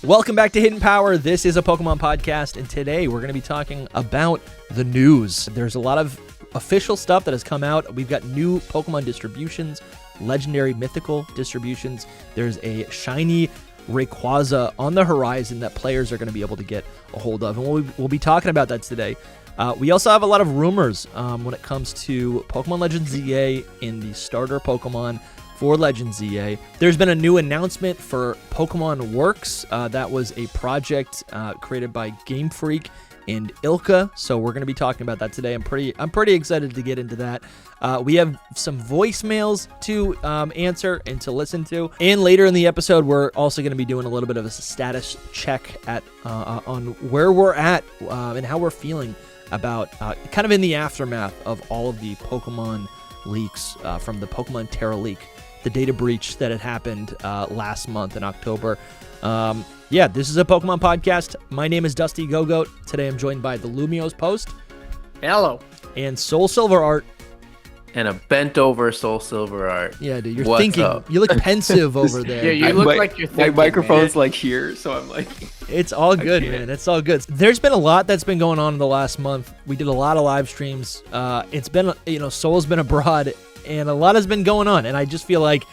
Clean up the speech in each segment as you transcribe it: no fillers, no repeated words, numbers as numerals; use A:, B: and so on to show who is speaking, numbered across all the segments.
A: Welcome back to Hidden Power. This is a Pokemon podcast, and today we're going to be talking about the news. There's a lot of official stuff that has come out. We've got new Pokemon distributions, legendary mythical distributions. There's a shiny Rayquaza on the horizon that players are going to be able to get a hold of, and we'll be talking about that today. We also have a lot of rumors when it comes to Pokemon Legends ZA in the starter Pokemon for Legends ZA. There's been a new announcement for Pokemon Works. That was a project created by Game Freak and Ilka. So we're going to be talking about that today. I'm pretty excited to get into that. We have some voicemails to answer and to listen to. And later in the episode, we're also going to be doing a little bit of a status check at on where we're at and how we're feeling about kind of in the aftermath of all of the Pokemon leaks from the Pokemon Terra leak, the data breach that had happened last month in October. This is a Pokemon podcast. My name is DustyGogoat. Today I'm joined by the LumiosePost.
B: Hello.
A: And SoulSilverArt.
C: And a bent-over SoulSilverArt.
A: Yeah, dude, you're
C: What's
A: thinking.
C: up?
A: You look pensive over there.
B: Yeah, you look like you're thinking.
C: My microphone's like here, so I'm like...
A: It's all good, man. It's all good. There's been a lot that's been going on in the last month. We did a lot of live streams. It's been, Soul's been abroad, and a lot has been going on. And I just feel like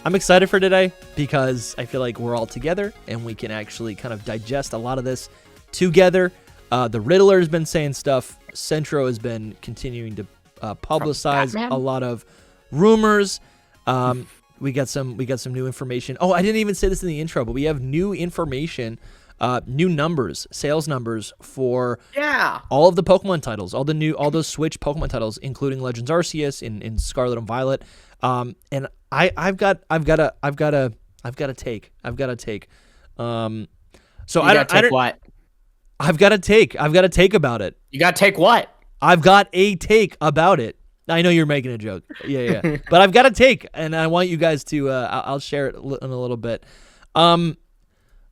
A: I'm excited for today because I feel like we're all together and we can actually kind of digest a lot of this together. The Riddler has been saying stuff. Centro has been continuing to publicize a lot of rumors. We got some new information. Oh, I didn't even say this in the intro, but we have new information. New numbers, sales numbers for all of the Pokemon titles, all those Switch Pokemon titles, including Legends Arceus in Scarlet and Violet. And I've got a take. So I don't.
B: What?
A: I've got a take about it.
B: You got to take what?
A: I've got a take about it. I know you're making a joke. Yeah. But I've got a take, and I want you guys to. I'll share it in a little bit.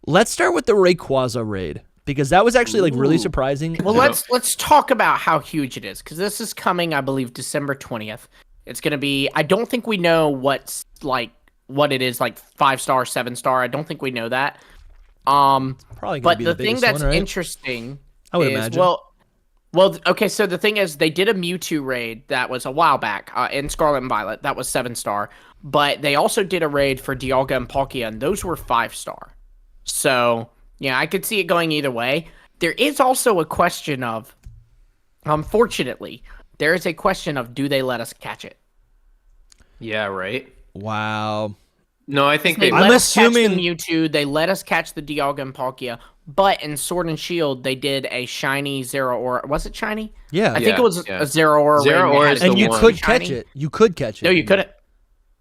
A: Let's start with the Rayquaza raid, because that was actually like really surprising.
B: Well, let's talk about how huge it is, because this is coming, I believe, December 20th. It's going to be, I don't think we know what it is, like 5-star, 7-star. I don't think we know that.
A: Probably
B: but
A: be
B: the thing that's interesting
A: I would
B: is,
A: imagine.
B: well, okay, so the thing is, they did a Mewtwo raid that was a while back in Scarlet and Violet. That was 7-star. But they also did a raid for Dialga and Palkia, and those were 5-star. So, yeah, I could see it going either way. There is also a question of, unfortunately, there is a question of, do they let us catch it?
C: Yeah, right?
A: Wow.
C: No, I think
B: they
C: they...
B: let us catch the Mewtwo, they let us catch the Dialga and Palkia, but in Sword and Shield, they did a shiny Zero-Aura. Was it shiny?
A: Yeah.
B: I think it was a Zero-Aura.
C: Zero-Aura is
A: and
C: the
A: you
C: one.
A: could catch it. You could catch it.
B: No, you couldn't.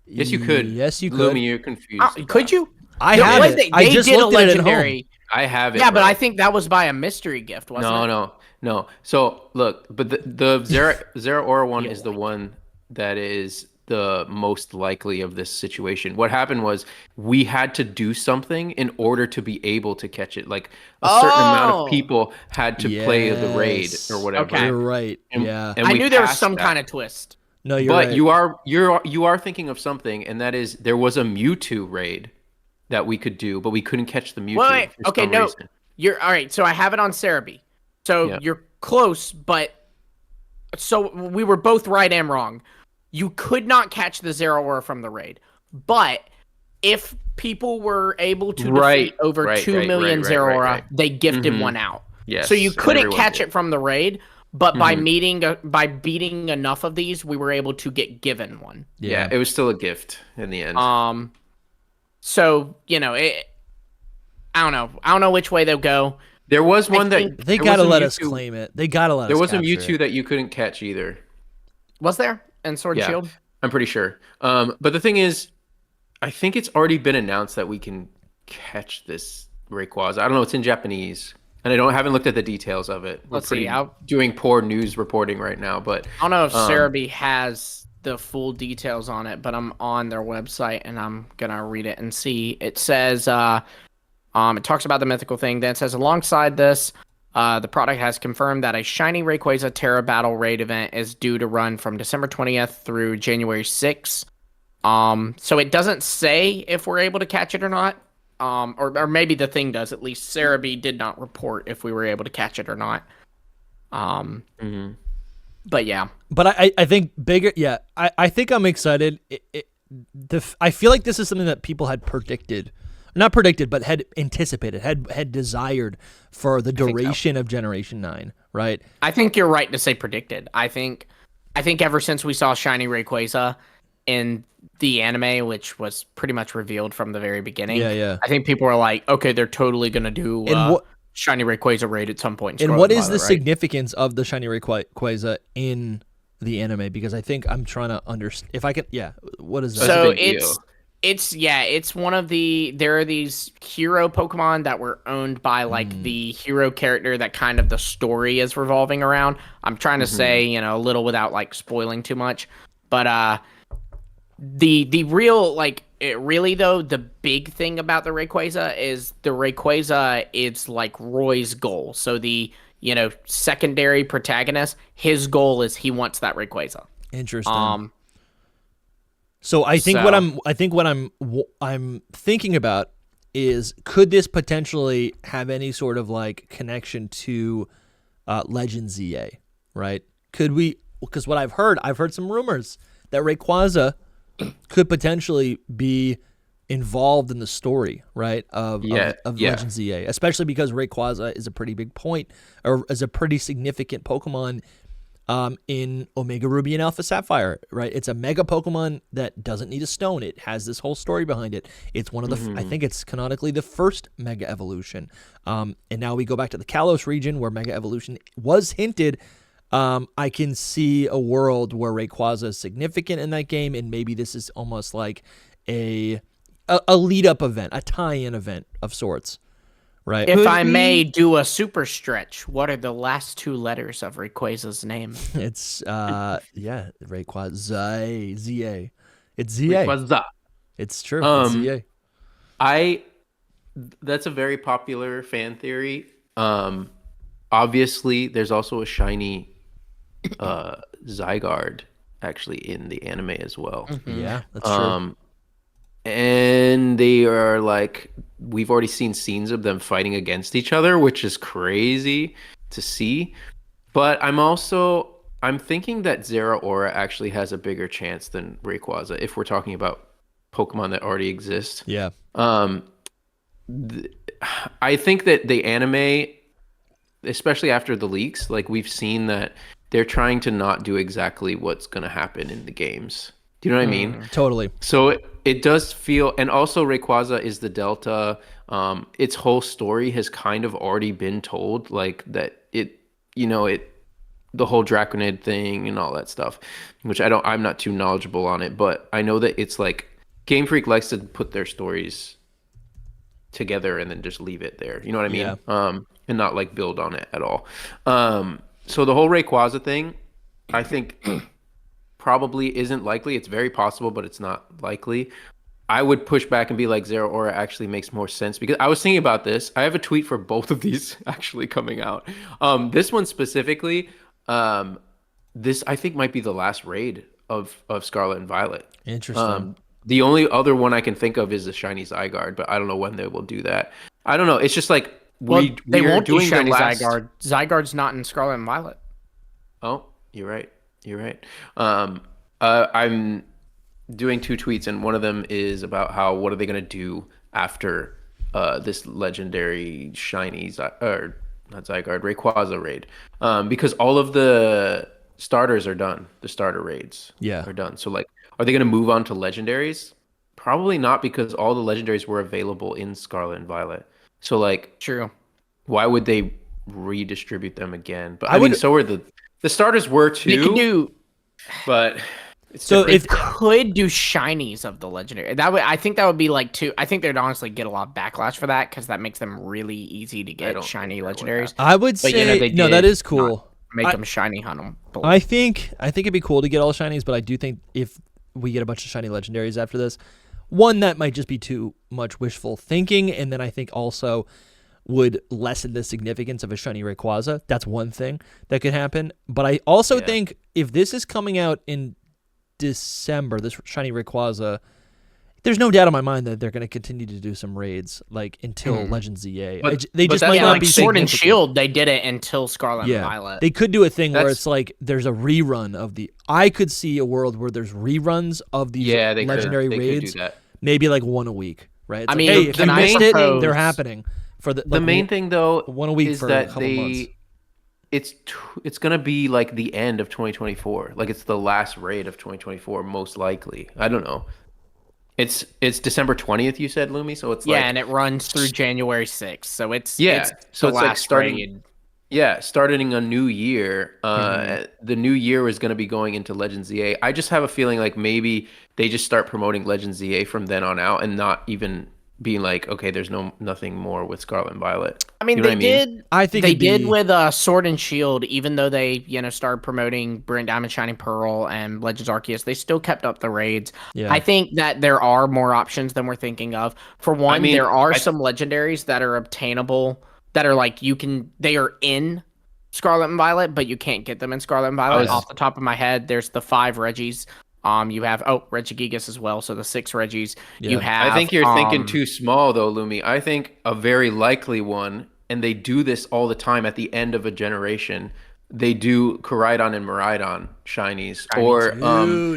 C: Yes, you could.
A: Yes, you could.
C: Lumi, you're confused.
B: Could you?
A: I have it. I just looked at it at home.
C: I have it.
B: Yeah, but
C: bro.
B: I think that was by a mystery gift, wasn't it?
C: No. So, look, but the Zero-Aura one is the one that is the most likely of this situation. What happened was we had to do something in order to be able to catch it. Like a certain amount of people had to play the raid or whatever.
B: Okay.
A: You're right.
C: And
B: I knew there was some kind of twist.
A: No, you're
C: but
A: right.
C: you are thinking of something, and that is there was a Mewtwo raid that we could do, but we couldn't catch the Mewtwo.
B: Wait. Okay, no.
C: Reason.
B: You're all right. So I have it on Cerebi. So you're close, but so we were both right and wrong. You could not catch the Zero-Aura from the raid, but if people were able to defeat over 2 million Zero-Aura, they gifted one out.
C: Yes,
B: so you couldn't catch
C: did.
B: it from the raid, but by beating enough of these, we were able to get given one.
C: Yeah, it was still a gift in the end.
B: So I don't know which way they'll go.
C: There was one that
A: they gotta let us claim it. They gotta let us.
C: There was a
A: Mewtwo
C: that you couldn't catch either.
B: Was there? And Sword and Shield?
C: I'm pretty sure. But the thing is, I think it's already been announced that we can catch this Rayquaza. I don't know. It's in Japanese, and I haven't looked at the details of it.
B: Let's see.
C: Doing poor news reporting right now, but
B: I don't know if Cerebi has the full details on it, but I'm on their website and I'm gonna read it and see. It says, it talks about the mythical thing. Then it says, alongside this, the product has confirmed that a shiny Rayquaza Terra Battle Raid event is due to run from December 20th through January 6th. So it doesn't say if we're able to catch it or not. or maybe the thing does. At least Cerebi did not report if we were able to catch it or not. But yeah.
A: But I think bigger. Yeah, I think I'm excited. I feel like this is something that people had predicted. Not predicted, but had anticipated, had desired for the duration of Generation 9, right?
B: I think you're right to say predicted. I think ever since we saw Shiny Rayquaza in the anime, which was pretty much revealed from the very beginning, I think people were like, okay, they're totally going to do Shiny Rayquaza raid at some point.
A: And what is the significance of the Shiny Rayquaza in the anime? Because I think I'm trying to understand. If I can, what is that?
B: So it's one of there are these hero Pokemon that were owned by like the hero character that kind of the story is revolving around. I'm trying to say, a little without like spoiling too much, but the real really though, the big thing about the Rayquaza is it's like Roy's goal. So the secondary protagonist, his goal is he wants that Rayquaza.
A: Interesting. So I think what I'm thinking about is, could this potentially have any sort of like connection to Legend ZA, right? Could we? Because what I've heard some rumors that Rayquaza could potentially be involved in the story, right? Of Legend ZA, especially because Rayquaza is a pretty big point, or is a pretty significant Pokemon in Omega Ruby and Alpha Sapphire, right? It's a mega Pokemon that doesn't need a stone. It has this whole story behind it. It's one of the, I think it's canonically the first mega evolution. And now we go back to the Kalos region where mega evolution was hinted. I can see a world where Rayquaza is significant in that game, and maybe this is almost like a lead-up event, a tie-in event of sorts. Right.
B: If I may do a super stretch, what are the last two letters of Rayquaza's name?
A: It's Rayquaza, ZA. It's ZA.
C: Rayquaza.
A: It's true. It's ZA.
C: That's a very popular fan theory. Obviously, there's also a shiny Zygarde actually in the anime as well.
A: Yeah, that's true.
C: And they are like, we've already seen scenes of them fighting against each other, which is crazy to see. But I'm thinking that Zeraora actually has a bigger chance than Rayquaza if we're talking about Pokemon that already exist.
A: Yeah.
C: I think that the anime, especially after the leaks, like we've seen that they're trying to not do exactly what's going to happen in the games. Do you know what I mean?
A: Totally.
C: So it does feel, and also Rayquaza is the Delta. Its whole story has kind of already been told, like that the whole Draconid thing and all that stuff, which I'm not too knowledgeable on it, but I know that it's like Game Freak likes to put their stories together and then just leave it there. You know what I mean?
A: Yeah.
C: And not like build on it at all. So the whole Rayquaza thing, I think probably isn't likely. It's very possible, but it's not likely. I would push back and be like, Zeraora actually makes more sense, because I was thinking about this. I have a tweet for both of these actually coming out. This one specifically, this I think might be the last raid of Scarlet and Violet.
A: Interesting.
C: The only other one I can think of is the Shiny Zygarde, but I don't know when they will do that. I don't know. It's just like
B: they won't do Shiny
C: last...
B: Zygarde. Zygarde's not in Scarlet and Violet.
C: Oh, you're right. I'm doing two tweets, and one of them is about what are they going to do after this legendary shiny Rayquaza raid, because all of the starters are done. The starter raids are done. So like, are they going to move on to legendaries? Probably not, because all the legendaries were available in Scarlet and Violet. So like,
B: true.
C: Why would they redistribute them again? But I mean, so were the starters were too.
B: They could do,
C: but
B: so if could do shinies of the legendary, I think that would be like two. I think they'd honestly get a lot of backlash for that, because that makes them really easy to get shiny legendaries.
A: I would say no, that is cool.
B: Make them shiny hunt them.
A: I think it'd be cool to get all shinies, but I do think if we get a bunch of shiny legendaries after this, one, that might just be too much wishful thinking, and then I think also would lessen the significance of a shiny Rayquaza. That's one thing that could happen. But I also think if this is coming out in December, this shiny Rayquaza, There's no doubt in my mind that they're going to continue to do some raids like until Legends ZA. They just might not
B: like
A: be
B: Sword and
A: significant.
B: Shield. They did it until Scarlet and Violet.
A: They could do a thing where it's like there's a rerun of the. I could see a world where there's reruns of these legendary raids.
C: Could do that.
A: Maybe like one a week, right? It's
B: I mean,
A: hey, if you missed it,
B: propose-
A: they're happening for the
C: main thing though
A: one a week
C: is
A: for
C: that
A: a couple months.
C: It's gonna be like the end of 2024. Like it's the last raid of 2024, most likely. I don't know. It's December 20th, you said, Lumi. So it's
B: and it runs through January 6th. So it's
C: so it's like starting.
B: raid.
C: Yeah, starting a new year. The new year is going to be going into Legends ZA. I just have a feeling like maybe they just start promoting Legends ZA from then on out, and not even being like, okay, there's nothing more with Scarlet and Violet.
B: I mean,
C: You know
B: they
C: what I mean?
B: did.
A: I think
B: they
A: it'd be-
B: did with Sword and Shield. Even though they, started promoting Brilliant Diamond, Shining Pearl, and Legends Arceus, they still kept up the raids.
A: Yeah.
B: I think that there are more options than we're thinking of. For one, there are some legendaries that are obtainable. That are like they are in Scarlet and Violet, but you can't get them in Scarlet and Violet. Off the top of my head, there's the 5 Reggies. You have Regigigas as well, so the 6 Reggies.
A: Yeah.
B: You have.
C: I think you're thinking too small though, Lumi. I think a very likely one, and they do this all the time at the end of a generation. They do Koraidon and Miraidon shinies, or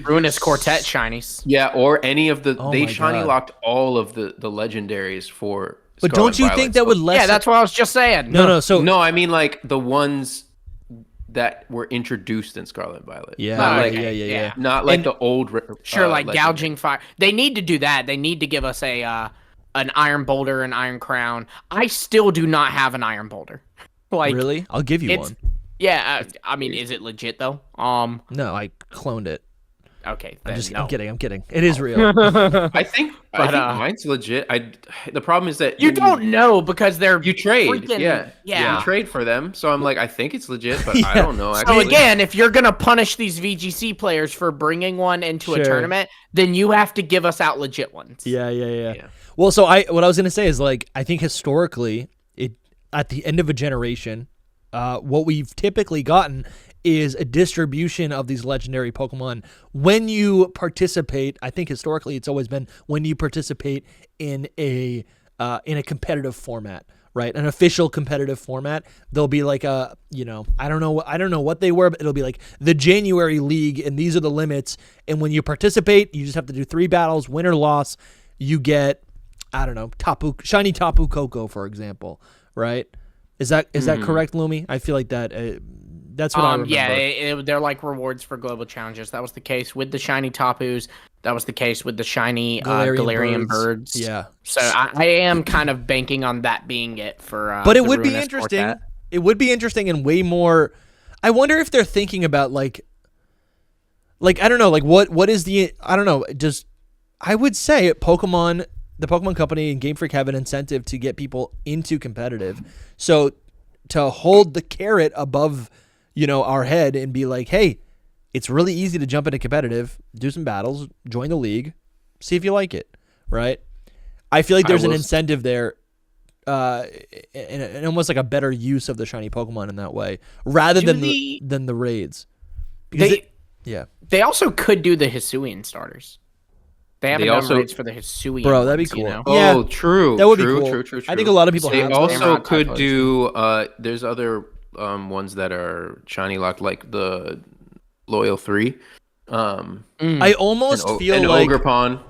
B: Ruinous Quartet shinies.
C: Yeah, or any of the
A: Oh
C: they
A: my
C: shiny
A: God.
C: locked all of the legendaries for.
A: But
C: Scarlet
A: don't
C: and
A: you
C: Violet.
A: think that would lessen?
B: Yeah, that's what I was just saying.
A: No. So
C: No, I mean like the ones that were introduced in Scarlet and Violet.
A: yeah,
C: Not like,
A: yeah.
C: Not like
A: And-
C: the old.
B: Sure, like
C: legendary.
B: gouging fire. They need to do that. They need to give us an Iron Boulder, an Iron Crown. I still do not have an Iron Boulder. Like,
A: really, I'll give you
B: it's-
A: one.
B: Yeah, I mean, is it legit though?
A: No, I cloned it.
B: Okay,
A: I'm
B: then no.
A: kidding. It is real.
C: I think mine's legit. The problem is that
B: You don't know because they're
C: you trade.
B: freaking-
C: Yeah,
B: yeah.
C: you trade for them. So I'm like, I think it's legit, but I
A: Yeah.
C: don't know.
B: So
C: Actually.
B: again, if you're gonna punish these VGC players for bringing one into
A: Sure.
B: a tournament, then you have to give us out legit ones.
A: Yeah. Well, so what I was gonna say is like I think historically, at the end of a generation, what we've typically gotten is a distribution of these legendary Pokemon when you participate. I think historically it's always been when you participate in a competitive format, right? An official competitive format. There'll be like I don't know what they were, but it'll be like the January League, and these are the limits. And when you participate, you just have to do 3 battles, win or loss. You get, I don't know, shiny Tapu Koko, for example, right? Is that correct, Lumi? I feel like that's what I remember.
B: Yeah, they're like rewards for global challenges. That was the case with the shiny Tapus. That was the case with the shiny Galarian birds.
A: Yeah.
B: So I am kind of banking on that being it for.
A: But it
B: the
A: would be
B: Ruinous
A: interesting.
B: Quartet.
A: It would be interesting and way more. I wonder if they're thinking about like I don't know, like what is the, I don't know, just I would say the Pokemon Company and Game Freak have an incentive to get people into competitive. So to hold the carrot above, our head and be like, hey, it's really easy to jump into competitive, do some battles, join the league, see if you like it, right? I feel like there's an incentive there, and almost like a better use of the shiny Pokemon in that way, rather than the raids. Because
B: They also could do the Hisuian starters. They haven't done raids for the Hisuian.
A: Bro, that'd be
B: ones,
A: cool.
B: know?
A: Yeah,
C: Oh, true.
A: That would be
C: true,
A: cool.
C: True.
A: I think a lot of people
C: They
A: have.
C: also
B: They're
C: could
B: not
C: do. There's other ones that are shiny locked, like the Loyal 3.
A: I almost feel like
C: Ogerpon.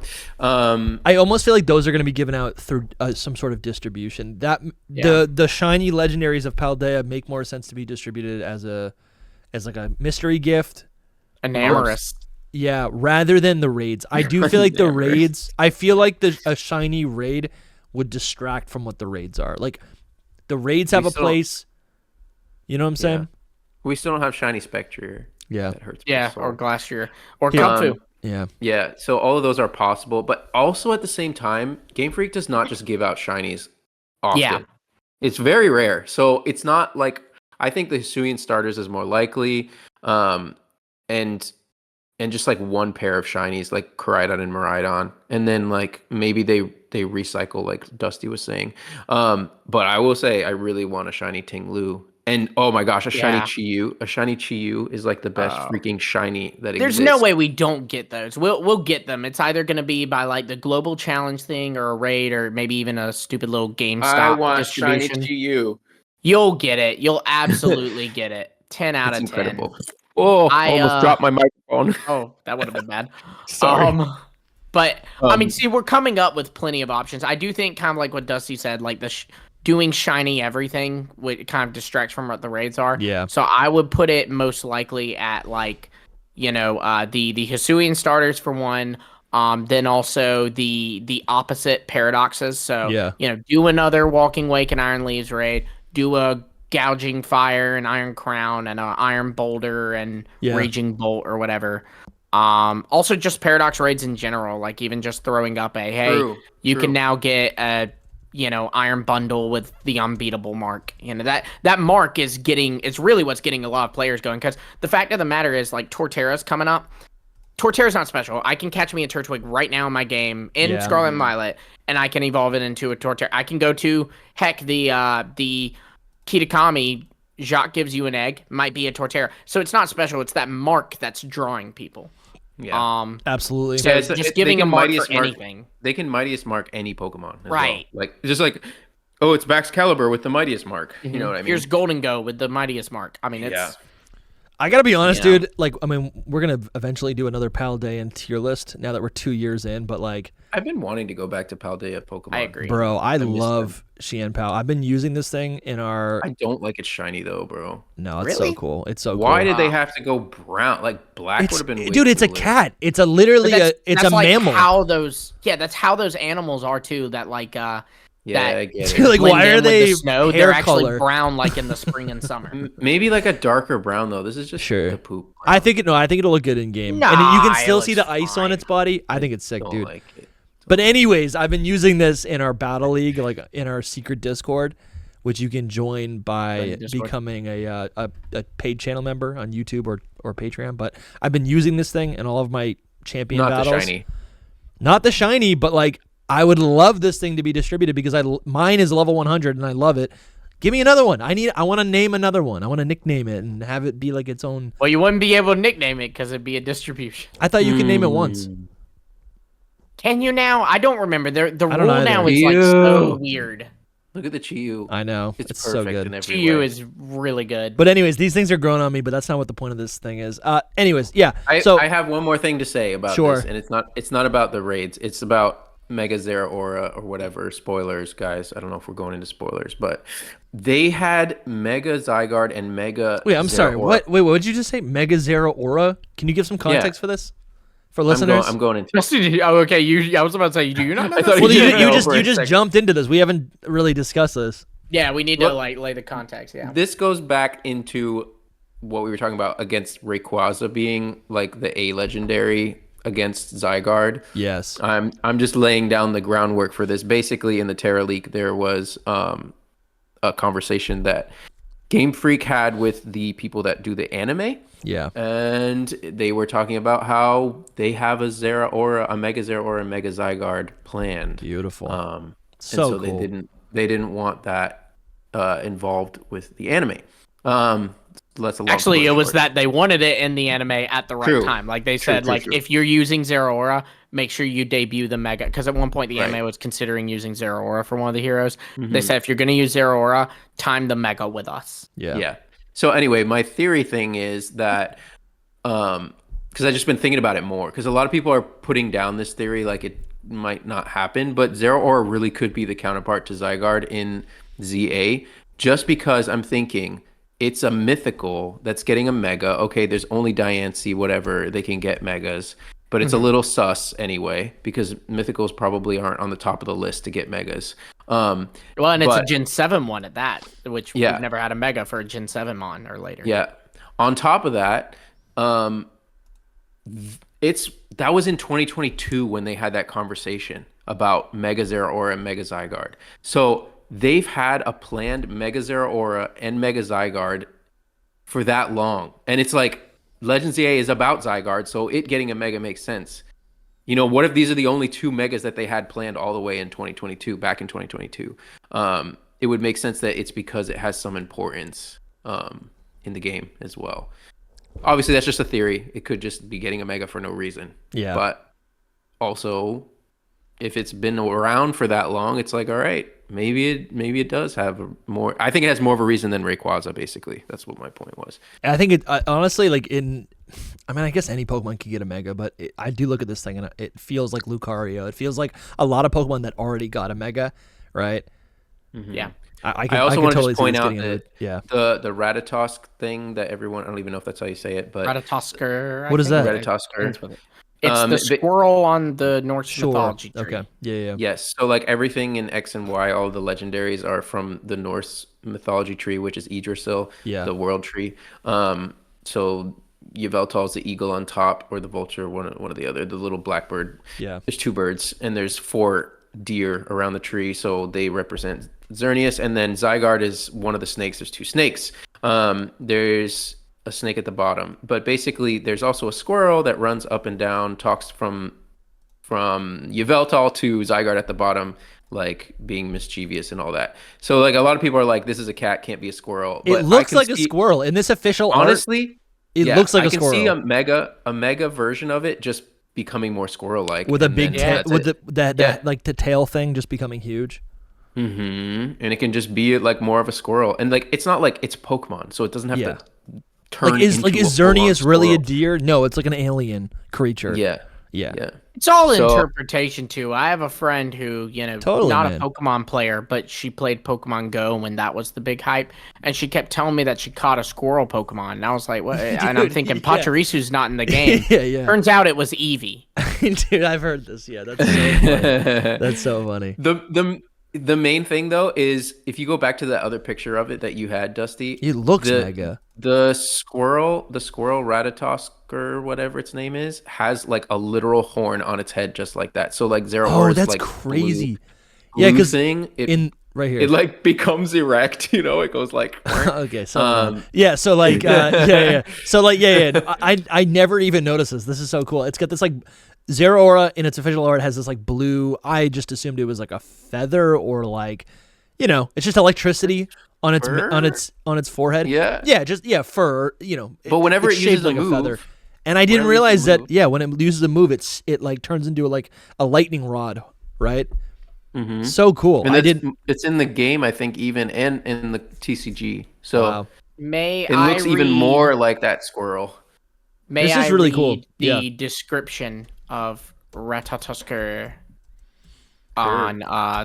A: I almost feel like those are going to be given out through some sort of distribution. The shiny legendaries of Paldea make more sense to be distributed as like a mystery gift.
B: Enamorous.
A: Yeah, rather than the raids. I do feel like the raids. I feel like a shiny raid would distract from what the raids are. Like the raids have a place. You know what I'm saying?
C: We still don't have shiny Spectre.
A: Yeah.
C: That hurts.
B: Yeah,
C: my soul.
B: or Glacier. Or Kung Fu.
A: Yeah.
C: Yeah, so all of those are possible, but also at the same time, Game Freak does not just give out shinies often.
B: Yeah.
C: It's very rare. So it's not like, I think the Hisuian starters is more likely, and just like one pair of shinies like Koraidon and Miraidon, and then like maybe they recycle like Dusty was saying. But I will say I really want a shiny Ting Lu And oh my gosh, a shiny
B: Yeah.
C: Chi-Yu. A shiny Chi-Yu is like the best freaking shiny that
B: There's
C: exists.
B: no way we don't get those. We'll get them. It's either going to be by like the global challenge thing or a raid or maybe even a stupid little GameStop distribution.
C: shiny Chi-Yu.
B: You'll get it. You'll absolutely get it. 10 out
C: It's
B: of 10.
C: incredible. Oh,
B: I
C: almost dropped my microphone.
B: Oh, that would have been bad.
C: Sorry.
B: But I mean, see, we're coming up with plenty of options. I do think kind of like what Dusty said, like doing shiny everything would kind of distracts from what the raids are.
A: Yeah.
B: So I would put it most likely at like, the Hisuian starters for one. Then also the opposite paradoxes. So do another Walking Wake and Iron Leaves raid. Do a Gouging Fire and Iron Crown and Iron Boulder and Raging Bolt or whatever. Also just paradox raids in general, like even just throwing up you can now get a Iron Bundle with the unbeatable mark. That mark is really what's getting a lot of players going, because the fact of the matter is, like, Torterra's coming up. Torterra's not special. I can catch me a Turtwig right now in my game in Scarlet and Violet, and I can evolve it into a Torterra. I can go to the Kitakami. Jacques gives you an egg, might be a Torterra. So it's not special. It's that mark that's drawing people.
A: Yeah, absolutely.
B: So just giving a mark for anything.
C: They can Mightiest Mark any Pokemon.
B: Right.
C: Well. Like, just like, oh, it's Baxcalibur with the Mightiest Mark. You know what I mean?
B: Here's Golden Go with the Mightiest Mark. I mean, it's...
A: I gotta be honest, dude. Like, I mean, we're gonna eventually do another Paldea tier list now that we're 2 years in. But like,
C: I've been wanting to go back to Paldea Pokemon.
B: I agree,
A: bro. I love Xianpao. I've been using this thing in our.
C: I don't like it shiny though, bro.
A: No, it's so cool. It's so cool.
C: Why did they have to go brown? Like, black would have been.
A: Dude, it's a cat. It's a literally it's a
B: like
A: mammal.
B: That's how those animals are too. That like
C: I get it.
A: Like, why are they
B: the snow? They're actually brown, like in the spring and summer.
C: Maybe like a darker brown though. This is just the poop.
A: I think it'll look good in game, and you can still see the ice on its body. I think it's sick, dude.
C: Like it.
A: But anyways, I've been using this in our battle league, like in our secret Discord, which you can join by becoming a paid channel member on YouTube or Patreon. But I've been using this thing in all of my champion battles. Not the shiny, but like, I would love this thing to be distributed because mine is level 100 and I love it. Give me another one. I want to name another one. I want to nickname it and have it be like its own.
B: Well, you wouldn't be able to nickname it because it'd be a distribution.
A: I thought you could name it once.
B: Can you now? I don't remember. The rule now is like so weird.
C: Look at the Chi-Yu.
A: I know. It's so good.
B: Chi-Yu is really good.
A: But anyways, these things are growing on me, but that's not what the point of this thing is. Anyways, yeah.
C: I have one more thing to say about this, and it's not about the raids. It's about Mega Zeraora or whatever. Spoilers, guys. I don't know if we're going into spoilers, but they had Mega Zygarde and Mega
A: Wait, I'm sorry. What did you just say? Mega Zeraora? Can you give some context for this? For listeners?
C: I'm going into
B: okay. I was about to say, do you not know?
A: You just jumped into this. We haven't really discussed this.
B: Yeah, we need to lay the context. Yeah.
C: This goes back into what we were talking about against Rayquaza being like the A legendary against Zygarde.
A: Yes.
C: I'm just laying down the groundwork for this. Basically, in the Terra Leak, there was a conversation that Game Freak had with the people that do the anime.
A: Yeah.
C: And they were talking about how they have a Zeraora, a Mega Zeraora, and Mega Zygarde planned.
A: Beautiful.
C: So cool. they didn't want that involved with the anime.
B: Actually, it was that they wanted it in the anime at the right time. Like they said, if you're using Zeraora, make sure you debut the Mega. Because at one point, the anime was considering using Zeraora for one of the heroes. Mm-hmm. They said, if you're going to use Zeraora, time the Mega with us.
C: Yeah. So anyway, my theory thing is that, because I've just been thinking about it more, because a lot of people are putting down this theory like it might not happen, but Zeraora really could be the counterpart to Zygarde in ZA, just because I'm thinking it's a mythical that's getting a Mega. Okay, there's only Diancie, whatever, they can get Megas, but it's a little sus anyway, because mythicals probably aren't on the top of the list to get Megas.
B: It's a Gen 7 one at that, which we've never had a Mega for a Gen 7 Mon or later.
C: Yeah. On top of that, that was in 2022 when they had that conversation about Mega Zeraora and Mega Zygarde. So they've had a planned Mega Zeraora and Mega Zygarde for that long. And it's like, Legends ZA is about Zygarde, so it getting a Mega makes sense. You know, what if these are the only two Megas that they had planned all the way in 2022, back in 2022? It would make sense that it's because it has some importance in the game as well. Obviously, that's just a theory. It could just be getting a mega for no reason.
A: Yeah.
C: But also, if it's been around for that long, it's like, all right, maybe it does have more. I think it has more of a reason than Rayquaza. Basically, that's what my point was.
A: I think it honestly, like I guess any Pokemon could get a Mega, but I do look at this thing and it feels like Lucario. It feels like a lot of Pokemon that already got a Mega, right?
C: Mm-hmm.
B: Yeah.
C: I also want to
A: totally
C: just point out
A: that
C: the Ratatosk thing that everyone, I don't even know if that's how you say it, but
B: Ratatosker.
A: What is that?
C: Ratatosker.
B: It's the squirrel on the Norse mythology tree.
A: Okay. Yeah.
C: Yes. So like everything in X and Y, all the legendaries are from the Norse mythology tree, which is Yggdrasil, the world tree. So Yveltal is the eagle on top, or the vulture, one or the other, the little blackbird. Yeah. There's 2 birds, and there's 4 deer around the tree, so they represent Xerneas. And then Zygarde is one of the snakes. There's 2 snakes. There's a snake at the bottom, but basically there's also a squirrel that runs up and down, talks from Yveltal to Zygarde at the bottom, like being mischievous and all that. So like a lot of people are like, this is a cat, can't be a squirrel.
A: But it looks like a squirrel in this official
C: honestly
A: art. It looks like a squirrel.
C: I can see a mega version of it just becoming more squirrel-like
A: with a big tail, with like the tail thing just becoming huge.
C: And it can just be like more of a squirrel, and like it's not like it's Pokemon, so it doesn't have to turn
A: is Xerneas really
C: squirrel.
A: a deer? No, it's like an alien creature.
C: Yeah.
B: It's all interpretation too. I have a friend who, not
A: man.
B: a Pokemon player, but she played Pokemon Go when that was the big hype, and she kept telling me that she caught a squirrel Pokemon, and I was like, what? And I'm thinking Pachirisu's not in the game.
A: Yeah.
B: Turns out it was Eevee.
A: Dude, I've heard this. Yeah, that's so funny. That's so funny.
C: The main thing though is if you go back to that other picture of it that you had, Dusty,
A: it looks mega.
C: The squirrel Ratatosk or whatever its name is has like a literal horn on its head, just like that. So like Zeraora,
A: that's
C: like
A: crazy.
C: Blue because
A: right here
C: it like becomes erect. It goes like
A: okay. So So like So like I never even noticed this. This is so cool. It's got this like. Zeraora in its official art has this like blue. I just assumed it was like a feather or like, it's just electricity on its
C: fur?
A: on its forehead.
C: Yeah,
A: fur.
C: But whenever it uses
A: like
C: a move,
A: feather, and I didn't realize that. Yeah, when it uses a move, it like turns into like a lightning rod, right?
C: Mm-hmm.
A: So cool.
C: And it's in the game, I think, even and in the TCG. So it looks even more like that squirrel.
A: This is really cool.
B: The description of Ratatosker on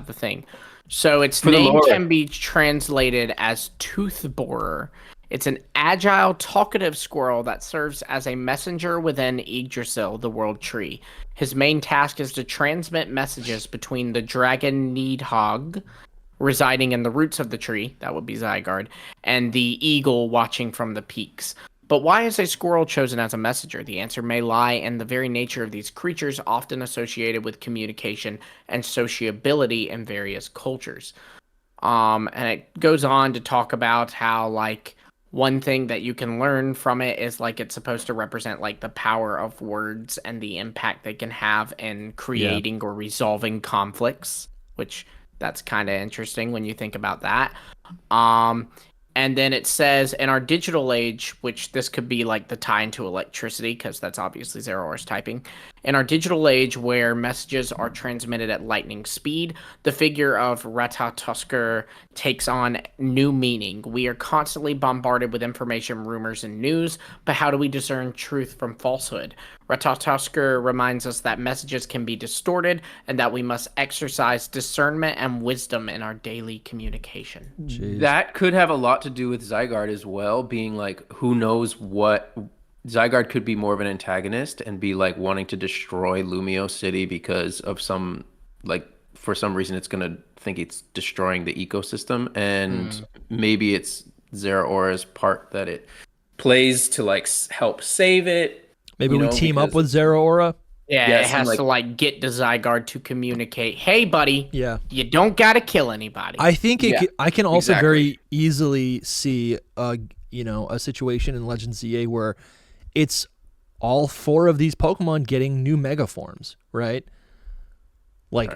B: the thing. So its name can be translated as tooth borer. It's an agile, talkative squirrel that serves as a messenger within Yggdrasil, the world tree. His main task is to transmit messages between the dragon Nidhogg, residing in the roots of the tree, that would be Zygarde, and the eagle watching from the peaks. But why is a squirrel chosen as a messenger? The answer may lie in the very nature of these creatures, often associated with communication and sociability in various cultures. And it goes on to talk about how, like, one thing that you can learn from it is, like, it's supposed to represent, like, the power of words and the impact they can have in creating or resolving conflicts, which that's kind of interesting when you think about that. And then it says, in our digital age, which this could be like the tie into electricity, because that's obviously Zeraor's typing. In our digital age, where messages are transmitted at lightning speed, the figure of Ratatosker takes on new meaning. We are constantly bombarded with information, rumors, and news, but how do we discern truth from falsehood? Ratatosker reminds us that messages can be distorted and that we must exercise discernment and wisdom in our daily communication.
A: Jeez.
C: That could have a lot to do with Zygarde as well, being like, who knows what... Zygarde could be more of an antagonist and be like wanting to destroy Lumio City because of some, like, for some reason it's going to think it's destroying the ecosystem, and maybe it's Zeraora's part that it plays to like help save it.
A: Maybe we team up with Zeraora.
B: Yeah, it has to like get the Zygarde to communicate. Hey, buddy.
A: Yeah.
B: You don't got to kill anybody.
A: I think I can also very easily see a situation in Legends ZA where it's all 4 of these Pokemon getting new Mega forms, right? Like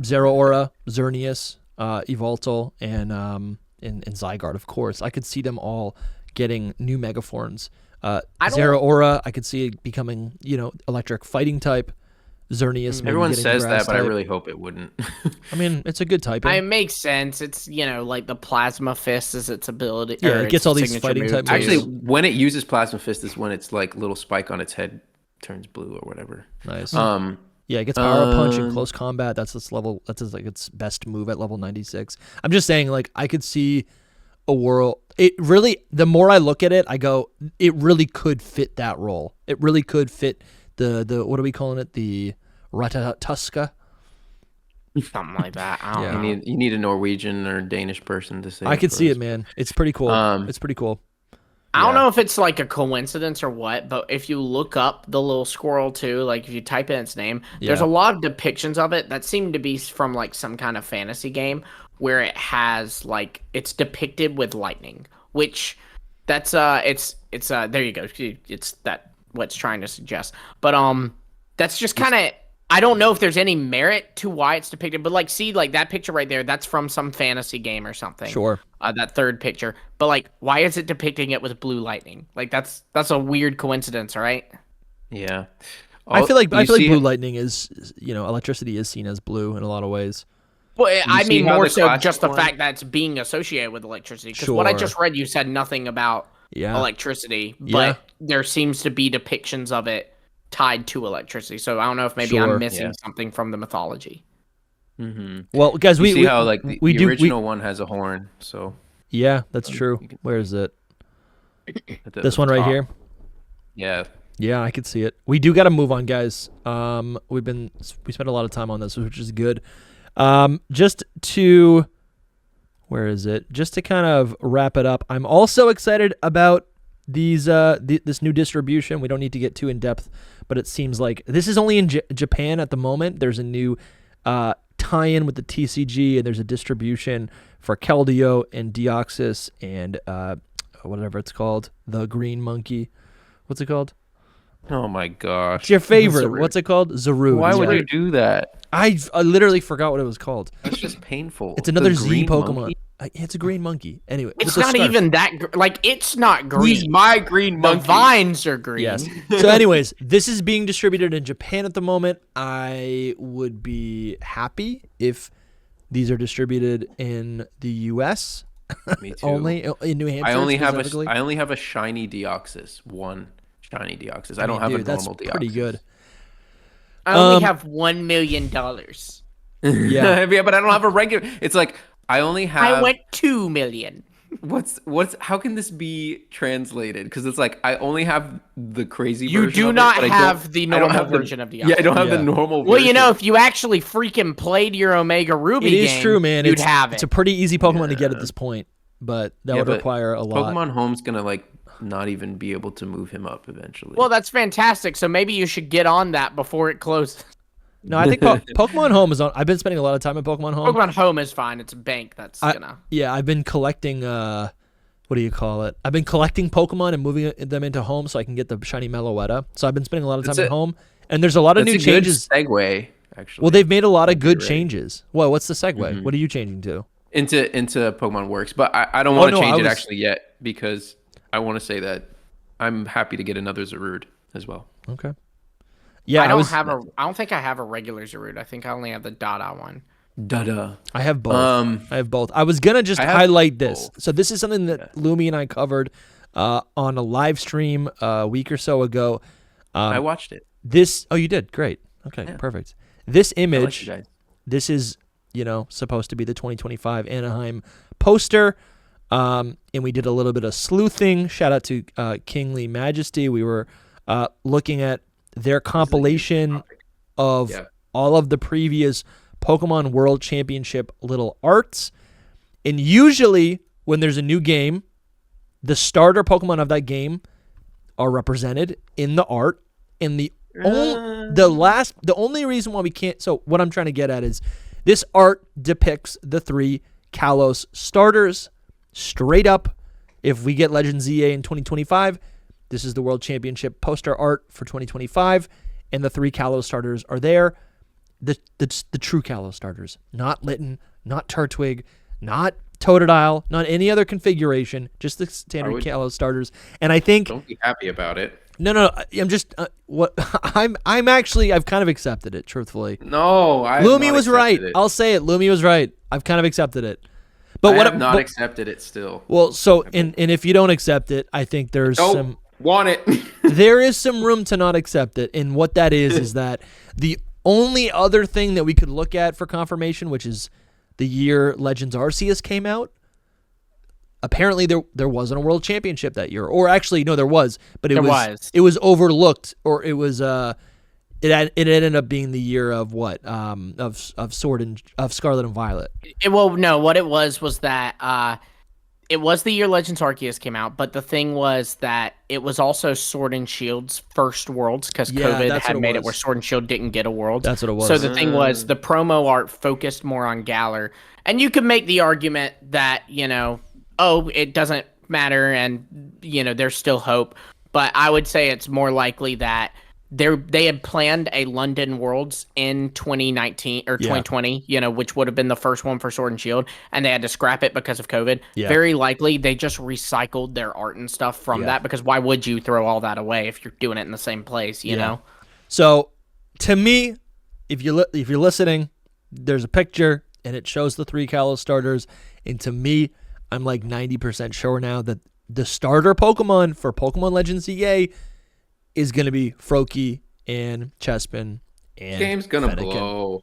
A: Zeraora, Xerneas, Yveltal, and in Zygarde, of course. I could see them all getting new Megaforms.
B: I don't-
A: Zeraora, I could see it becoming, electric fighting type. Xerneas, maybe
C: Everyone
A: getting
C: says
A: grass
C: that, but I
A: type.
C: really hope it wouldn't.
A: I mean, it's a good typing.
B: It makes sense. It's, like the Plasma Fist is its ability.
A: Yeah,
B: or
A: it gets
B: its
A: all these
B: signature
A: fighting
B: move,
A: type
B: too.
C: Actually, when it uses Plasma Fist is when it's like little spike on its head turns blue or whatever.
A: Nice. Yeah, it gets Power Punch in close combat. That's its best move at level 96. I'm just saying, like, I could see a world. It really, the more I look at it, I go, it really could fit that role. It really could fit the what are we calling it? The Ratatuska.
B: Something like that. I don't know.
C: You need a Norwegian or Danish person to say.
A: I could see it, man. It's pretty cool. It's pretty cool.
B: I don't know if it's like a coincidence or what, but if you look up the little squirrel too, like if you type in its name, there's a lot of depictions of it that seem to be from like some kind of fantasy game where it has like it's depicted with lightning, which that's it's there you go. It's that what it's trying to suggest. But that's just kind of I don't know if there's any merit to why it's depicted, but like see like that picture right there, that's from some fantasy game or something.
A: Sure.
B: That third picture. But like why is it depicting it with blue lightning? Like that's a weird coincidence, right?
C: Yeah.
A: I feel like blue lightning is electricity is seen as blue in a lot of ways.
B: Well, I mean more so
C: classic
B: just the
C: one-
B: fact that it's being associated with electricity. Because what I
A: Sure.
B: just read, you said nothing about electricity, but there seems to be depictions of it tied to electricity. So I don't know if maybe
A: Sure.
B: I'm missing something from the mythology.
C: Mm-hmm.
A: Well, guys,
C: You
A: we
C: see how like the
A: do
C: original one has a horn, so
A: yeah, that's true. Where is it?
C: at the-
A: This
C: at
A: one
C: the
A: right
C: top.
A: here.
C: Yeah.
A: Yeah, I could see it. We do got to move on, guys. We spent a lot of time on this, which is good. Just to kind of wrap it up, I'm also excited about these this new distribution. We don't need to get too in depth, but it seems like this is only in Japan at the moment. There's a new tie-in with the TCG, and there's a distribution for Keldeo and Deoxys and whatever it's called, the green monkey. What's it called?
C: Oh my gosh.
A: It's your favorite.
B: Zarude.
A: What's it called? Zarude.
C: Why would
A: Yeah.
C: you do that?
A: I literally forgot what it was called.
C: That's just painful.
A: It's another
C: The
A: Z
C: green
A: Pokemon.
C: monkey?
A: It's a green monkey. Anyway,
B: It's
A: with the
B: not
A: scarf.
B: even that like it's not green.
C: He's my green
B: The
C: monkey.
B: vines are green.
A: Yes. So, anyways, this is being distributed in Japan at the moment. I would be happy if these are distributed in the U.S.
C: Me too.
A: only in New Hampshire.
C: I only have
A: specifically.
C: a shiny Deoxys. One shiny Deoxys. I don't have a
A: Dude, that's
C: normal Deoxys.
A: pretty good.
B: I only have $1 million.
A: Yeah.
C: Yeah, but I don't have a regular. It's like I only have.
B: I went 2 million.
C: What's how can this be translated? Because it's like I only have the crazy.
B: You
C: version
B: do
C: of it,
B: not
C: but I
B: have
C: don't-
B: the
C: I don't
B: normal
C: have the-
B: version of Deoxys.
C: Yeah, I don't have
A: Yeah.
C: the normal.
B: Well, you know,
C: version.
B: if you actually freaking played your Omega Ruby
A: It
B: game,
A: is true, man.
B: you'd have it.
A: It's a pretty easy Pokemon to get at this point, but that
C: Yeah,
A: would
C: but
A: require a lot.
C: Pokemon Home's gonna like not even be able to move him up eventually.
B: Well, that's fantastic. So maybe you should get on that before it closes.
A: No, I think Pokemon Home is on. I've been spending a lot of time at Pokemon Home.
B: Pokemon Home is fine. It's a bank that's gonna.
A: Yeah, I've been collecting. What do you call it? I've been collecting Pokemon and moving them into Home so I can get the shiny Meloetta. So I've been spending a lot of time at Home, and there's a lot of
C: that's
A: new
C: a good
A: changes.
C: segue, actually.
A: Well, they've made a lot of good
C: right.
A: changes. Well, what's the segue?
C: Mm-hmm.
A: What are you changing to?
C: into Pokemon Works, but I don't want to
A: no,
C: change
A: I
C: it
A: was-
C: actually yet because I want to say that I'm happy to get another Zarude as well.
A: Okay. Yeah,
B: I don't think I have a regular Zarude. I think I only have the Dada one.
C: Da-da.
A: I have both.
C: Um,
A: I have both. I was gonna just
C: I have
A: highlight this.
C: both.
A: So this is something that Lumi and I covered on a live stream a week or so ago.
C: I watched it.
A: Oh, you did? Great. Okay,
C: Yeah.
A: perfect. This
C: I like
A: image,
C: you guys.
A: this is, supposed to be the 2025 Anaheim poster. And we did a little bit of sleuthing. Shout out to Kingly Majesty. We were looking at their compilation of
C: Yeah.
A: all of the previous Pokemon World Championship little arts. And usually when there's a new game, the starter Pokemon of that game are represented in the art. And the only reason why we can't, so what I'm trying to get at is this art depicts the 3 Kalos starters straight up. If we get Legend ZA in 2025, this is the World Championship poster art for 2025, and the 3 Kalos starters are there. The true Kalos starters, not Litten, not Turtwig, not Totodile, not any other configuration, just the standard Kalos starters. And I think
C: don't be happy about it.
A: No. I'm just what I've kind of accepted it, truthfully.
C: No,
A: Lumia was right. I'll say it. Lumia was right. I've kind of accepted it. But
C: I have not accepted it still.
A: Well, so and if you don't accept it, I think there's some
C: want it.
A: There is some room to not accept it, and what that is that the only other thing that we could look at for confirmation, which is the year Legends Arceus came out. Apparently, there wasn't a World Championship that year, or actually, no, there was, but it was overlooked, or it was it ended up being the year of what of Scarlet and Violet.
B: What it was that it was the year Legends Arceus came out, but the thing was that it was also Sword and Shield's first Worlds because COVID had made it where Sword and Shield didn't get a World.
A: That's what it was.
B: So the thing was the promo art focused more on Galar, and you could make the argument that it doesn't matter and there's still hope, but I would say it's more likely that they had planned a London Worlds in 2019 or 2020, which would have been the first one for Sword and Shield, and they had to scrap it because of COVID. Yeah. Very likely they just recycled their art and stuff from that, because why would you throw all that away if you're doing it in the same place, you know?
A: So to me, if you're listening, there's a picture and it shows the 3 Kalos starters, and to me, I'm like 90% sure now that the starter Pokemon for Pokemon Legends EA is going to be Froakie and Chespin and
C: game's going to blow.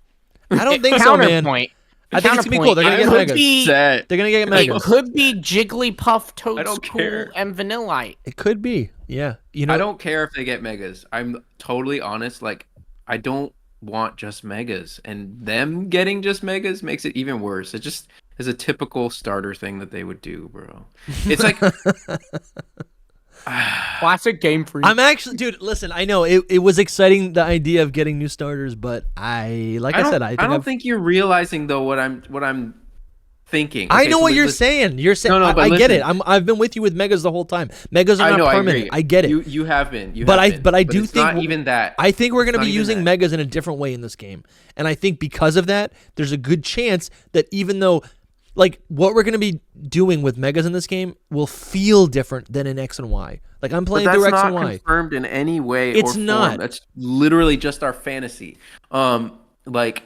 A: I don't think so, man. I think it's going to be cool. They're going to get Megas. They're going to get Megas.
B: It could be Jigglypuff, Toadstool, and Vanillite.
A: It could be, yeah.
C: I don't care if they get Megas. I'm totally honest. Like, I don't want just Megas. And them getting just Megas makes it even worse. It just is a typical starter thing that they would do, bro. It's like...
B: Classic Game Freak.
A: I'm actually, dude. Listen, I know it was exciting, the idea of getting new starters, but I don't
C: think you're realizing though what I'm thinking.
A: Okay, I know what you're saying. You're saying I get it. I've been with you with Megas the whole time. Megas are not permanent. I get it.
C: You have been.
A: But I do think
C: not even that.
A: I think we're going to be using Megas in a different way in this game, and I think because of that, there's a good chance that even though, like, what we're going to be doing with Megas in this game will feel different than in X and Y. Like, I'm playing through X and Y.
C: That's not confirmed in any way
A: it's
C: or form.
A: Not.
C: That's literally just our fantasy.
A: But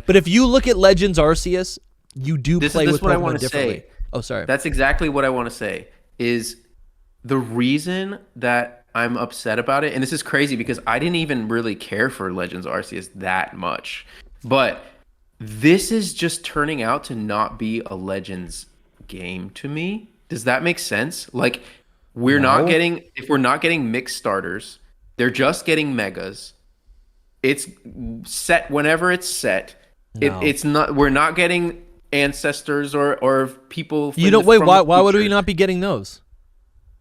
A: if you look at Legends Arceus, you do play with Pokemon differently. Oh, sorry.
C: That's exactly what I want to say. Is the reason that I'm upset about it, and this is crazy because I didn't even really care for Legends Arceus that much, but this is just turning out to not be a Legends game to me. Does that make sense? Like, if we're not getting mixed starters, they're just getting Megas. It's set whenever it's set. No. It's not. We're not getting ancestors or people.
A: Why would we not be getting those?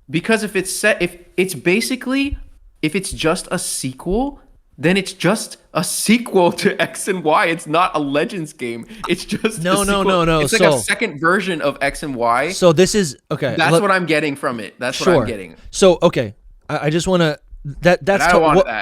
C: Because if it's set, if it's just a sequel, then it's just a sequel to X and Y. It's not a Legends game. It's just
A: no.
C: It's like a second version of X and Y.
A: So this is okay.
C: That's what I'm getting from it. That's what I'm getting.
A: So okay, I just want to.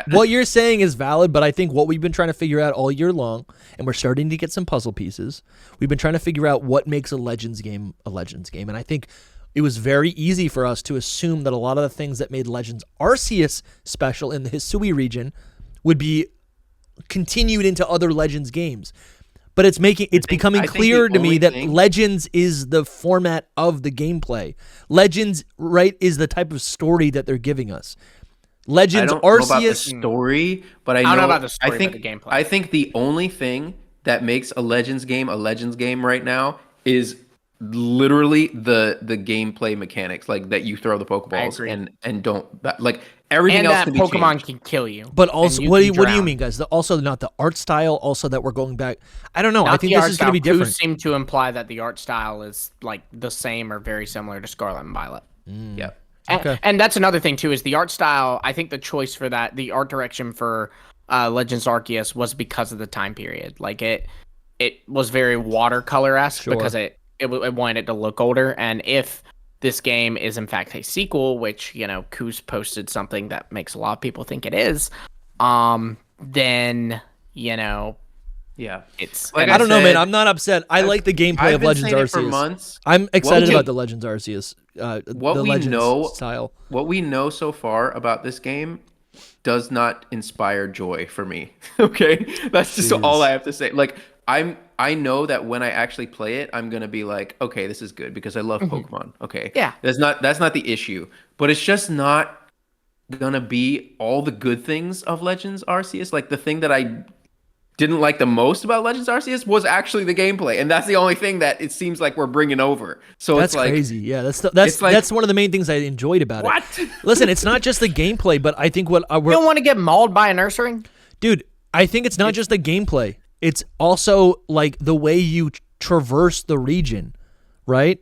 A: What you're saying is valid, but I think what we've been trying to figure out all year long, and we're starting to get some puzzle pieces. We've been trying to figure out what makes a Legends game, and I think it was very easy for us to assume that a lot of the things that made Legends Arceus special in the Hisui region would be continued into other Legends games. But it's becoming clearer to me that Legends is the format of the gameplay. Legends, right, is the type of story that they're giving us. Legends Arceus.
C: I don't know about the story, but I know
B: about the story,
C: but
B: the gameplay.
C: I think the only thing that makes a Legends game right now is literally the gameplay mechanics, like that you throw the Pokeballs and don't like everything else can be
B: Pokemon
C: changed.
B: can kill you.
A: But also, what do you mean, guys? Also, not the art style. Also, that we're going back. I don't know. I think this is going to be different.
B: You seem to imply that the art style is like the same or very similar to Scarlet and Violet.
C: Yeah.
A: Okay.
B: And that's another thing too, is the art style. I think the choice for that, the art direction for Legends Arceus was because of the time period. Like it was very watercolor-esque because it wanted it to look older. And if this game is in fact a sequel, which, Koos posted something that makes a lot of people think it is, then,
C: Yeah,
B: It's
C: like
A: I don't know, man.
C: said,
A: I'm not upset. I like the gameplay
C: I've
A: of
C: been
A: Legends
C: saying it for
A: Arceus.
C: months.
A: I'm excited
C: we-
A: about the Legends Arceus.
C: What
A: the
C: we
A: Legends
C: know,
A: style.
C: what we know so far about this game does not inspire joy for me. Okay, that's just all
A: Jeez.
C: I have to say. Like I know that when I actually play it, I'm gonna be like, okay, this is good because I love Pokemon. Okay,
B: Yeah.
C: that's not the issue, but it's just not gonna be all the good things of Legends Arceus. Like the thing that I didn't like the most about Legends Arceus was actually the gameplay, and that's the only thing that it seems like we're bringing over. So
A: That's
C: it's like
A: crazy. Yeah, that's
C: it's like-
A: that's one of the main things I enjoyed about
B: What?
A: it. Listen, it's not just the gameplay, but I think what
B: You don't want to get mauled by a nursery?
A: dude, I think it's not just the gameplay. It's also like the way you traverse the region, right?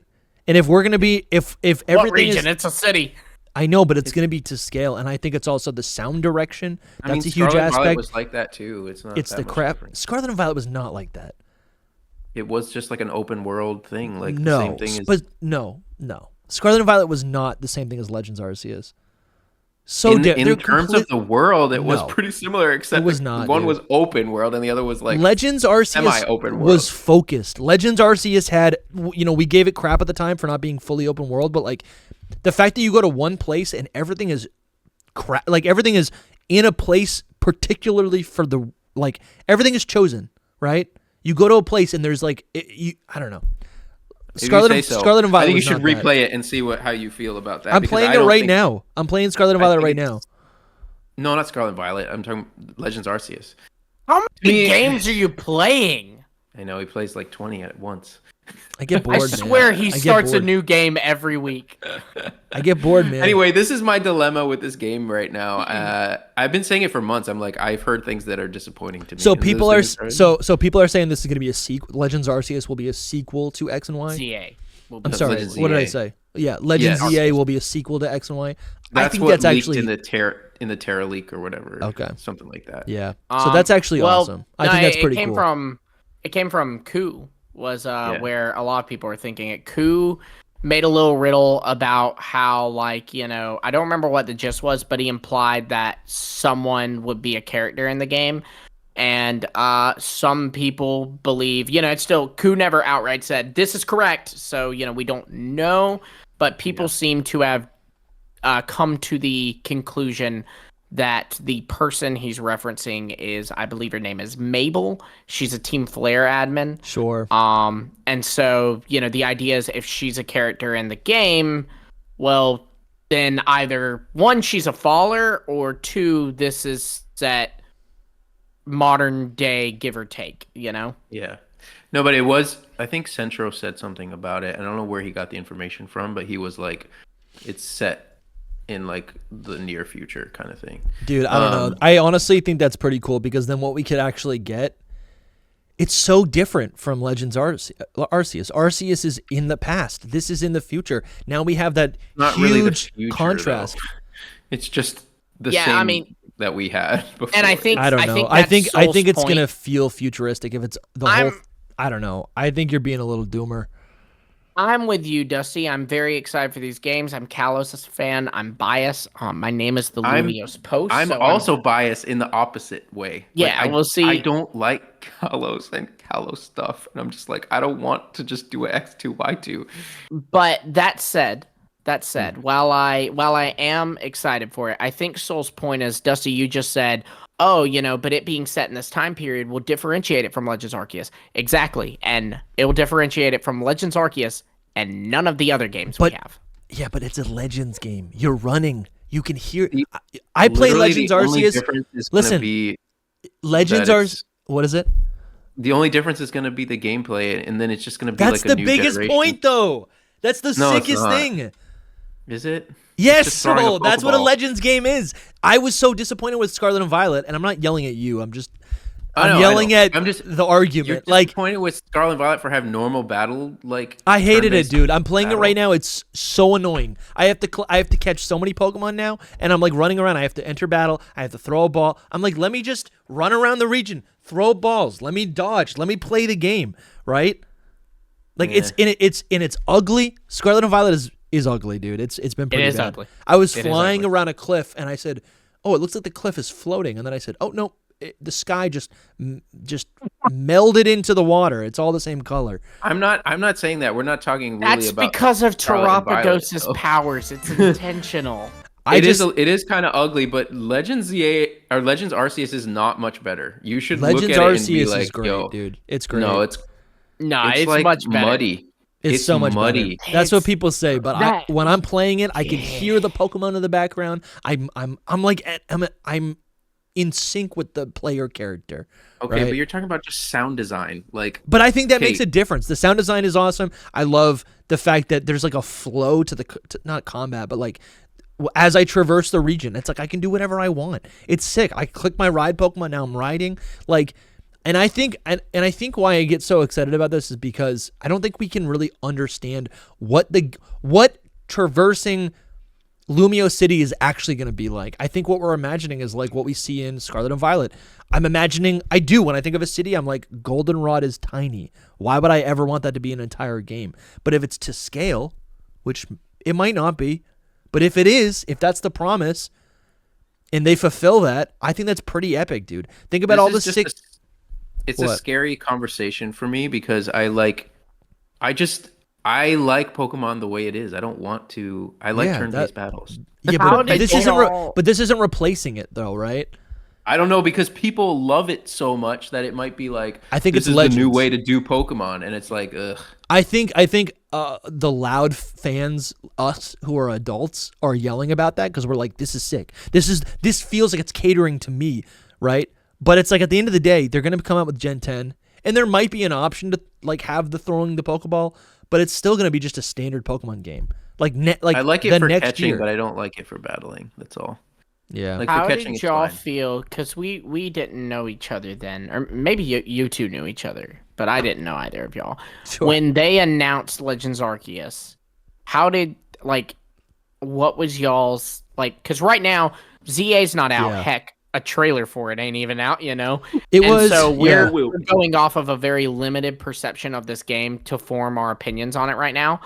A: And if we're gonna be if everything
B: What region?
A: is,
B: It's a city.
A: I know, but it's gonna be to scale, and I think it's also the sound direction. That's
C: I mean,
A: a huge
C: Scarlet Violet
A: aspect.
C: was like that too. It's not.
A: It's
C: that
A: the
C: much
A: crap.
C: different.
A: Scarlet and Violet was not like that.
C: It was just like an open world thing, like the
A: No,
C: same thing as.
A: but no. Scarlet and Violet was not the same thing as Legends Arceus. So
C: in
A: they're
C: terms of the world, it was
A: No.
C: pretty similar, except
A: It was not,
C: one
A: dude.
C: was open world and the other was like
A: Legends Arceus
C: semi-open world.
A: was focused. Legends Arceus had, we gave it crap at the time for not being fully open world, but like the fact that you go to one place and everything is crap, like everything is in a place particularly for the, like everything is chosen, right? You go to a place and there's like, I don't know.
C: If you
A: Scarlet
C: say
A: and,
C: so.
A: Scarlet and Violet
C: I think you
A: was
C: should
A: not that.
C: replay it and see how you feel about that.
A: I'm
C: because
A: playing
C: I
A: it
C: don't
A: right
C: think-
A: now. I'm playing Scarlet and Violet
C: think
A: right
C: it's-
A: now.
C: No, not Scarlet and Violet. I'm talking Legends Arceus.
B: How many
C: Me-
B: games are you playing?
C: I know he plays like 20 at once.
A: I get bored,
B: I
A: man.
B: swear he
A: I get
B: starts a
A: bored.
B: new game every week.
A: I get bored, man.
C: Anyway, this is my dilemma with this game right now. I've been saying it for months. I'm like, I've heard things that are disappointing to me.
A: So
C: and
A: people
C: those
A: are
C: things
A: so people are saying this is going to be a sequel. Legends Arceus will be a sequel to X and Y.
B: CA.
A: I'm sorry.
C: Legends
A: What did I
C: ZA.
A: say? Yeah, Legends
C: Yes.
A: ZA will be a sequel to X and Y.
C: That's
A: I think
C: what
A: that's
C: leaked
A: actually
C: in the Terra leak or whatever.
A: Okay.
C: Something like that.
A: yeah. So that's actually awesome. I think that's pretty cool.
B: It came from Ku was where a lot of people are thinking it. Ku made a little riddle about how like, I don't remember what the gist was, but he implied that someone would be a character in the game. And some people believe, it's still, Ku never outright said, this is correct. So, we don't know. But people seem to have come to the conclusion that the person he's referencing is, I believe her name is Mabel. She's a Team Flare admin.
A: Sure.
B: And so, the idea is if she's a character in the game, well, then either one, she's a faller, or two, this is set modern day, give or take,
C: Yeah. No, but it was, I think Centro said something about it. I don't know where he got the information from, but he was like, it's set in like the near future kind of thing.
A: Dude, I don't know. I honestly think that's pretty cool because then what we could actually get, it's so different from Legends Arceus. Arceus is in the past. This is in the future. Now we have that
C: Not
A: huge
C: really the future,
A: contrast.
C: though. It's just the
B: Yeah,
C: same
B: I mean-
C: that we had before.
B: And I think
A: I don't know. I think it's gonna feel futuristic if it's the whole. I don't know. I think you're being a little doomer.
B: I'm with you, Dusty. I'm very excited for these games. I'm Kalos' fan. I'm biased. My name is the LumiosePost.
C: I'm
B: so
C: also biased in the opposite way.
B: Yeah, we'll see.
C: I don't like Kalos and Kalos stuff, and I'm just like, I don't want to just do an X2 Y2.
B: But that said, while I am excited for it, I think Soul's point is, Dusty, you just said, oh, but it being set in this time period will differentiate it from Legends Arceus. Exactly. And it will differentiate it from Legends Arceus and none of the other games we have.
A: Yeah, but it's a Legends game. You're running. You can hear. I play Legends Arceus. Listen, Legends Arceus. What is it?
C: The only difference is going to be the gameplay, and then it's just going to be
A: That's
C: like a
A: the
C: new
A: biggest
C: generation.
A: point, though. That's the
C: No, it's
A: sickest
C: not.
A: thing.
C: Is it?
A: Yes,
C: just throwing a
A: Soul. That's what a
C: Pokeball.
A: Legends game is. I was so disappointed with Scarlet and Violet, and I'm not yelling at you. I'm
C: I know.
A: yelling at
C: I'm just
A: the argument.
C: You're
A: Like,
C: disappointed with Scarlet and Violet for having normal battle, like
A: I hated it,
C: turn-based
A: dude. I'm playing it
C: battle?
A: right now. It's so annoying. I have to catch so many Pokemon now, and I'm like running around. I have to enter battle. I have to throw a ball. I'm like, let me just run around the region, throw balls. Let me dodge. Let me play the game, right? Like
C: Yeah.
A: it's ugly. Scarlet and Violet is ugly, dude. It's been pretty bad.
B: ugly.
A: I was
C: It is
A: flying
C: ugly.
A: around a cliff, and I said, "Oh, it looks like the cliff is floating." And then I said, "Oh no, the sky just melded into the water. It's all the same color.
C: I'm not saying that. We're not talking really
B: That's
C: about
B: because of
C: Scarlet and Violet,
B: Terapagos'
C: though.
B: powers. It's intentional.
C: It is kind of ugly, but Legends ZA or Legends Arceus is not much better. You should
A: Legends
C: look at it and be
A: Arceus
C: like,
A: is great,
C: yo,
A: dude. It's great.
C: no,
B: It's
C: like
B: much better.
C: muddy.
A: It's so much
C: muddy.
A: better. That's what people say, but when I'm playing it, I can
B: Yeah.
A: hear the Pokemon in the background. I'm in sync with the player character.
C: Okay,
A: right?
C: but you're talking about just sound design, like.
A: But I think that
C: Okay.
A: makes a difference. The sound design is awesome. I love the fact that there's like a flow to not combat, but like as I traverse the region, it's like I can do whatever I want. It's sick. I click my ride Pokemon, now I'm riding. Like, and I think why I get so excited about this is because I don't think we can really understand what traversing Lumio City is actually going to be like. I think what we're imagining is like what we see in Scarlet and Violet. When I think of a city, I'm like, Goldenrod is tiny. Why would I ever want that to be an entire game? But if it's to scale, which it might not be, but if it is, if that's the promise, and they fulfill that, I think that's pretty epic, dude. Think about all the six.
C: It's a scary conversation for me because I like Pokemon the way it is. I don't want to. I like turn-based battles.
A: Yeah, but this isn't replacing it though, right?
C: I don't know because people love it so much that it might be like
A: I think
C: this
A: it's
C: is
A: Legends.
C: the new way to do Pokemon, and it's like ugh.
A: I think the loud fans, us who are adults, are yelling about that because we're like, this is sick. This feels like it's catering to me, right? But it's like at the end of the day, they're gonna come out with Gen 10, and there might be an option to like have the throwing the Pokeball, but it's still gonna be just a standard Pokemon game. Like
C: I like it for
A: next
C: catching,
A: year.
C: but I don't like it for battling. That's all.
A: Yeah.
C: Like for
B: How
C: catching,
B: did
C: it's
B: y'all
C: fine.
B: feel? Because we didn't know each other then, or maybe you two knew each other, but I didn't know either of y'all.
A: Sure.
B: When they announced Legends Arceus, how did what was y'all's like? Because right now ZA's not out.
A: Yeah.
B: Heck, a trailer for it ain't even out. You know.
A: It
B: And
A: was.
B: so
A: yeah.
B: we're going off of a very limited perception of this game to form our opinions on it right now.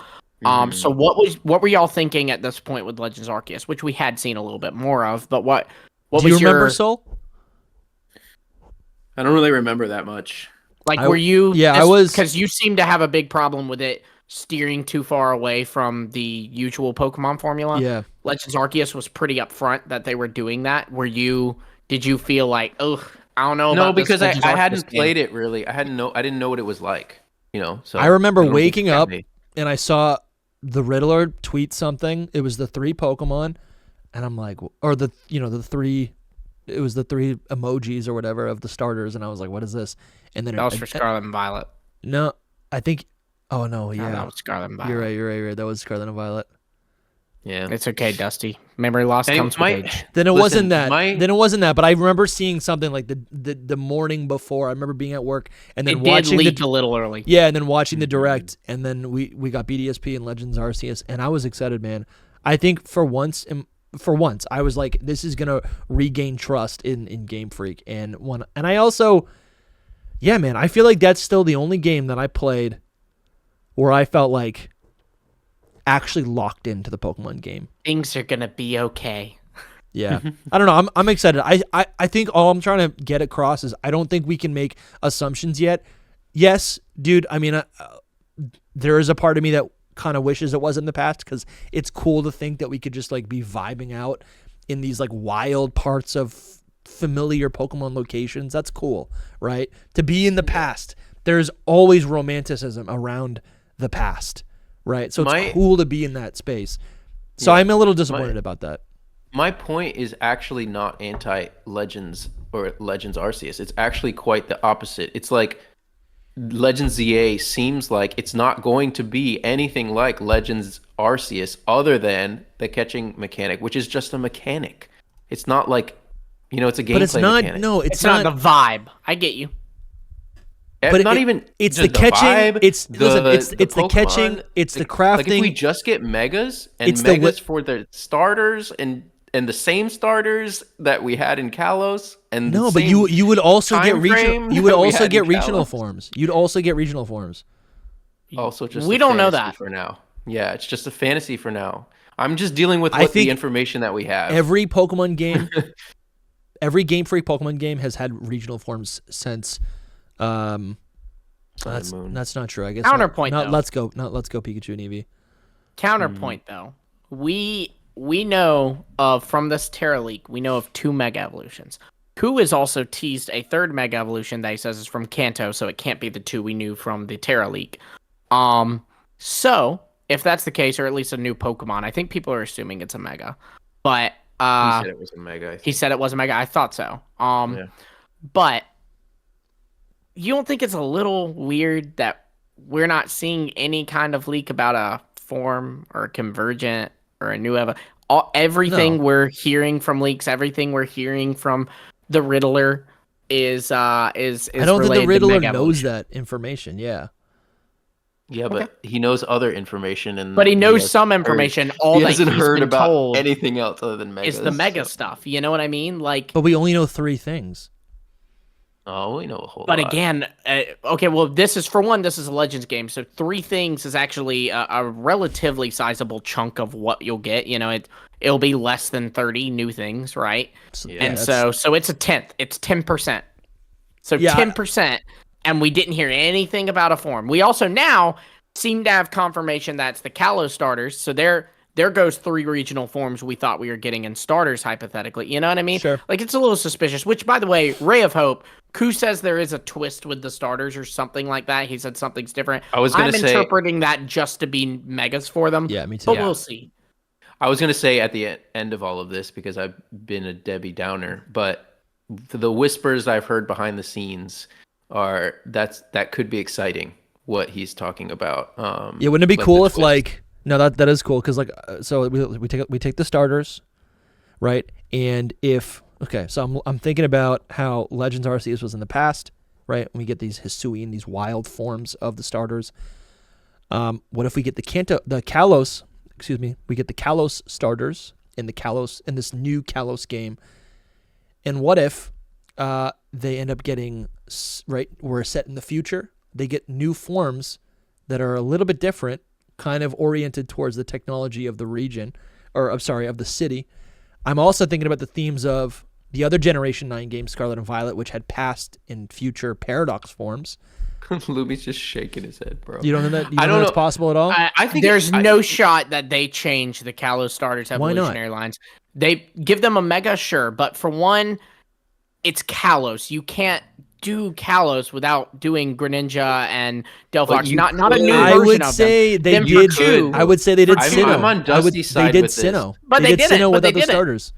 B: So what were y'all thinking at this point with Legends Arceus, which we had seen a little bit more of, but what
A: Do
B: was
A: you remember
B: your
A: Soul?
C: I don't really remember that much.
B: were you?
A: Yeah, I was
B: because you seem to have a big problem with it steering too far away from the usual Pokemon formula.
A: Yeah.
B: Legends Arceus was pretty upfront that they were doing that. Did you feel like, ugh, I don't know?
C: No,
B: about
C: because
B: this
C: I
B: Legends Arceus
C: hadn't
B: game.
C: played it really. I didn't know what it was like. You know. So
A: I remember
C: don't think
A: waking
C: it
A: up
C: me.
A: and I saw the Riddler tweet something. It was the 3 Pokemon, and I'm like, or the three. It was the 3 emojis or whatever of the starters, and I was like, "What is this?" And then
B: That was for Scarlet and Violet.
A: No, I think. Oh no, yeah,
B: No, that was Scarlet and Violet.
A: You're right. That was Scarlet and Violet.
C: Yeah.
B: It's okay, Dusty. Memory loss comes with age.
A: Then it wasn't that.
C: my-
A: Then it wasn't that. But I remember seeing something like the morning before. I remember being at work and then
B: It did
A: watching
B: leak a little early.
A: Yeah, and then watching the direct, and then we got BDSP and Legends Arceus, and I was excited, man. I think for once, I was like, this is gonna regain trust in Game Freak, and I also, yeah, man, I feel like that's still the only game that I played where I felt like actually locked into the Pokemon game.
B: Things are gonna be okay.
A: Yeah. I don't know. I'm excited. I think all I'm trying to get across is I don't think we can make assumptions yet. Yes, dude, I mean, there is a part of me that kind of wishes it was in the past because it's cool to think that we could just like be vibing out in these like wild parts of familiar Pokemon locations. That's cool, right? To be in the past. There's always romanticism around the past, right? So it's cool to be in that space. So I'm a little disappointed about that.
C: My point is actually not anti-Legends or Legends Arceus. It's actually quite the opposite. It's like Legends ZA seems like it's not going to be anything like Legends Arceus other than the catching mechanic, which is just a mechanic. It's not like, it's a gameplay
A: But it's not.
C: mechanic.
A: No,
B: It's not the vibe. I get you.
A: But
C: not even.
A: It's
C: just
A: the catching.
C: vibe,
A: It's the
C: Pokemon,
A: catching. It's the crafting.
C: Like if we just get megas and
A: It's
C: megas for the starters and the same starters that we had in Kalos and
A: No,
C: the
A: but
C: same
A: you would also get
C: time
A: regional.
C: frame
A: You would
C: that we
A: also
C: had
A: get
C: in
A: regional
C: Kalos.
A: forms. You'd also get regional forms.
C: Also, just
B: We
C: a
B: don't know
C: fantasy
B: that.
C: for now. Yeah, it's just a fantasy for now. I'm just dealing with
A: I think
C: the information that we have.
A: Every Pokemon game, every Game Freak Pokemon game has had regional forms since. That's not true. I guess
B: Counterpoint,
A: not
B: though.
A: Let's Go Pikachu and Eevee.
B: Counterpoint, though. We know of, from this Terra leak, we know of 2 Mega Evolutions. Ku has also teased a 3rd Mega Evolution that he says is from Kanto, so it can't be the 2 we knew from the Terra leak. So, if that's the case, or at least a new Pokemon, I think people are assuming it's a Mega. But
C: He said it was a Mega. I think.
B: he said it was a Mega. I thought so.
C: Yeah.
B: But you don't think it's a little weird that we're not seeing any kind of leak about a form or a convergent or a new everything
A: No.
B: we're hearing from leaks, everything we're hearing from the Riddler is
A: I don't think the
B: related to
A: Riddler
B: Mega
A: knows
B: Evolution.
A: that information. Yeah.
C: Yeah, but he knows other information, and
B: But he knows
C: has
B: some
C: heard-
B: information. All
C: he
B: that
C: hasn't
B: he's
C: heard
B: been
C: about
B: told
C: anything else other than Megas.
B: is the Mega stuff. You know what I mean? Like,
A: But we only know 3 things.
C: Oh, we know a whole
B: but
C: lot.
B: again, okay, well, this is a Legends game, so 3 things is actually a relatively sizable chunk of what you'll get. You know, it'll be less than 30 new things, right?
C: Yeah,
B: And
A: that's-
B: so it's a tenth. It's 10%. So
A: Yeah,
B: 10%, and we didn't hear anything about a form. We also now seem to have confirmation that's the Kalos starters. So there goes 3 regional forms we thought we were getting in starters, hypothetically. You know what I mean?
A: Sure.
B: Like, it's a little suspicious, which, by the way, Ray of Hope, Ku says there is a twist with the starters or something like that. He said something's different.
C: I was gonna say-
B: interpreting that just to be Megas for them.
A: Yeah, me too.
B: But
A: Yeah.
B: we'll see.
C: I was going to say at the end of all of this, because I've been a Debbie Downer, but the whispers I've heard behind the scenes are that could be exciting, what he's talking about.
A: Yeah, wouldn't it be
C: like
A: cool
C: the
A: if
C: twist.
A: like no that is cool because like so we take the starters, right? And if okay, so I'm thinking about how Legends Arceus was in the past, right? And we get these Hisuian, these wild forms of the starters. What if we get we get the Kalos starters in this new Kalos game? And what if they end up getting right? We're set in the future. They get new forms that are a little bit different, kind of oriented towards the technology of the region, or I'm sorry, of the city. I'm also thinking about the themes of the other Generation 9 game, Scarlet and Violet, which had past and future Paradox forms.
C: Luby's just shaking his head, bro.
A: You don't think that? You
C: I
A: don't
C: don't
A: think that's
C: know.
A: possible at all?
C: I think
B: There's no shot that they change the Kalos starters
A: Why not?
B: evolutionary lines. They give them a Mega, sure, but for one, it's Kalos. You can't do Kalos without doing Greninja and Delphox.
C: you
B: Not a new
C: could.
A: I
B: version
A: would
B: of
A: say
B: them.
A: they
B: Then for
A: did.
B: two-
A: I would say they did
C: I'm
A: Sinnoh.
C: on Dusty's side
A: They did
C: with this.
A: Sinnoh.
B: But they
A: did
B: didn't,
A: Sinnoh
B: but they
A: without the
B: didn't.
A: starters.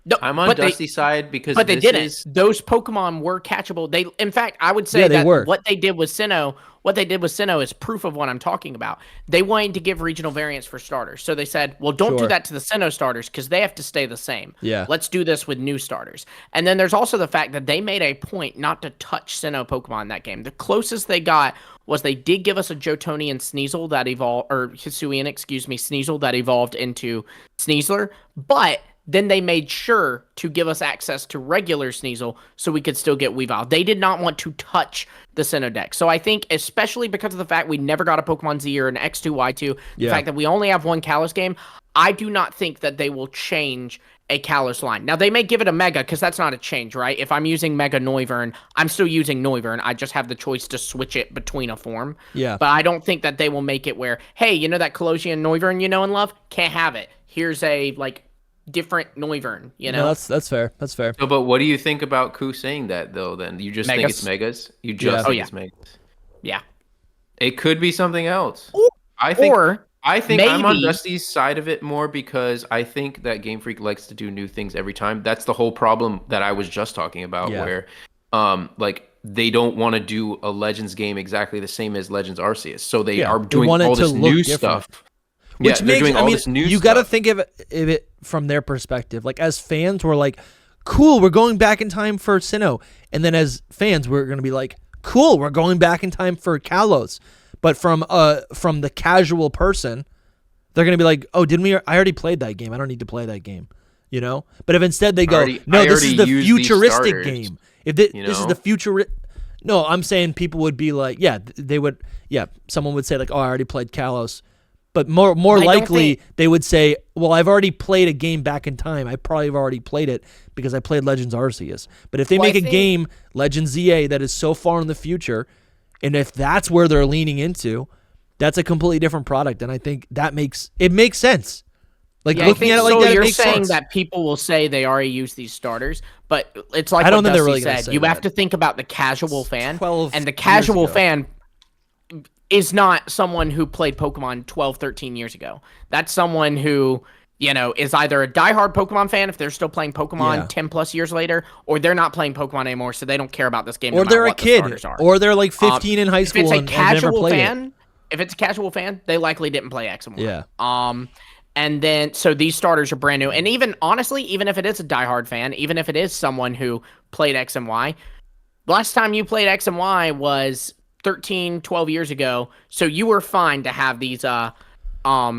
B: No,
C: I'm on
B: but they-
C: Dusty's side because
B: But they
C: this
B: didn't.
C: is
B: Those Pokemon were catchable. They, in fact, I would say
A: Yeah, they
B: that
A: were.
B: what they did with Sinnoh is proof of what I'm talking about. They wanted to give regional variants for starters, so they said, "Well, don't do
A: Sure.
B: that to the Sinnoh starters because they have to stay the same.
A: Yeah.
B: Let's do this with new starters." And then there's also the fact that they made a point not to touch Sinnoh Pokemon in that game. The closest they got was they did give us a Jotonian Sneasel that evolved, or Hisuian, Sneasel that evolved into Sneasler, but then they made sure to give us access to regular Sneasel so we could still get Weavile. They did not want to touch the Sinnoh deck. So I think, especially because of the fact we never got a Pokemon Z or an X2, Y2, the
A: Yeah.
B: fact that we only have one Kalos game, I do not think that they will change a Kalos line. Now, they may give it a Mega, because that's not a change, right? If I'm using Mega Noivern, I'm still using Noivern. I just have the choice to switch it between a form.
A: Yeah.
B: But I don't think that they will make it where, hey, you know that Colosian Noivern you know and love? Can't have it. Here's a, like, different Noivern, you know?
A: No, that's fair. That's fair.
C: No, but what do you think about Ku saying that though? Then you just think
B: Megas.
C: it's Megas? You
A: Yeah.
C: just
A: Oh,
C: think
B: yeah.
C: it's Megas?
B: Yeah.
C: It could be something else.
B: Or-
C: I think
B: or
C: I'm on
B: maybe-
C: Dusty's side of it more because I think that Game Freak likes to do new things every time. That's the whole problem that I was just talking about,
A: Yeah.
C: where like they don't want to do a Legends game exactly the same as Legends Arceus, so they
A: Yeah,
C: are
A: they
C: doing
A: want it
C: all
A: to
C: this
A: look
C: new
A: different.
C: stuff.
A: Which
C: they're
A: makes,
C: doing
A: I
C: all
A: mean,
C: this new
A: you got to
C: stuff.
A: think of it from their perspective. Like, as fans, we're like, cool, we're going back in time for Sinnoh. And then as fans, we're going to be like, cool, we're going back in time for Kalos. But from the casual person, they're going to be like, oh, I already played that game. I don't need to play that game, you know? But if instead they go, no,
C: I
A: this is
C: already
A: the
C: used these
A: futuristic
C: starters,
A: game. If this
C: you
A: is
C: know?
A: the future, no, I'm saying people would be like, yeah, they would, yeah, someone would say like, oh, I already played Kalos. But more
B: don't
A: likely,
B: think-
A: they would say, well, I've already played a game back in time. I probably have already played it because I played Legends Arceus. But if they
B: Well,
A: make
B: I
A: a
B: think-
A: game, Legends ZA, that is so far in the future, and if that's where they're leaning into, that's a completely different product. And I think that makes sense. Like,
B: Yeah,
A: looking at it like
B: so
A: that, it
B: you're
A: makes
B: saying
A: sense.
B: that people will say they already use these starters, but it's like
A: I don't
B: what
A: think they're
B: Dusty
A: really gonna
B: said.
A: say
B: You have
A: that.
B: to think about the casual fan,
A: 12
B: and the
A: years
B: casual
A: ago.
B: fan is not someone who played Pokemon 12, 13 years ago. That's someone who, is either a diehard Pokemon fan if they're still playing Pokemon
A: Yeah.
B: 10 plus years later, or they're not playing Pokemon anymore, so they don't care about this game.
A: Or
B: no matter
A: they're a
B: what the
A: kid,
B: starters are.
A: or they're like 15 in high school
B: if it's a
A: and have never
B: casual
A: played it.
B: fan, if it's a casual fan, they likely didn't play X and Y.
A: Yeah.
B: And then so these starters are brand new. And even honestly, even if it is a diehard fan, even if it is someone who played X and Y, last time you played X and Y was 13, 12 years ago. So you were fine to have these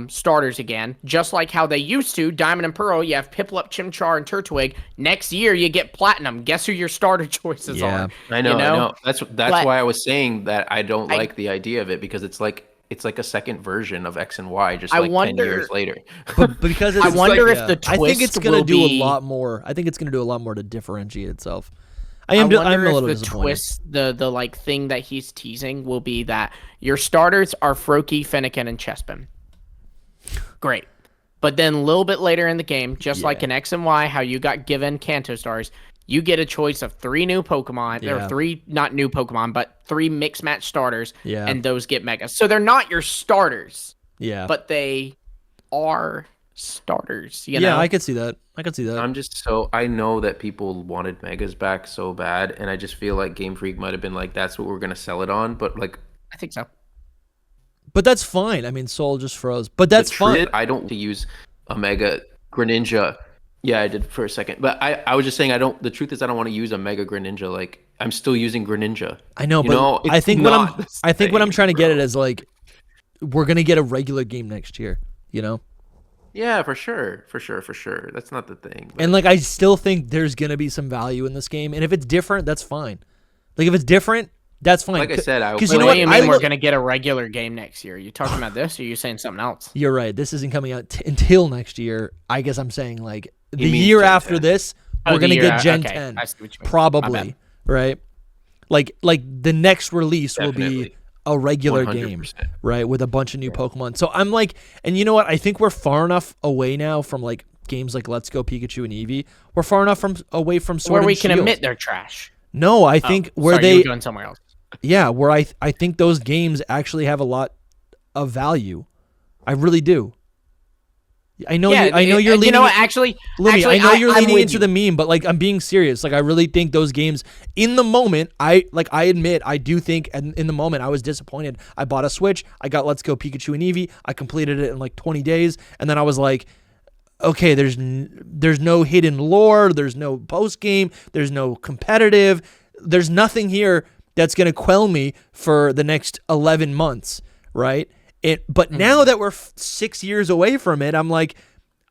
B: starters again, just like how they used to. Diamond and Pearl, you have Piplup, Chimchar, and Turtwig. Next year you get Platinum. Guess who your starter choices are?
C: I know,
B: you know?
C: I know. That's
B: But
C: why I was saying that I don't like the idea of it, because it's like a second version of X and Y, just like 10 years later.
A: But because it's
B: I wonder
A: like,
B: if the
A: I think it's
B: twist
A: gonna
B: will
A: do
B: be-
A: a lot more. I think it's gonna do a lot more to differentiate itself.
B: I
A: I'm
B: wonder
A: a
B: if
A: little
B: the
A: disappointed.
B: twist, the like thing that he's teasing will be that your starters are Froakie, Fennekin, and Chespin. Great. But then a little bit later in the game, just like in X and Y, how you got given Kanto stars, you get a choice of 3 new Pokemon,
A: Yeah.
B: or 3 not new Pokemon, but 3 mix match starters,
A: Yeah.
B: and those get megas. So they're not your starters,
A: Yeah.
B: but they are starters. You
A: yeah,
B: know?
A: I could see that.
C: I know that people wanted Megas back so bad, and I just feel like Game Freak might have been like, that's what we're gonna sell it on. But like,
B: I think so.
A: But that's fine. I mean, Soul just froze. But that's fine.
C: I don't use a Mega Greninja. Yeah, I did for a second, but I was just saying the truth is I don't want to use a Mega Greninja. Like, I'm still using Greninja.
A: I know,
C: You
A: but
C: know,
A: I
C: it's
A: think
C: not the
A: what I'm
C: same,
A: trying to get
C: bro.
A: at is like, we're gonna get a regular game next year. You know.
C: Yeah, for sure. That's not the thing. But
A: And like, I still think there's gonna be some value in this game, and if it's different, that's fine. Like, if it's different, that's fine.
C: like I said,
A: because
B: What
A: you know
B: do
A: what,
B: you
A: I
B: mean we're
A: look-
B: going to get a regular game next year? Are you talking about this, or are you saying something else?
A: You're right. This isn't coming out until next year. I guess I'm saying like the
C: means
A: year
C: Gen
A: after
C: 10.
A: this,
B: Oh,
A: we're
B: the
A: gonna
B: year
A: get Gen
B: okay.
A: 10,
B: I see what you mean. My
A: probably,
B: bad.
A: right? Like the next release will be
C: Definitely.
A: a regular game,
C: 100%.
A: right, with a bunch of new Pokemon. So I'm like, and you know what? I think we're far enough away now from like games like Let's Go Pikachu and Eevee. We're far enough away from Sword
B: Where
A: and
B: we can
A: Shield.
B: admit they're trash.
A: No, I think where
B: Sorry, you
A: they,
B: were going somewhere else.
A: yeah, where I think those games actually have a lot of value. I really do. I know
B: Yeah,
A: I know you're leaning.
B: You know what? Actually,
A: Louis, I know you're
B: I'm
A: leaning
B: with
A: into
B: you.
A: the meme, but like, I'm being serious. Like, I really think those games in the moment, I admit, I do think in the moment I was disappointed. I bought a Switch, I got Let's Go Pikachu and Eevee, I completed it in like 20 days, and then I was like, okay, there's no hidden lore, there's no post game, there's no competitive, there's nothing here that's gonna quell me for the next 11 months, right? But now that we're 6 years away from it, I'm like,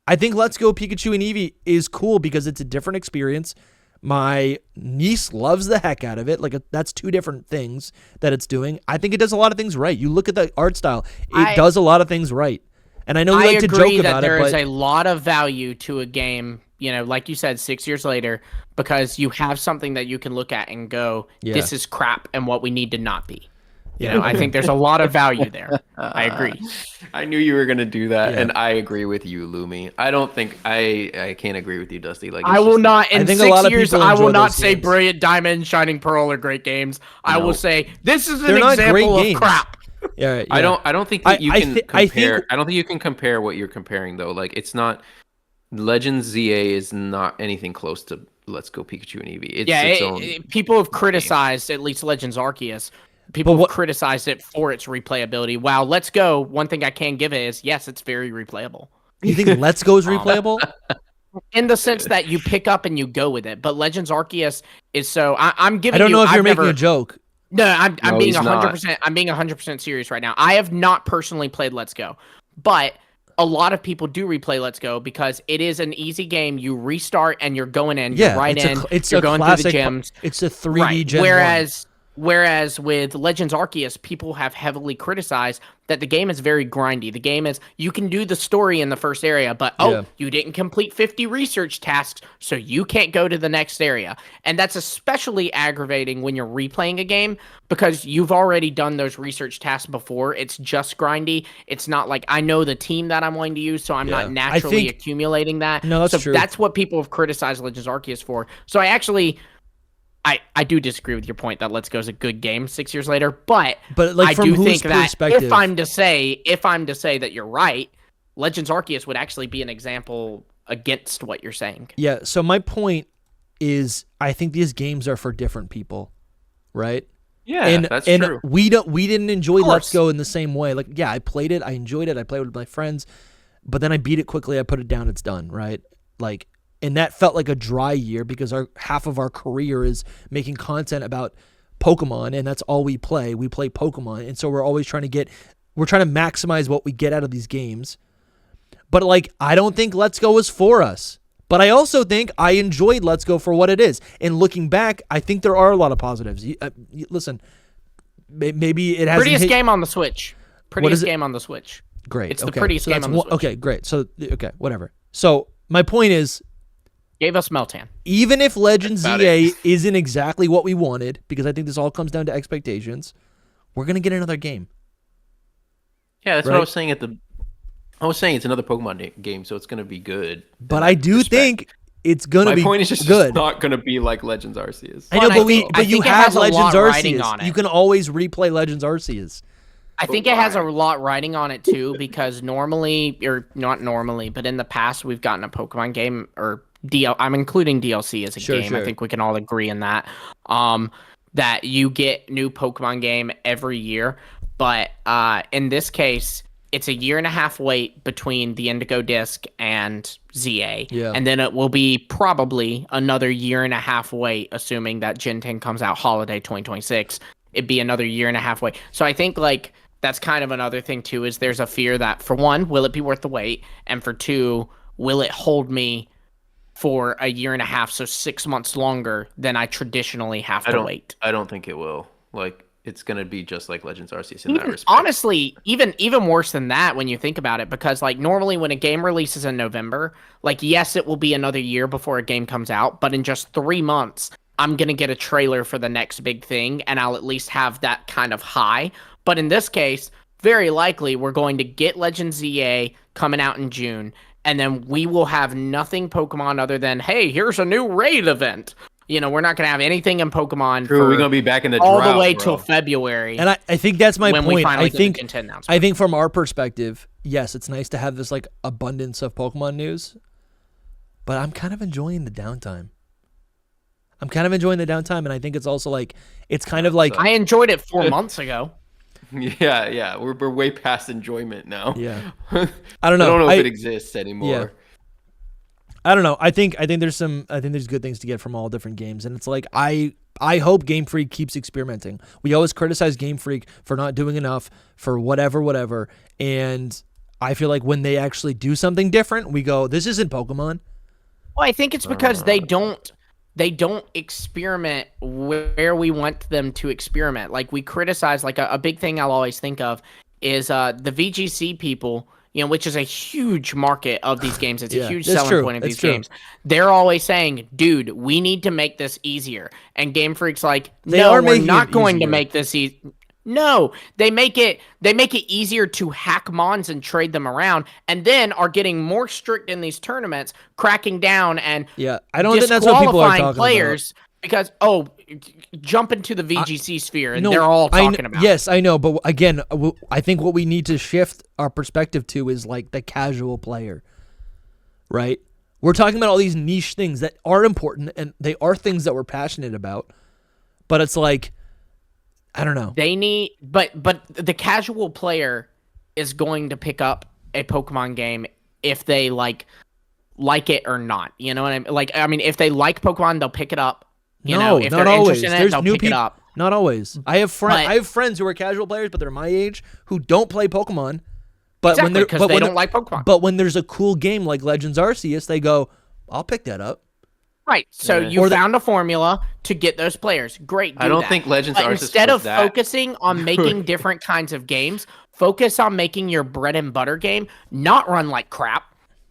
A: I think Let's Go Pikachu and Eevee is cool because it's a different experience. My niece loves the heck out of it. Like, that's 2 different things that it's doing. I think it does a lot of things right. You look at the art style; it does a lot of things right. And I know we like to joke about
B: there
A: it,
B: is
A: but
B: a lot of value to a game. You know, like you said, 6 years later, because you have something that you can look at and go,
A: Yeah.
B: "This is crap," and what we need to not be. You know, I think there's a lot of value there. I agree.
C: I knew you were gonna do that,
A: Yeah.
C: and I agree with you, Lumi. I don't think I can't agree with you, Dusty. Like,
B: I
C: it's
B: will
C: just-
B: not. In
A: think a
B: 6
A: lot of
B: years,
A: people
B: I will
A: enjoy
B: not
A: those
B: say
A: games.
B: Brilliant Diamond, Shining Pearl are great games. I
C: No.
B: will say this is
A: They're
B: an
A: not great
B: example of
A: games.
B: crap.
A: yeah,
C: I don't think that you
A: I
C: can
A: thi- I
C: compare.
A: think-
C: I don't think you can compare what you're comparing though. Like, it's not Legends ZA is not anything close to Let's Go Pikachu and Eevee. It's
B: Yeah,
C: its own.
B: people have criticized at least Legends Arceus. People have criticized it for its replayability. Wow, Let's Go. One thing I can give it is yes, it's very replayable
A: You think Let's Go is replayable?
B: in the sense that you pick up and you go with it. But Legends Arceus is so. I'm giving.
A: I don't
B: you,
A: know if
B: I've
A: you're making
B: never,
A: a joke.
B: No, I'm
C: No,
B: being
C: he's not.
B: 100%. I'm being 100% serious right now. I have not personally played Let's Go, but a lot of people do replay Let's Go because it is an easy game. You restart and you're going in.
A: Yeah,
B: you're right
A: it's
B: in.
A: it's
B: you're
A: a
B: going
A: classic.
B: through the gyms.
A: It's a 3D
B: Right.
A: Gen 1.
B: Whereas Whereas with Legends Arceus, people have heavily criticized that the game is very grindy. The game is, you can do the story in the first area, but you didn't complete 50 research tasks, so you can't go to the next area. And that's especially aggravating when you're replaying a game because you've already done those research tasks before. It's just grindy. It's not like I know the team that I'm going to use, so I'm not naturally accumulating that.
A: No, that's true.
B: That's what people have criticized Legends Arceus for. So I do disagree with your point that Let's Go is a good game 6 years later, but
A: like
B: I
A: from
B: do
A: whose
B: think that
A: perspective?
B: if I'm to say that you're right, Legends Arceus would actually be an example against what you're saying.
A: Yeah, so my point is I think these games are for different people, right?
C: Yeah, that's true.
A: We didn't enjoy Let's Go in the same way. Like, yeah, I played it, I enjoyed it, I played with my friends, but then I beat it quickly, I put it down, it's done, right? Like, and that felt like a dry year because half of our career is making content about Pokemon, and that's all we play. We play Pokemon, and so we're always trying to maximize what we get out of these games. But like, I don't think Let's Go was for us. But I also think I enjoyed Let's Go for what it is. And looking back, I think there are a lot of positives. Listen, maybe it has
B: prettiest game on the Switch. Prettiest game on the Switch.
A: Great.
B: It's the prettiest game on the Switch.
A: Okay, great. So whatever. So my point is,
B: gave us Meltan.
A: even if Legends ZA isn't exactly what we wanted, because I think this all comes down to expectations, we're gonna get another game.
C: Yeah, that's what I was saying I was saying it's another Pokemon game, so it's gonna be good.
A: But I do think it's gonna be good.
C: My point is just it's not gonna be like Legends Arceus.
A: I know, but you have Legends Arceus. You can always replay Legends Arceus.
B: I think it has a lot riding on it too, because normally, or not normally, but in the past we've gotten a Pokemon game I'm including DLC as a game. Sure. I think we can all agree in that. That you get new Pokemon game every year, but in this case, it's a 1.5 year wait between the Indigo Disc and ZA, and then it will be probably another 1.5 year wait, assuming that Gen 10 comes out holiday 2026. It'd be another 1.5 year wait. So I think like that's kind of another thing too. Is there's a fear that for one, will it be worth the wait, and for two, will it hold me for a 1.5 year, so 6 months longer than I traditionally have to wait.
C: I don't think it will. Like, it's going to be just like Legends Arceus in that respect.
B: Honestly, even worse than that when you think about it, because like normally when a game releases in November, like yes, it will be another year before a game comes out, but in just 3 months, I'm going to get a trailer for the next big thing, and I'll at least have that kind of high. But in this case, very likely we're going to get Legends ZA coming out in June, and then we will have nothing Pokemon other than, hey, here's a new raid event. You know, we're not going to have anything in Pokemon.
C: True, we're going to be back in the
B: all
C: drought,
B: the way till February.
A: And I think that's my point. I think
B: think
A: from our perspective, yes, it's nice to have this like abundance of Pokemon news, but I'm kind of enjoying the downtime. And I think it's also like, it's kind of like...
B: I enjoyed it 4 months ago.
C: Yeah. We're way past enjoyment now.
A: Yeah. I don't know.
C: I don't know if it exists anymore.
A: Yeah. I don't know. I think there's good things to get from all different games, and it's like I hope Game Freak keeps experimenting. We always criticize Game Freak for not doing enough, for whatever, and I feel like when they actually do something different, we go, this isn't Pokemon.
B: Well, I think it's because they don't experiment where we want them to experiment. Like we criticize, like a big thing I'll always think of is the VGC people, you know, which is a huge market of these games. It's a huge selling point of these games. They're always saying, dude, we need to make this easier. And Game Freak's like, no, we're not going to make this easy. No, they make it easier to hack mons and trade them around, and then are getting more strict in these tournaments, cracking down and
A: I don't think that's what people are talking
B: players about. Because jump into the VGC sphere, and they're all talking about.
A: Yes, I know, but again, I think what we need to shift our perspective to is like the casual player, right? We're talking about all these niche things that are important, and they are things that we're passionate about, but it's like, I don't know.
B: They need, but the casual player is going to pick up a Pokemon game if they like it or not. You know what I mean? Like, I mean, if they like Pokemon, they'll pick it up. You know, if they're interested in it, they'll pick it up.
A: Not always. I have friends who are casual players, but they're my age, who don't play Pokemon. But
B: exactly, because they don't like Pokemon.
A: But when there's a cool game like Legends Arceus, they go, I'll pick that up.
B: Right. So
C: Yeah.
B: you found a formula to get those players. Great.
C: I don't think Legends Arceus
B: instead
C: was
B: of
C: that.
B: focusing on making different kinds of games, focus on making your bread and butter game not run like crap.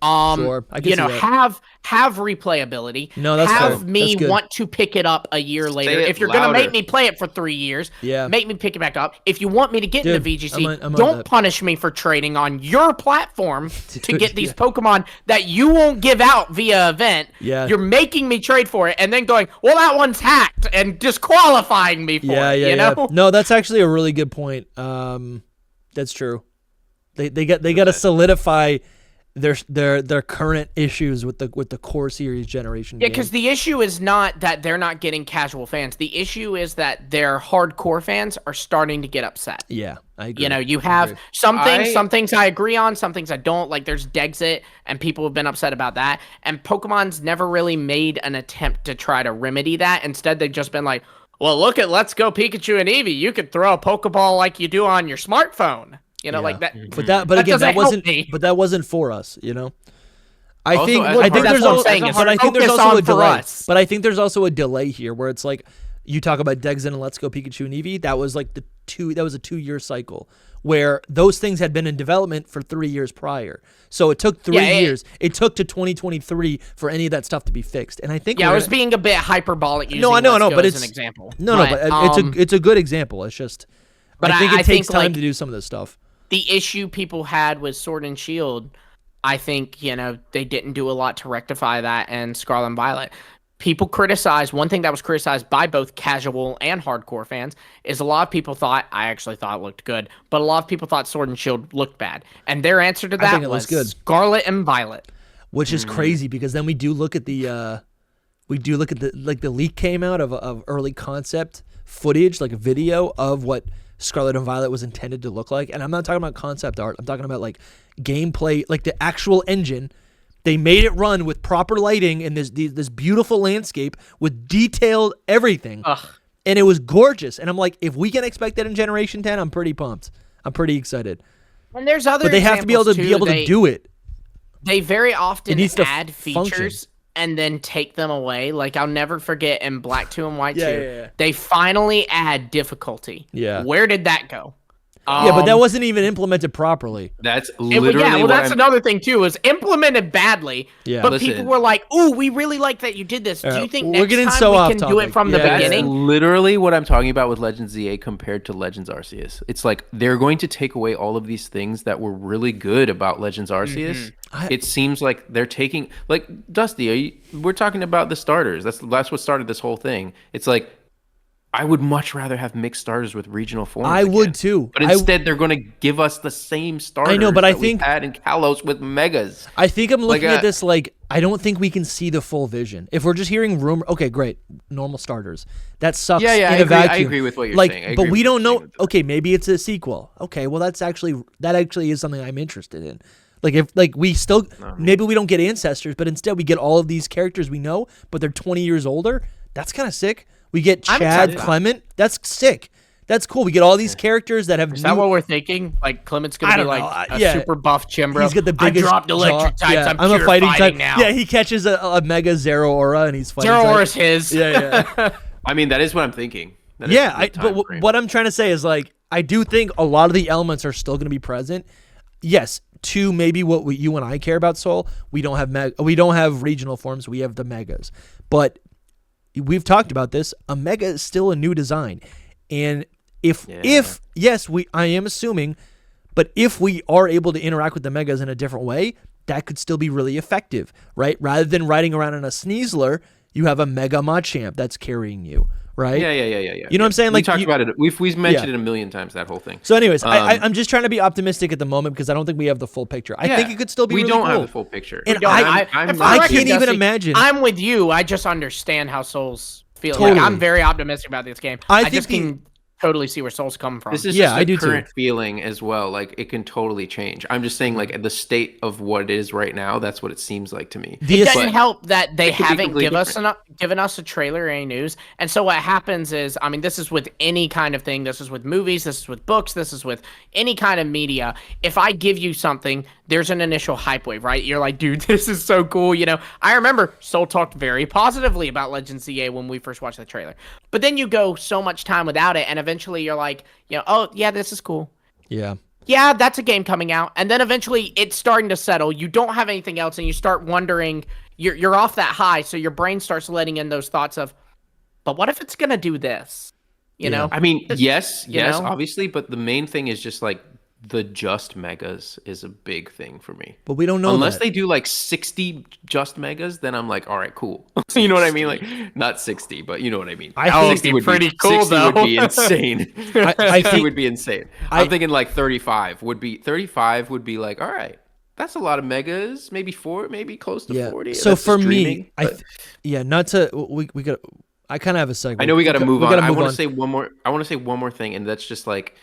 A: Sure, I can see that.
B: Have replayability.
A: No, that's
B: have
A: fair.
B: me
A: That's good.
B: want to pick it up a year later.
C: it
B: If you're gonna
C: louder.
B: make me play it for 3 years,
A: Yeah.
B: make me pick it back up. If you want me to get
A: Dude,
B: into VGC,
A: I'm on
B: don't
A: that.
B: punish me for trading on your platform to
A: Dude,
B: get these
A: yeah.
B: Pokemon that you won't give out via event.
A: Yeah.
B: You're making me trade for it and then going, well, that one's hacked and disqualifying me for it. You know?
A: No, that's actually a really good point. That's true. They got to solidify their current issues with the core series generation.
B: Yeah, because the issue is not that they're not getting casual fans. The issue is that their hardcore fans are starting to get upset.
A: Yeah, I agree.
B: You know, you have some things I agree on, some things I don't. Like there's Dexit, and people have been upset about that. And Pokemon's never really made an attempt to try to remedy that. Instead, they've just been like, well, look at Let's Go Pikachu and Eevee. You could throw a Pokeball like you do on your smartphone. You know, like that.
A: But again, that wasn't. But that wasn't for us. You know. I think there's also a delay. But I think there's also a delay here where it's like you talk about Dexit and Let's Go Pikachu and Eevee. That was like that was a 2-year cycle where those things had been in development for 3 years prior. So it took 3 years. It took to 2023 for any of that stuff to be fixed. And I think
B: I was being a bit hyperbolic using
A: I know, but
B: as
A: it's
B: an example.
A: But it's a good example. It's just
B: but
A: I think it takes time
B: like,
A: to do some of this stuff.
B: The issue people had with Sword and Shield, I think, you know, they didn't do a lot to rectify that in Scarlet and Violet. People criticized, one thing that was criticized by both casual and hardcore fans is a lot of people thought, I actually thought it looked good, but a lot of people thought Sword and Shield looked bad. And their answer to that was good. Scarlet and Violet.
A: Which is crazy because then we do look at the the leak came out of early concept footage, like a video of what Scarlet and Violet was intended to look like. And I'm not talking about concept art. I'm talking about like gameplay, like the actual engine. They made it run with proper lighting in this beautiful landscape with detailed everything.
B: Ugh.
A: And it was gorgeous. And I'm like, if we can expect that in Generation 10, I'm pretty pumped. I'm pretty excited.
B: And there's other
A: But they have to be able to do it.
B: They very often add
A: function.
B: features and then take them away. Like, I'll never forget in Black 2 and White 2,
A: Yeah.
B: they finally add difficulty.
A: Yeah.
B: Where did that go?
A: Yeah, but that wasn't even implemented properly.
C: That's literally
B: that's another thing too. It was implemented badly.
A: Yeah.
B: But people were like, "Ooh, we really like that you did this. Do you think next time we can do it from the beginning?"
C: That's literally what I'm talking about with Legends ZA compared to Legends Arceus. It's like they're going to take away all of these things that were really good about Legends Arceus. It seems like they're taking, like, Dusty, we're talking about the starters. That's what started this whole thing. It's like, I would much rather have mixed starters with regional forms.
A: I would too.
C: But instead, they're going to give us the same starters.
A: I know, but I think
C: we had in Kalos with Megas.
A: I think I'm looking at this like I don't think we can see the full vision. If we're just hearing rumor, okay, great, normal starters. That sucks.
C: Yeah,
A: in a vacuum.
C: I agree with what you're saying.
A: But we don't know. Okay, maybe it's a sequel. Okay, well that actually is something I'm interested in. Like maybe we don't get ancestors, but instead we get all of these characters we know, but they're 20 years older. That's kind of sick. We get Chad Clement. That's sick. That's cool. We get all these characters that have.
B: Is that what we're thinking? Like Clement's gonna be like a super buff Chimbro.
A: He's got the biggest.
B: I dropped electric types.
A: Yeah,
B: I'm a fighting type
A: now. Yeah, he catches a Mega Zero Aura and he's fighting.
B: Zero Aura's his.
A: Yeah.
C: I mean, that is what I'm thinking.
A: But what I'm trying to say is like I do think a lot of the elements are still going to be present. Yes, to maybe what you and I care about, Soul. We don't have regional forms. We have the Megas, but. We've talked about this. A Mega is still a new design, and if I am assuming, but if we are able to interact with the Megas in a different way, that could still be really effective, right? Rather than riding around in a Sneasler, you have a Mega Machamp that's carrying you, right?
C: Yeah.
A: You know what I'm saying?
C: We talked about it. We've mentioned it a million times, that whole thing.
A: So anyways, I'm just trying to be optimistic at the moment because I don't think we have the full picture. I think it could still be really cool.
C: We don't have the full picture.
A: And I can't even imagine.
B: I'm with you. I just understand how Souls feel.
A: Totally.
B: Like, I'm very optimistic about this game.
A: I
B: just can totally see where Soul's come from.
C: This is
A: Yeah,
C: just
A: I
C: a
A: do too.
C: current feeling as well. Like it can totally change. I'm just saying, like the state of what it is right now. That's what it seems like to me.
B: It doesn't
C: But
B: help that they
C: it could be
B: haven't
C: completely
B: given us a trailer or any news. And so what happens is, I mean, this is with any kind of thing. This is with movies. This is with books. This is with any kind of media. If I give you something, there's an initial hype wave, right? You're like, dude, this is so cool. You know, I remember Soul talked very positively about Legends CA when we first watched the trailer. But then you go so much time without it, and eventually you're like, you know, oh, yeah, this is cool.
A: Yeah.
B: Yeah, that's a game coming out. And then eventually it's starting to settle. You don't have anything else, and you start wondering, you're off that high, so your brain starts letting in those thoughts of, but what if it's going to do this? You know?
C: I mean, yes,
B: you know?
C: obviously, but the main thing is just like the just megas is a big thing for me.
A: But we don't know
C: Unless
A: that.
C: they do like 60 just megas, then I'm like, all right, cool. You know what I mean? Like not 60, but you know what I mean.
A: I think
C: 60 would
B: pretty
C: be
B: cool,
C: 60
B: though.
C: would be insane.
A: I
C: 60
A: think
C: would be insane. I'm thinking like 35 would be like, all right. That's a lot of megas, maybe close to 40.
A: So
C: That's
A: for
C: just
A: me,
C: dreaming, but
A: not to we got. I kind of have a segue.
C: I know we got to move on. I want
A: on.
C: to say one more. I want to say one more thing, and that's just like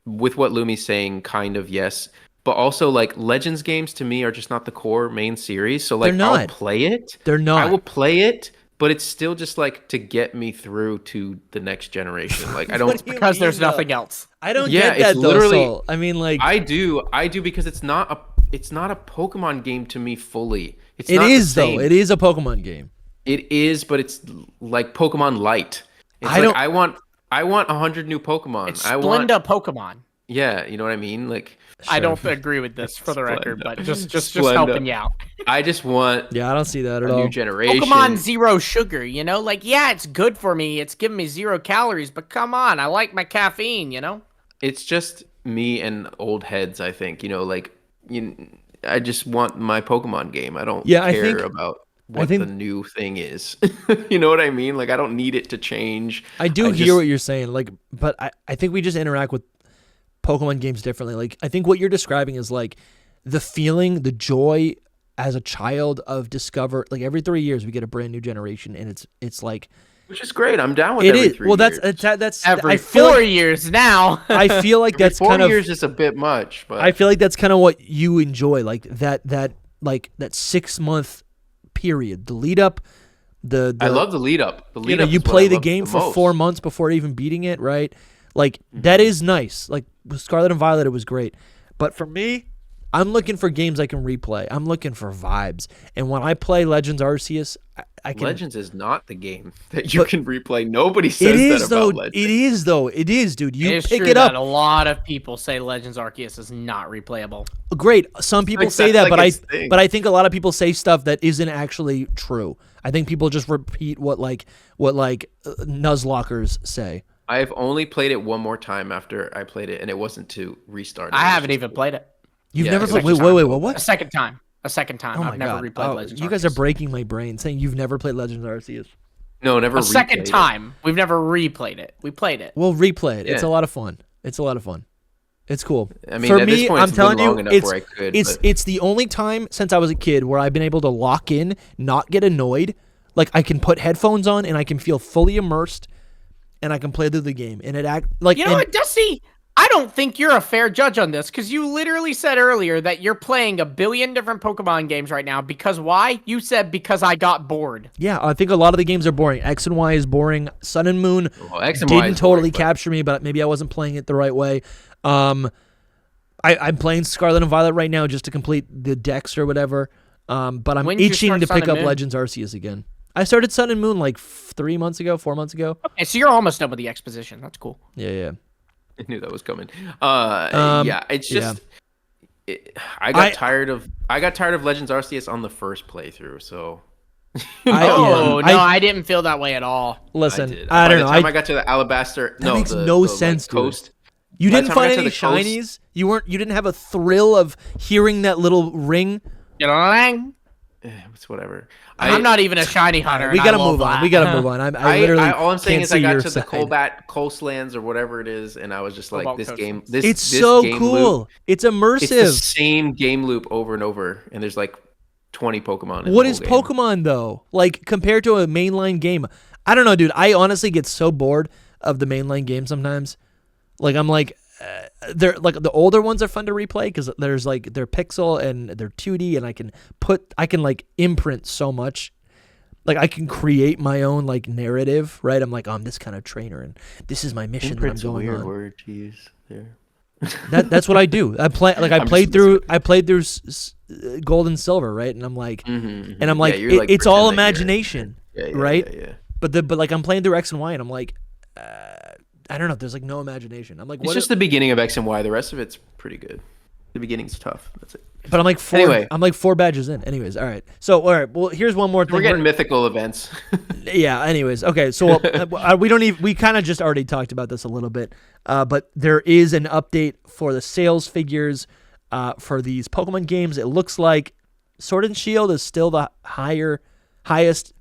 C: with what Lumi's saying. Kind of yes, but also like Legends games to me are just not the core main series. So like
A: They're not.
C: I'll play it.
A: They're not.
C: I will play it, but it's still just like to get me through to the next generation. Like I don't.
B: Because there's nothing else.
A: I don't
C: Yeah,
A: get that
C: it's
A: though.
C: literally-
A: Soul. I mean, like
C: I do because it's not a Pokemon game to me fully. It's
A: it
C: not
A: is
C: the same.
A: though. It is a Pokemon game.
C: It is, but it's like Pokemon Light. It's
A: I
C: like
A: don't-
C: I want 100 new Pokemon.
B: It's
C: I want
B: Splenda Pokemon.
C: Yeah, you know what I mean? Like
B: I don't agree with this for the record,
C: Splenda.
B: but just
C: Splenda.
B: helping you out.
C: I just want
A: Yeah, I don't see that at
C: a
A: all.
C: new generation.
B: Pokemon Zero Sugar, you know? Like, yeah, it's good for me. It's giving me 0 calories, but come on, I like my caffeine, you know?
C: It's just me and old heads, I think. You know, like I just want my Pokemon game. I don't
A: Yeah, I
C: care
A: think-
C: about what the new thing is. You know what I mean? Like I don't need it to change.
A: I do hear what you're saying, like, but I think we just interact with Pokemon games differently. Like, I think what you're describing is like the feeling, the joy as a child of discover. Like every 3 years we get a brand new generation, and it's like
C: Which is great. I'm down with
A: it
C: every
A: is.
C: 3
A: Well,
C: years.
A: that's
B: Every
A: I feel
B: 4
A: like,
B: years now.
A: I feel like
C: Every
A: that's
C: 4
A: kind of
C: years is a bit much, but
A: I feel like that's kind of what you enjoy, like that 6 month period, the lead up, the
C: I love the lead up. The lead
A: you know,
C: up
A: you
C: is what
A: play
C: I
A: the
C: love
A: game for
C: most.
A: 4 months before even beating it, right? Like that is nice. Like with Scarlet and Violet, it was great, but for me, I'm looking for games I can replay. I'm looking for vibes, and when I play Legends Arceus, I can.
C: Legends is not the game that you
A: But
C: can replay. Nobody says
A: It is
C: that
A: though.
C: about Legends.
A: It is though. It is, dude. You
B: It's
A: pick
B: true
A: it
B: that
A: up.
B: a lot of people say Legends Arceus is not replayable.
A: Great. Some people
C: Like,
A: say
C: that's
A: that,
C: like its thing.
A: but I think a lot of people say stuff that isn't actually true. I think people just repeat what Nuzlockers say.
C: I've only played it one more time after I played it, and it wasn't to restart it.
B: I
C: It was
B: haven't
C: just-
B: even played it.
A: You've
C: Yeah,
A: never
C: it's
A: played.
C: like
A: Wait.
B: A
A: What?
B: second time. Oh
A: Oh
B: I've
A: my
B: never
A: god.
B: replayed Legends
A: You guys are
B: Arceus.
A: breaking my brain saying you've never played Legends Arceus.
C: No, never.
B: A second
C: replayed it.
B: time. We've never replayed it. We played it.
A: We'll replay it. It's a
C: Yeah.
A: lot of fun. It's cool.
C: I mean,
A: For
C: at
A: me,
C: this point,
A: I'm
C: it's
A: telling
C: been
A: you,
C: long enough
A: it's
C: where I could,
A: it's
C: but-
A: it's the only time since I was a kid where I've been able to lock in, not get annoyed. Like I can put headphones on and I can feel fully immersed, and I can play through the game. And it act like
B: You know what, Dusty? I don't think you're a fair judge on this because you literally said earlier that you're playing a billion different Pokemon games right now. Because why? You said because I got bored.
A: Yeah, I think a lot of the games are boring. X and Y is boring. Sun and Moon
C: Well, X and Y
A: didn't
C: is
A: totally
C: boring, but-
A: capture me, but maybe I wasn't playing it the right way. I'm playing Scarlet and Violet right now just to complete the decks or whatever. But I'm
B: When did you
A: itching
B: start
A: to
B: Sun
A: pick
B: and
A: up
B: Moon?
A: Legends Arceus again. I started Sun and Moon like 4 months ago.
B: Okay, so you're almost done with the exposition. That's cool.
A: Yeah.
C: I knew that was coming.
A: Um,
C: Yeah, it's just.
A: yeah.
C: I got tired of Legends Arceus on the first playthrough, so.
B: Oh,
A: yeah,
B: no, I didn't feel that way at all.
A: Listen,
C: did.
A: I don't know.
C: By the time I got to the Alabaster,
A: That makes no
C: the,
A: sense, dude.
C: coast.
A: You
C: by the
A: didn't
C: time I
A: find
C: got
A: any
C: to the coast-
A: shinies. You didn't have a thrill of hearing that little ring.
B: I'm
C: It's whatever.
B: not even a shiny hunter.
A: We
B: and
A: gotta
B: I love
A: move on.
B: that.
A: We gotta move on. I literally
C: all I'm saying
A: can't
C: is
A: see
C: I got
A: your
C: to the
A: side.
C: Coastlands or whatever it is, and I was just like,
B: Cobalt
C: this game,
B: Coastlands.
C: this
A: It's
C: this
A: so
C: game
A: cool.
C: Loop,
A: It's
C: it's the
A: immersive.
C: same game loop over and over, and there's like 20 Pokemon. In
A: What
C: the
A: is
C: whole game.
A: Pokemon though? Like compared to a mainline game, I don't know, dude. I honestly get so bored of the mainline game sometimes. Like I'm like, they're like the older ones are fun to replay because there's like they're pixel and they're 2D and I can like imprint so much. Like I can create my own like narrative, right? I'm like, I'm this kind of trainer and this is my mission that I'm going on.
C: Imprint's a weird word to use there.
A: That's what I do. I played through Gold and Silver, right? And I'm like, and I'm like, it's all imagination, right?
C: Yeah.
A: But like I'm playing through X and Y, and I'm like, I don't know. There's like no imagination. I'm like,
C: it's just the beginning of X and Y. The rest of it's pretty good. The beginning's tough. That's it.
A: But I'm like four badges in. Anyways, all right. So all right. Well, here's one more thing.
C: We're getting mythical events.
A: Yeah. Anyways, okay. So we kind of just already talked about this a little bit, but there is an update for the sales figures for these Pokemon games. It looks like Sword and Shield is still the highest.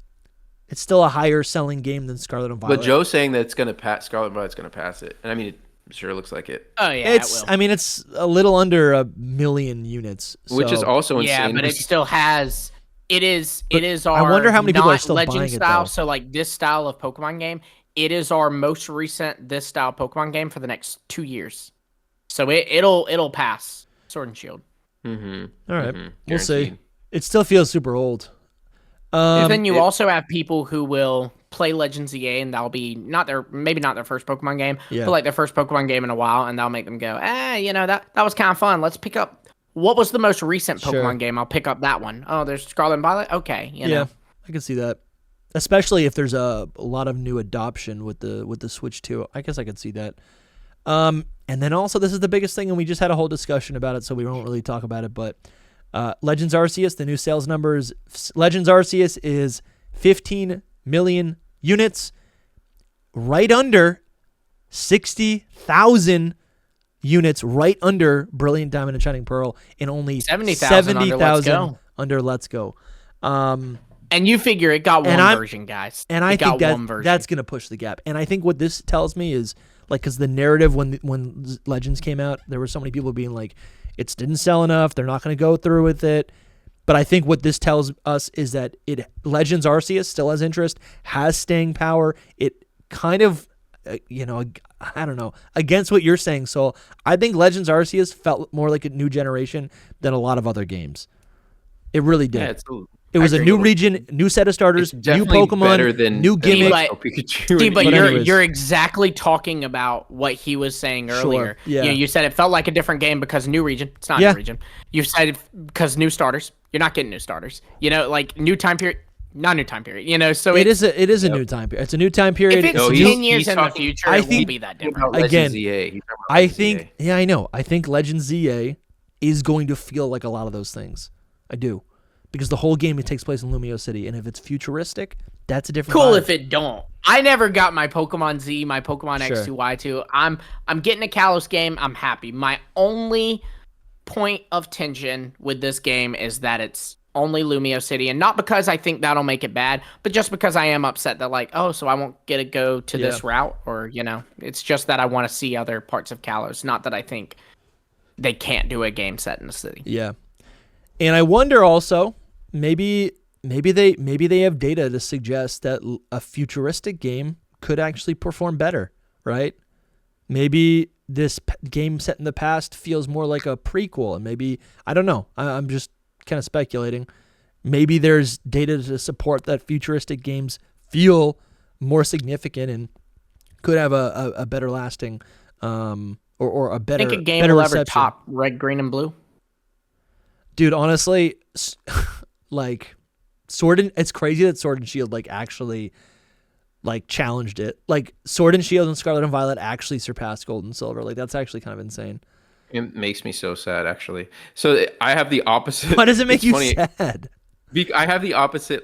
A: It's still a higher selling game than Scarlet and Violet.
C: But Joe's saying that it's gonna pass. Scarlet and Violet's gonna pass it, and I mean, it sure looks like it.
B: Oh yeah,
A: it's.
B: it will.
A: I mean, it's a little under 1 million units,
C: which is also insane.
B: Yeah, but it still has. It is our.
A: I wonder how many people are still
B: Legend
A: buying
B: style.
A: it though.
B: So like this style of Pokemon game, it is our most recent this style Pokemon game for the next 2 years. So it'll pass Sword and Shield.
C: Mm-hmm.
A: All right,
C: Mm-hmm.
A: we'll see. It still feels super old.
B: And then you also have people who will play Legends EA, and that'll be maybe not their first Pokemon game, but like their first Pokemon game in a while, and that'll make them go, that was kind of fun. Let's pick up what was the most recent Pokemon game. I'll pick up that one. Oh, there's Scarlet and Violet. Okay,
A: yeah, I can see that. Especially if there's a lot of new adoption with the Switch 2. I guess I could see that. And then also this is the biggest thing, and we just had a whole discussion about it, so we won't really talk about it, but Legends Arceus, the new sales numbers. Legends Arceus is 15 million units, right under 60,000 units, right under Brilliant Diamond and Shining Pearl, and only 70,000 under Let's Go.
B: And you figure it got one version, guys.
A: And I think that's going to push the gap. And I think what this tells me is, like, because the narrative when Legends came out, there were so many people being like, it didn't sell enough, they're not going to go through with it. But I think what this tells us is that Legends Arceus still has interest, has staying power. It kind of, I don't know, against what you're saying, Soul. I think Legends Arceus felt more like a new generation than a lot of other games. It really did.
C: Yeah,
A: it was a new region, new set of starters, new Pokemon, new gimmick.
B: Steve, but you're exactly talking about what he was saying earlier.
A: Sure. Yeah.
B: You said it felt like a different game because new region. It's not new region. You said because new starters. You're not getting new starters. Like new time period. Not new time period. So
A: it is a new time period. It's a new time period.
B: If it's 10 years in the future, it won't be that different.
A: Again, I think Legends ZA is going to feel like a lot of those things. I do. Because the whole game, it takes place in Lumio City, and if it's futuristic, that's a different
B: Cool
A: vibe.
B: if it don't. I never got my Pokemon Z, my Pokemon X2, Y2. I'm getting a Kalos game. I'm happy. My only point of tension with this game is that it's only Lumio City, and not because I think that'll make it bad, but just because I am upset that so I won't get to go to this route, or it's just that I want to see other parts of Kalos, not that I think they can't do a game set in the city.
A: Yeah, and I wonder also. Maybe they have data to suggest that a futuristic game could actually perform better, right? Maybe this game set in the past feels more like a prequel, and maybe, I don't know. I'm just kind of speculating. Maybe there's data to support that futuristic games feel more significant and could have a better lasting, or a better.
B: Think a game will ever top Red, Green, and Blue?
A: Dude, honestly. It's crazy that Sword and Shield actually challenged it. Sword and Shield and Scarlet and Violet actually surpassed Gold and Silver. That's actually kind of insane.
C: It makes me so sad, actually. So I have the opposite.
A: Why does it make you sad?
C: I have the opposite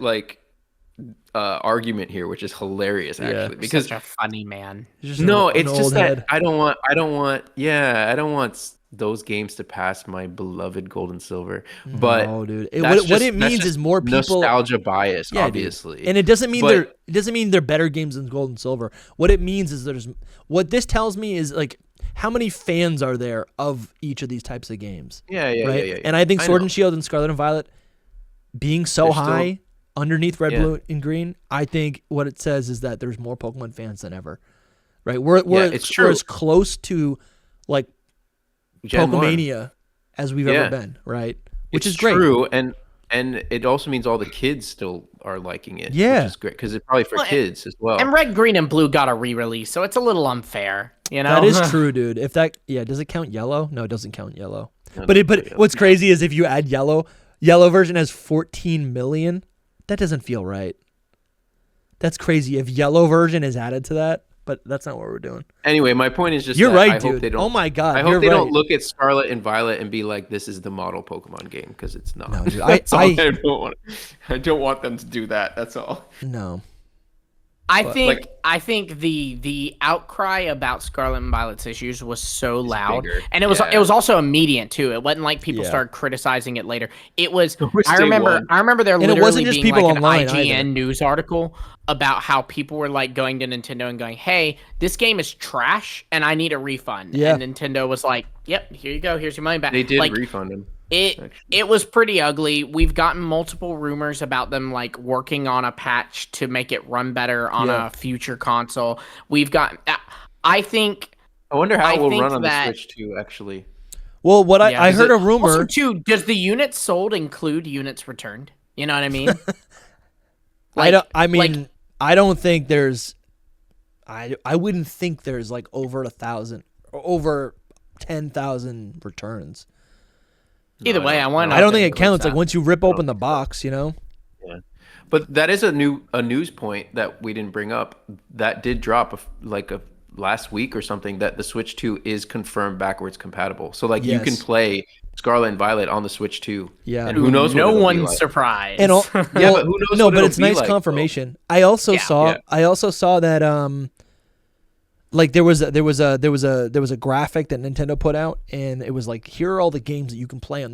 C: argument here, which is hilarious, actually. Because
B: such a funny man.
C: It's just that I don't want those games to pass my beloved Gold and Silver. But
A: no, dude. What it means is more people
C: nostalgia bias, obviously.
A: Dude. And it doesn't mean they're better games than Gold and Silver. What it means is what this tells me is how many fans are there of each of these types of games?
C: Yeah.
A: And I think Sword and Shield and Scarlet and Violet being so high underneath Red, Blue, and Green, I think what it says is that there's more Pokemon fans than ever. right? We're
C: it's true.
A: as close to like
C: Gen 1.
A: Pokemania as we've ever been, right? Which
C: It's
A: is great.
C: true, and it also means all the kids still are liking it,
A: Yeah.
C: which is great because it's probably for kids as well.
B: And Red, Green, and Blue got a re-release, so it's a little unfair, you know?
A: That is true, dude. If that, does it count yellow? No, it doesn't count yellow.
C: No,
A: But what's crazy is if you add yellow version has 14 million. That doesn't feel right. That's crazy. If yellow version is added to that, but that's not what we're doing.
C: Anyway, my point is just
A: You're
C: that
A: right,
C: I
A: dude.
C: hope they don't,
A: oh my god,
C: I hope
A: you're
C: they
A: right.
C: don't look at Scarlet and Violet and be like, "This is the model Pokemon game," because it's not.
A: No, dude,
C: That's all I don't want them to do that. That's all.
A: No.
B: I think the outcry about Scarlet and Violet's issues was so loud,
C: bigger.
B: and it was also immediate too. It wasn't like people started criticizing it later. It was. I remember there literally
A: it wasn't just
B: being
A: people
B: like an
A: online
B: IGN
A: either.
B: news article about how people were like going to Nintendo and going, "Hey, this game is trash, and I need a refund."
A: Yeah.
B: And Nintendo was like, "Yep, here you go. Here's your money back."
C: They did
B: like,
C: refund him.
B: It was pretty ugly. We've gotten multiple rumors about them like working on a patch to make it run better on a future console. We've got. I
C: wonder how it will run on
B: that,
C: the Switch too. Actually,
A: Well, what I heard a rumor.
B: Also, too, does the units sold include units returned? You know what I mean?
A: I don't think there's. I wouldn't think there's like over 1,000 or over 10,000 returns.
B: Either way,
A: I don't think it counts. Like once you rip open the box, you know.
C: Yeah, but that is a news point that we didn't bring up. That did drop last week or something. That the Switch 2 is confirmed backwards compatible. So like you can play Scarlet and Violet on the Switch 2.
A: Yeah,
C: and who knows?
B: No one's surprised.
A: And
C: but who knows?
A: No,
C: what
A: but
C: it'll
A: it's
C: be
A: nice
C: like,
A: confirmation. I also saw that like there was a graphic that Nintendo put out, and it was like, here are all the games that you can play on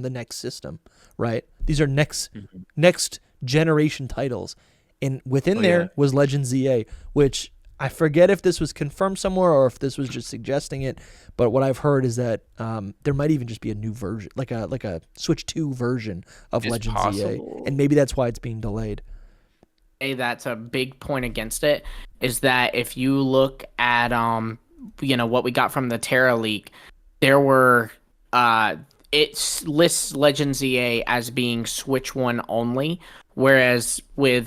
A: the next system, right? These are next generation titles, and within there was Legend ZA, which I forget if this was confirmed somewhere or if this was just suggesting it. But what I've heard is that there might even just be a new version, like a Switch 2 version of Legend ZA, and maybe that's why it's being delayed.
B: That's a big point against it, is that if you look at what we got from the Terra leak, there were it lists Legend ZA as being Switch 1 only, whereas with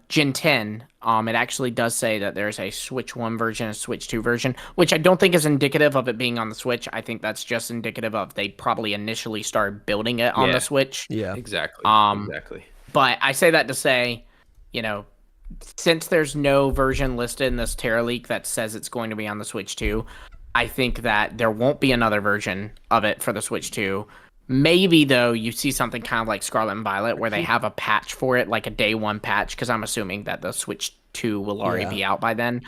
B: Gen 10 it actually does say that there's a Switch 1 version, a Switch 2 version, which I don't think is indicative of it being on the Switch. I think that's just indicative of they probably initially started building it on the Switch.
A: Yeah,
C: exactly. Exactly.
B: But I say that to say, since there's no version listed in this Terra leak that says it's going to be on the Switch 2, I think that there won't be another version of it for the Switch 2. Maybe, though, you see something kind of like Scarlet and Violet where they have a patch for it, like a day one patch, because I'm assuming that the Switch 2 will already be out by then,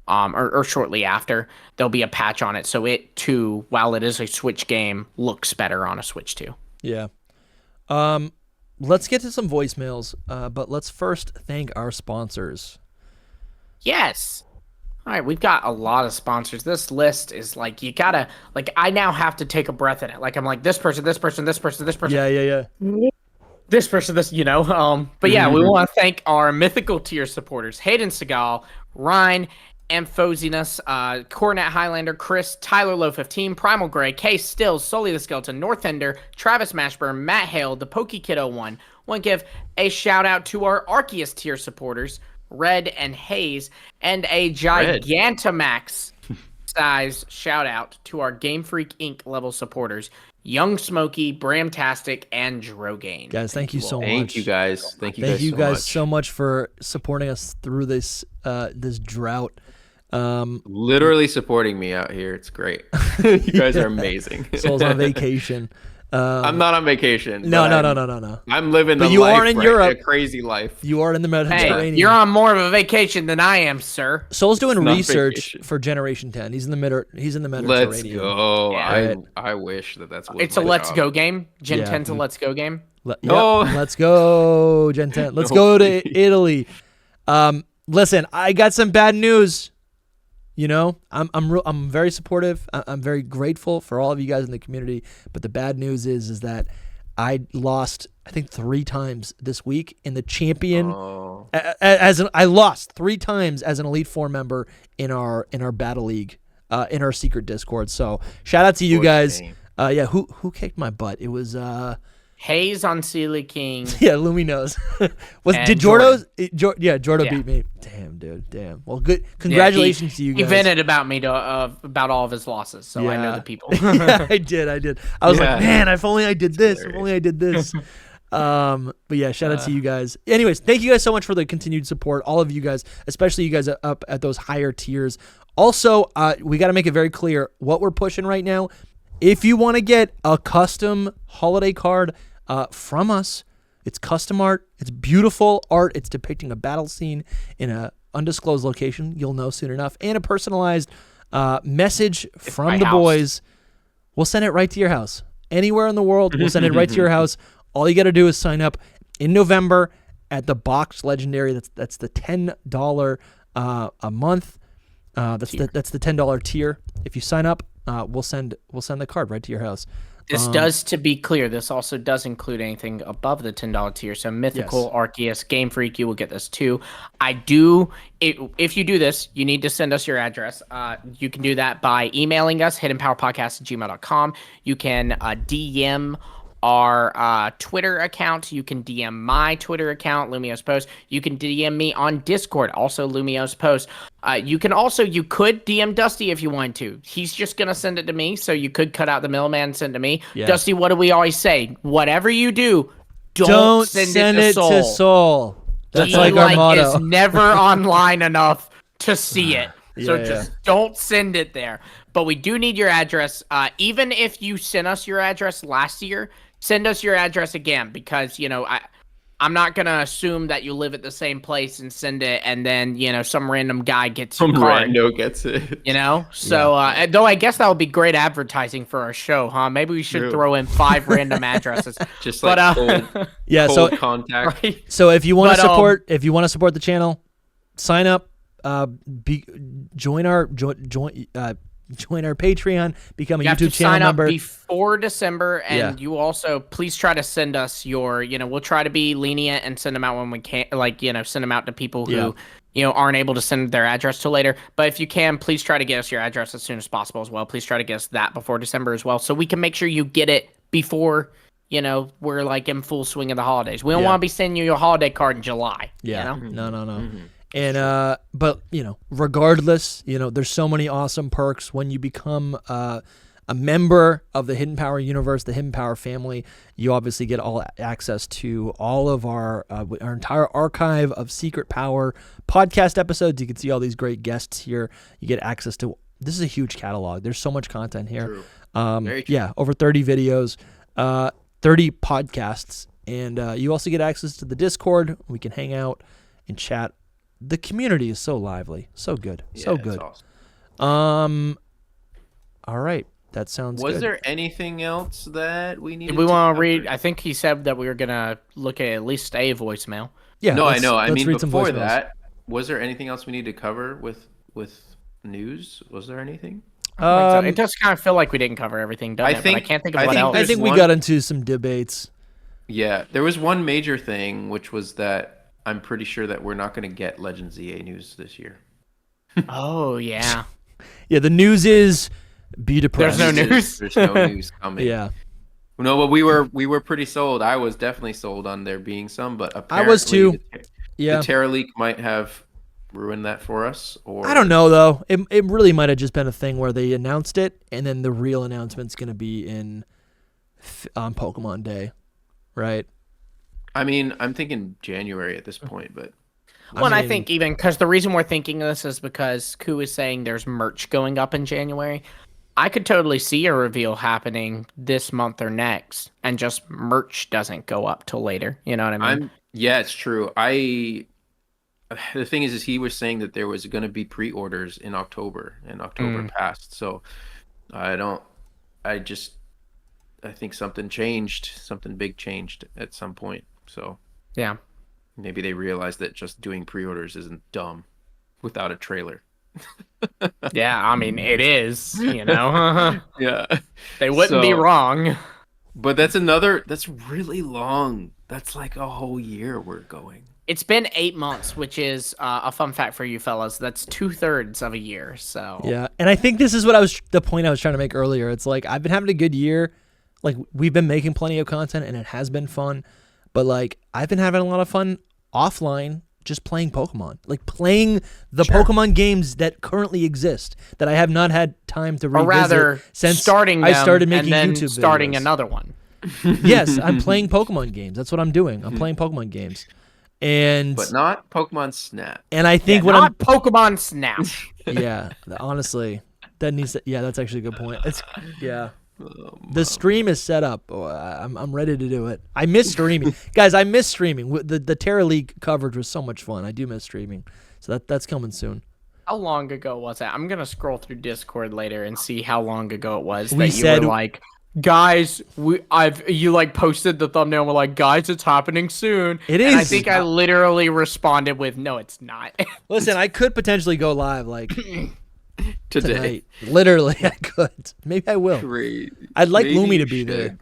B: or shortly after. There'll be a patch on it, so it, too, while it is a Switch game, looks better on a Switch 2.
A: Yeah. Let's get to some voicemails, but let's first thank our sponsors.
B: Yes. All right, we've got a lot of sponsors. This list is like, you gotta, like, I now have to take a breath in it. Like, I'm like, this person, this person, this person, this person.
A: Yeah.
B: This person, this, But yeah, we want to thank our mythical tier supporters, Hayden Segal, Ryan, Amphosinus, Coronet Highlander, Chris, Tyler Low 15, Primal Gray, Case Stills, Sully the Skeleton, Northender, Travis Mashburn, Matt Hale, the PokeKiddo 1. Want to give a shout out to our Arceus tier supporters, Red and Hayes, and a Gigantamax size shout out to our Game Freak Inc. level supporters, Young Smokey, Bramtastic, and Drogain.
A: Guys, thank you so much.
C: Thank you guys.
A: Thank you guys so much for supporting us through this this drought.
C: Literally supporting me out here. It's great. You guys are amazing.
A: Soul's on vacation.
C: I'm not on vacation.
A: No.
C: I'm living the
A: you
C: life,
A: are in
C: right?
A: Europe.
C: A crazy life.
A: You are in the Mediterranean.
B: Hey, you're on more of a vacation than I am, sir.
A: Soul's doing research
C: vacation.
A: for Generation 10. He's in the Mediterranean.
C: Let's go.
B: Yeah.
C: I wish that's what
B: it's a let's go game. Gen 10's a let's go game.
A: Let's go, Gen 10. Let's go to Italy. Listen, I got some bad news. I'm very supportive. I'm very grateful for all of you guys in the community. But the bad news is that I lost, I think, 3 times this week in the champion I lost 3 times as an Elite Four member in our Battle League, in our secret Discord. So shout out to you guys. Yeah, who kicked my butt? It was
B: Hayes on Sealy King.
A: Yeah, Lumi knows. Did Jordo? Jordo beat me. Damn, dude. Damn. Well, good. Congratulations to you guys.
B: He vented about me about all of his losses, so I know the people.
A: Yeah, I did. I was like, man, if only I did this. If only I did this. But yeah, shout out to you guys. Anyways, thank you guys so much for the continued support. All of you guys, especially you guys up at those higher tiers. Also, we got to make it very clear what we're pushing right now. If you want to get a custom holiday card from us, it's custom art. It's beautiful art. It's depicting a battle scene in a undisclosed location. You'll know soon enough. And a personalized message from the boys. We'll send it right to your house. Anywhere in the world, we'll send it right to your house. All you got to do is sign up in November at the Box Legendary. That's the $10 a month. That's the $10 tier. If you sign up, we'll send the card right to your house.
B: This does, to be clear, this also does include anything above the $10 tier. So Mythical, Arceus, Game Freak, you will get this too. If you do this, you need to send us your address. You can do that by emailing us, hiddenpowerpodcast@gmail.com. You can DM our Twitter account. You can DM my Twitter account, LumiosePost. You can DM me on Discord, also LumiosePost. You could DM Dusty if you want to. He's just going to send it to me, so you could cut out the middleman and send it to me. Yeah. Dusty, what do we always say? Whatever you do, don't send it to Soul.
A: That's like our motto.
B: Is never online enough to see it. So just don't send it there. But we do need your address. Even if you sent us your address last year, send us your address again, because, I'm not going to assume that you live at the same place and send it, and then, some random guy gets your card.
C: Some rando gets it.
B: So, though I guess that would be great advertising for our show, huh? Maybe we should throw in 5 random addresses.
C: Just like cold contact.
A: Right? So if you want to support, the channel, sign up, join our Patreon, become a YouTube channel member.
B: You have to sign up before December, and you also please try to send us your, we'll try to be lenient and send them out when we can, send them out to people who, aren't able to send their address till later. But if you can, please try to get us your address as soon as possible as well. Please try to get us that before December as well, so we can make sure you get it before, we're like in full swing of the holidays. We don't want to be sending you your holiday card in July.
A: Yeah. No. Mm-hmm. And but regardless, there's so many awesome perks when you become a member of the Hidden Power universe, the Hidden Power family. You obviously get all access to all of our entire archive of Secret Power podcast episodes. You can see all these great guests here. You get access to, this is a huge catalog. There's so much content here. Very true. Yeah, over 30 videos, 30 podcasts, and you also get access to the Discord. We can hang out and chat. The community is so lively, so good, so good. Awesome. All right, that sounds good.
C: Was there anything else that we needed?
B: We want to read. I think he said that we were gonna look at least a voicemail.
C: Yeah. No, I know. I mean, before that, was there anything else we need to cover with news? Was there anything?
B: It does kind of feel like we didn't cover everything, doesn't it? But I can't think of what else.
A: I think we got into some debates.
C: Yeah, there was one major thing, which was that I'm pretty sure that we're not going to get Legends EA news this year.
B: Oh, yeah.
A: Yeah, the news is be depressed.
B: There's no news.
C: There's no news coming.
A: Yeah.
C: No, but we were pretty sold. I was definitely sold on there being some, but apparently
A: I was too.
C: The Terra leak might have ruined that for us. Or
A: I don't know, though. It really might have just been a thing where they announced it, and then the real announcement's going to be on Pokemon Day, right?
C: I mean, I'm thinking January at this point, but...
B: I think even because the reason we're thinking this is because Ku is saying there's merch going up in January. I could totally see a reveal happening this month or next, and just merch doesn't go up till later. You know what I mean?
C: Yeah, it's true. The thing is he was saying that there was going to be pre-orders in October, and October passed. So I think something changed, something big changed at some point. So
B: yeah,
C: maybe they realized that just doing pre-orders isn't dumb without a trailer.
B: Yeah, I mean it is, Yeah, they wouldn't be wrong.
C: But that's really long. That's like a whole year we're going.
B: It's been 8 months, which is a fun fact for you fellas. That's 2/3 of a year. So
A: Yeah, and I think this is what the point I was trying to make earlier. It's like I've been having a good year. Like we've been making plenty of content, and it has been fun. But like I've been having a lot of fun offline, just playing Pokemon, like playing the Pokemon games that currently exist that I have not had time to revisit
B: or rather,
A: since
B: starting
A: I
B: them
A: started making
B: and then
A: YouTube
B: starting
A: videos.
B: another one.
A: Yes, I'm playing Pokemon games. That's what I'm doing. I'm playing Pokemon games, and
C: But not Pokemon Snap.
A: and I think what
B: Not Pokemon Snap.
A: yeah, honestly, that needs to, yeah, that's actually a good point. It's yeah. The stream is set up. Oh, I'm ready to do it. I miss streaming, guys. I miss streaming. The Terra League coverage was so much fun. I do miss streaming, so that's coming soon.
B: How long ago was that? I'm gonna scroll through Discord later and see how long ago it was
A: We
B: that you
A: said-
B: were like, guys, you like posted the thumbnail and were like, guys, it's happening soon.
A: It
B: And I
A: is.
B: think I literally responded with, no, it's not.
A: Listen, I could potentially go live like
C: Today.
A: tonight. Literally, I could. Maybe I will.
C: Great.
A: I'd like
C: Maybe
A: Lumi
C: you
A: to be
C: should.
A: there.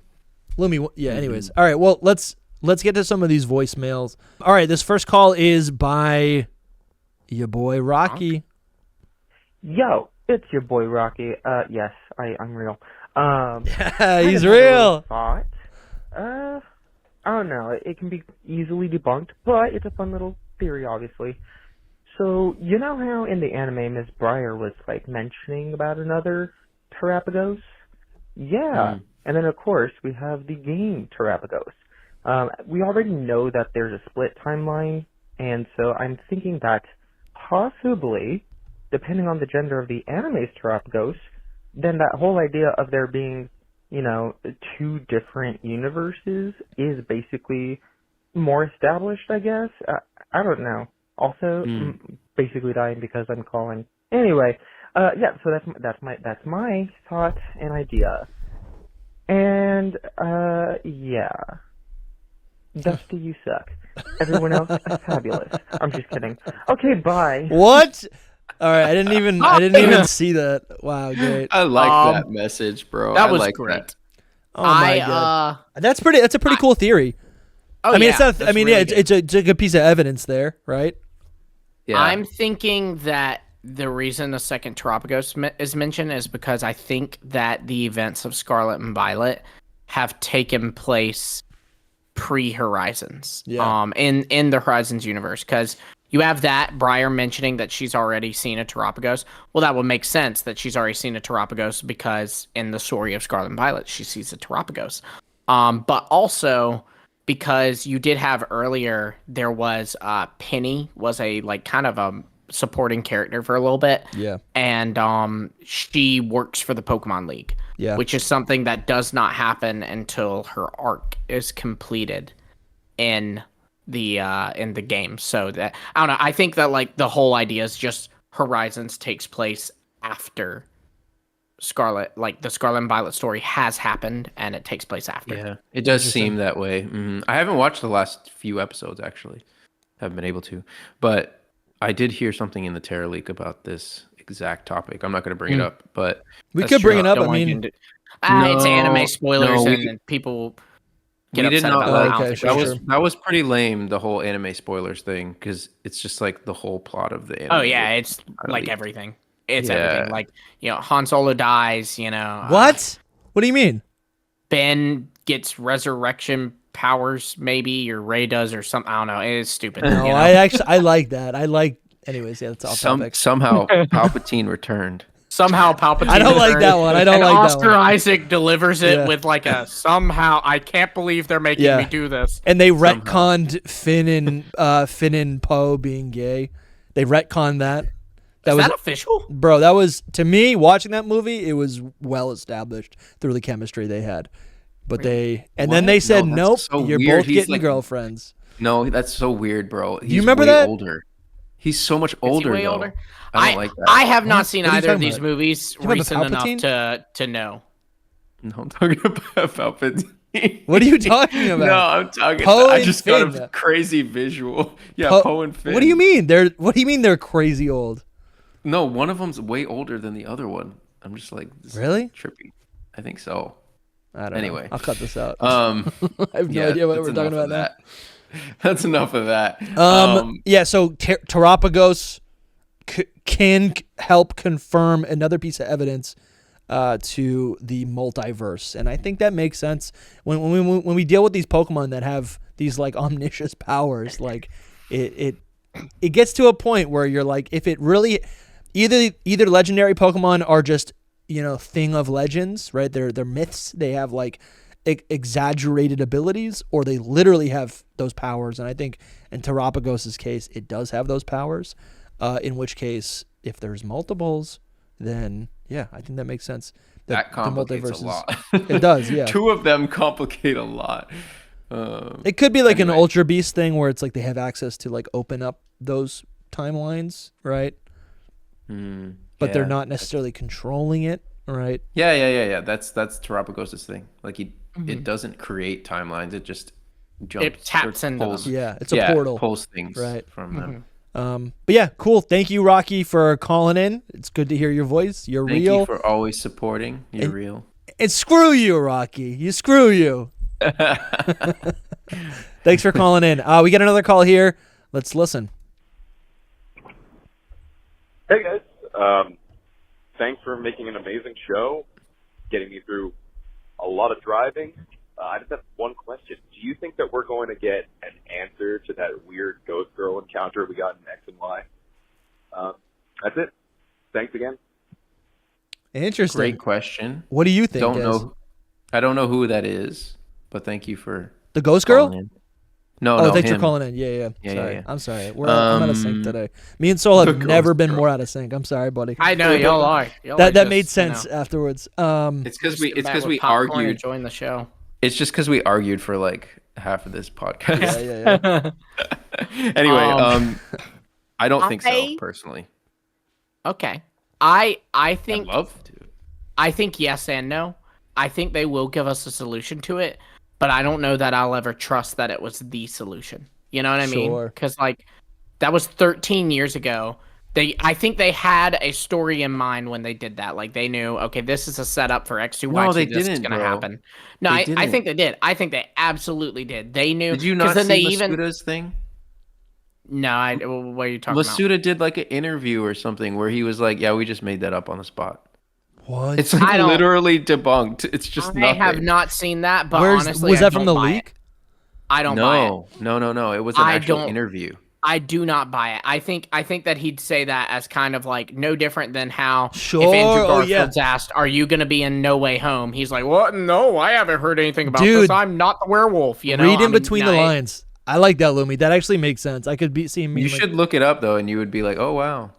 A: Lumi, yeah. Anyways, all right. Well, let's get to some of these voicemails. All right, this first call is by your boy Rocky.
D: Yo, it's your boy Rocky. Yes, I'm real.
A: Yeah, he's real.
D: Thought. I don't know. It can be easily debunked, but it's a fun little theory, obviously. So, you know how in the anime Miss Briar was, like, mentioning about another Terrapagos? Yeah. And then, of course, we have the game Terrapagos. We already know that there's a split timeline, and so I'm thinking that possibly, depending on the gender of the anime's Terrapagos, then that whole idea of there being, you know, two different universes is basically more established, I guess. I don't know. Also, basically dying because I'm calling. Anyway, yeah. So that's my thought and idea. And yeah, Dusty, you suck. Everyone else is fabulous. I'm just kidding. Okay, bye.
A: What? All right, I didn't even see that. Wow, great.
C: I like that message, bro.
B: That
C: I
B: was
C: like
B: great.
C: that.
A: Oh my god. That's a pretty cool theory.
B: Oh,
A: I mean,
B: yeah,
A: it's not. I
B: that's
A: mean,
B: really
A: yeah,
B: good.
A: it's a good piece of evidence there, right?
C: Yeah.
B: I'm thinking that the reason the second Terrapagos is mentioned is because I think that the events of Scarlet and Violet have taken place pre-Horizons.
A: Yeah.
B: In the Horizons universe, because you have that Briar mentioning that she's already seen a Terrapagos. Well, that would make sense that she's already seen a Terrapagos because in the story of Scarlet and Violet, she sees a Terrapagos. But also because you did have earlier, there was Penny was a like kind of a supporting character for a little bit.
A: Yeah.
B: And she works for the Pokemon League.
A: Yeah.
B: Which is something that does not happen until her arc is completed in the game. So that I don't know. I think that like the whole idea is just Horizons takes place after Scarlet, like the Scarlet and Violet story has happened and it takes place after.
C: Yeah, it does seem that way. I haven't watched the last few episodes, actually. Haven't been able to. But I did hear something in the Terra Leak about this exact topic. I'm not going to bring it up, but
A: We
C: that's
A: could bring
C: true.
A: it up.
B: Don't
A: I
B: want
A: mean,
B: you to- it's anime
C: No,
B: spoilers
C: no,
B: and people get
C: we did
B: upset
C: not
B: about
C: like
B: that. I don't
A: okay,
B: think
A: sure,
B: we
A: sure.
B: should.
C: that was pretty lame, the whole anime spoilers thing, because it's just like the whole plot of the anime.
B: Oh yeah, it's
C: kinda
B: like
C: leaked.
B: everything. It's
C: Yeah.
B: everything. Like, you know, Han Solo dies, you know.
A: what? What do you mean?
B: Ben gets resurrection powers, maybe, or Ray does, or something. I don't know. It's stupid.
A: No,
B: you know?
A: I like that. I like. Anyways, yeah, that's off topic.
C: Somehow Palpatine returned.
B: Somehow Palpatine.
A: I don't like that one. I don't
B: and
A: like that
B: Oscar
A: one.
B: Isaac delivers it
A: Yeah.
B: with like a somehow. I can't believe they're making
A: Yeah.
B: me do this.
A: And they retconned Finn and Poe being gay. They retconned that.
B: Is that official?
A: Bro, that was, to me, watching that movie, it was well established through the chemistry they had. But then they said,
C: No,
A: nope,
C: that's so
A: you're
C: weird.
A: both
C: He's
A: getting
C: like-
A: girlfriends.
C: No, that's so weird, bro. He's
A: you remember
C: way
A: that?
C: older. He's so much
B: Is he
C: older,
B: way
C: though.
B: older?
C: I don't like that.
B: I have
A: What?
B: not seen
A: What are you
B: either of
A: talking
B: these
A: about?
B: movies
A: You remember
B: recent enough
A: Palpatine?
B: to know.
C: No, I'm talking about Palpatine.
A: What are you talking about?
C: No, I'm talking.
A: Poe
C: I
A: and
C: just got
A: Finn.
C: a crazy visual. Yeah,
A: Po-
C: Poe and Finn.
A: What do you mean? What do you mean they're crazy old?
C: No, one of them's way older than the other one. I'm just like, this is
A: Really?
C: trippy. I think so.
A: I don't know.
C: Anyway.
A: I'll cut this out.
C: Um,
A: I have no
C: yeah,
A: idea what
C: that's
A: we're talking
C: enough
A: about
C: of That's enough of that.
A: Yeah, so Terapagos can help confirm another piece of evidence to the multiverse, and I think that makes sense when we deal with these Pokemon that have these like omniscience powers. Like it gets to a point where you're like, if it really either legendary Pokemon are just thing of legends, right? They're myths. They have like exaggerated abilities, or they literally have those powers. And I think in Terapagos' case, it does have those powers. In which case, if there's multiples, then yeah, I think that makes sense.
C: That complicates a lot.
A: It does, yeah.
C: 2 of them complicate a lot.
A: It could be like an Ultra Beast thing where it's like they have access to like open up those timelines, right? But they're not necessarily controlling it, right?
C: Yeah. That's Terapagos' thing. Like it doesn't create timelines. It just jumps.
B: It taps into them.
A: Yeah, it's a portal.
C: Pulls things
A: right
C: from them.
A: But yeah, cool. Thank you, Rocky, for calling in. It's good to hear your voice. You're real.
C: Thank you for always supporting. You're real.
A: And screw you, Rocky. Screw you. Thanks for calling in. We got another call here. Let's listen.
E: Hey guys, thanks for making an amazing show, getting me through a lot of driving. I just have one question. Do you think that we're going to get an answer to that weird ghost girl encounter we got in X and Y? That's it. Thanks again.
A: Interesting.
C: Great question.
A: What do you think?
C: I don't know who that is, but thank you for
A: the ghost girl.
C: No,
A: thanks
C: him.
A: for calling in. Yeah. Sorry.
C: Yeah.
A: I'm sorry. I'm out of sync today. Me and Soul have never been more out of sync. I'm sorry, buddy.
B: I know y'all are.
A: That made sense afterwards.
C: It's because we argued.
B: Join the show.
C: It's just because we argued for like half of this podcast.
A: Yeah.
C: Anyway, I don't think so personally.
B: Okay. I think
C: I'd love to.
B: I think yes and no. I think they will give us a solution to it, but I don't know that I'll ever trust that it was the solution. You know what I mean? Because like that was 13 years ago. I think they had a story in mind when they did that. Like they knew, okay, this is a setup for X2, Y2.
C: They
B: this is
C: didn't,
B: going to happen. No, I think they did. I think they absolutely did. They knew.
C: Did you not see Masuda's thing?
B: No, what are you talking about?
C: Masuda did like an interview or something where he was like, "Yeah, we just made that up on the spot."
A: What?
C: It's like literally debunked. It's just nothing.
B: I have not seen that, but honestly,
A: was that from the leak?
B: I don't buy it.
C: No. It was an actual interview.
B: I do not buy it. I think that he'd say that as kind of like no different than how if Andrew Garfield's asked, "Are you going to be in No Way Home?" He's like, "What? No, I haven't heard anything about this. I'm not the werewolf." You know,
A: read in between the lines. I like that, Lumi. That actually makes sense. I could see him.
C: You should look it up though, and you would be like, "Oh wow."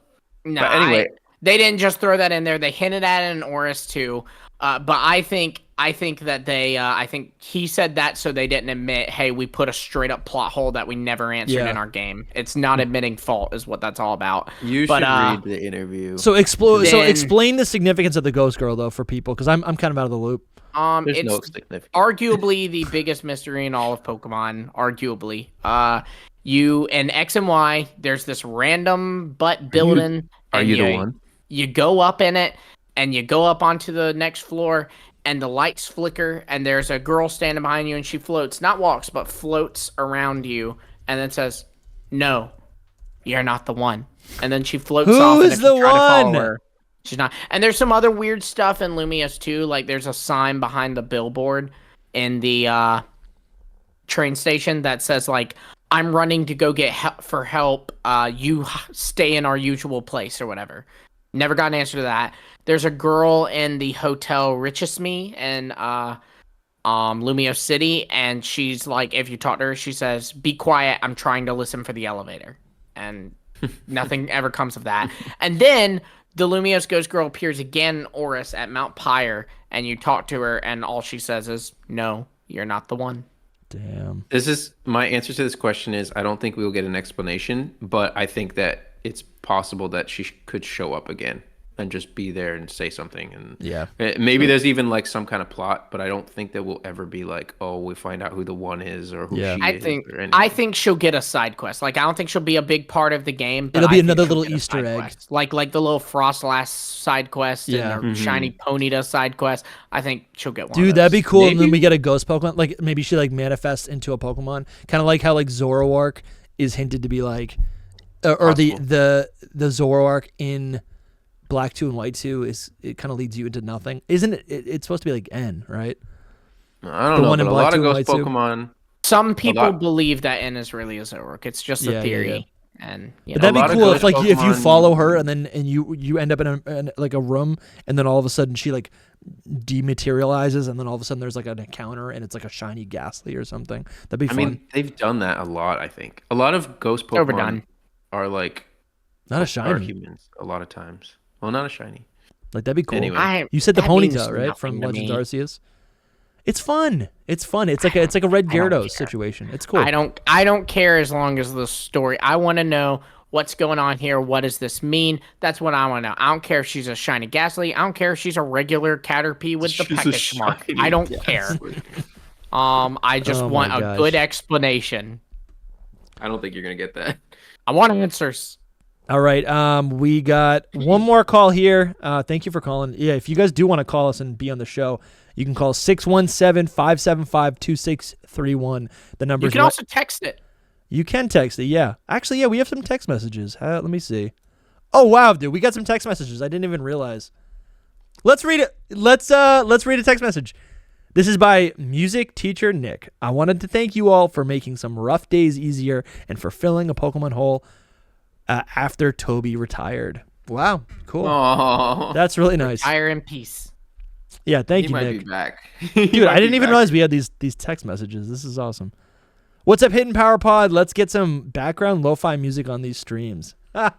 B: No,
C: but anyway,
B: they didn't just throw that in there. They hinted at it in Oris too. But I think that I think he said that so they didn't admit, hey, we put a straight up plot hole that we never answered in our game. It's not admitting fault is what that's all about.
C: You should read the interview.
A: So explain the significance of the ghost girl though for people, because I'm kind of out of the loop.
B: It's no arguably the biggest mystery in all of Pokemon. Arguably, you in X and Y, there's this random butt building.
C: Are you the one?
B: You go up in it. And you go up onto the next floor, and the lights flicker, and there's a girl standing behind you, and she floats, not walks, but floats around you, and then says, "No, you're not the one." And then she floats off.
A: Who is the one?
B: She's not. And there's some other weird stuff in Lumiose too. Like there's a sign behind the billboard in the train station that says like, "I'm running to go get help. You stay in our usual place," or whatever. Never got an answer to that. There's a girl in the hotel Richest Me in Lumio City, and she's like, if you talk to her, she says, "Be quiet, I'm trying to listen for the elevator." And nothing ever comes of that. And then the Lumiose Ghost Girl appears again in Oris at Mount Pyre, and you talk to her, and all she says is, "No, you're not the one."
A: Damn.
C: This is my answer to this question is I don't think we will get an explanation, but I think that it's possible that she could show up again. and just be there and say something. And
A: Yeah.
C: maybe there's even like some kind of plot, but I don't think there will ever be like, oh, we find out who the one is or who she is.
B: I think she'll get a side quest. Like I don't think she'll be a big part of the game. But
A: It'll be
B: I think
A: another
B: she'll
A: little
B: get a
A: Easter
B: side
A: egg.
B: quest. Like the little Frostlass side quest and the Shiny Ponyta side quest. I think she'll get one.
A: Dude,
B: of
A: that'd be
B: those.
A: cool. And then we get a ghost Pokemon. Like maybe she like manifests into a Pokemon, kind of like how like Zoroark is hinted to be like, or the Zoroark in Black 2 and White 2 is it kind of leads you into nothing, isn't it? It's supposed to be like N, right?
C: I don't know, but a lot of ghost Pokemon.
B: Some people believe that N is really a Zoroark. It's just a theory. And
A: but that'd be cool if like if you follow her and you end up in like a room and then all of a sudden she like dematerializes and then all of a sudden there's like an encounter and it's like a shiny Ghastly or something. That'd be fun.
C: I mean, they've done that a lot. I think a lot of ghost Pokemon are like
A: not a shiny.
C: Are humans a lot of times. Well, not a shiny.
A: Like that'd be cool.
C: Anyway,
A: you said the Ponyta, right, from Legends Arceus. It's fun. It's fun. It's like a Red Gyarados situation. It's cool.
B: I don't care as long as the story. I want to know what's going on here. What does this mean? That's what I want to know. I don't care if she's a shiny Ghastly. I don't care if she's a regular Caterpie with the Peckish mark. I don't care. I just want a good explanation.
C: I don't think you're gonna get that.
B: I want answers.
A: All right. We got one more call here. Thank you for calling. Yeah, if you guys do want to call us and be on the show, you can call 617-575-2631. The number.
B: You can also text it. You
A: can text it. Yeah. Actually, yeah, we have some text messages. Let me see. Oh wow, dude, we got some text messages. I didn't even realize. Let's read it. Let's read a text message. This is by Music Teacher Nick. I wanted to thank you all for making some rough days easier and for filling a Pokemon hole after Toby retired. Wow, cool.
C: Aww.
A: That's really nice.
B: Retire in peace.
A: Yeah, thank you, Nick.
C: He might be back.
A: Dude, I didn't even realize we had these text messages. This is awesome. What's up, Hidden Power Pod? Let's get some background lo-fi music on these streams. All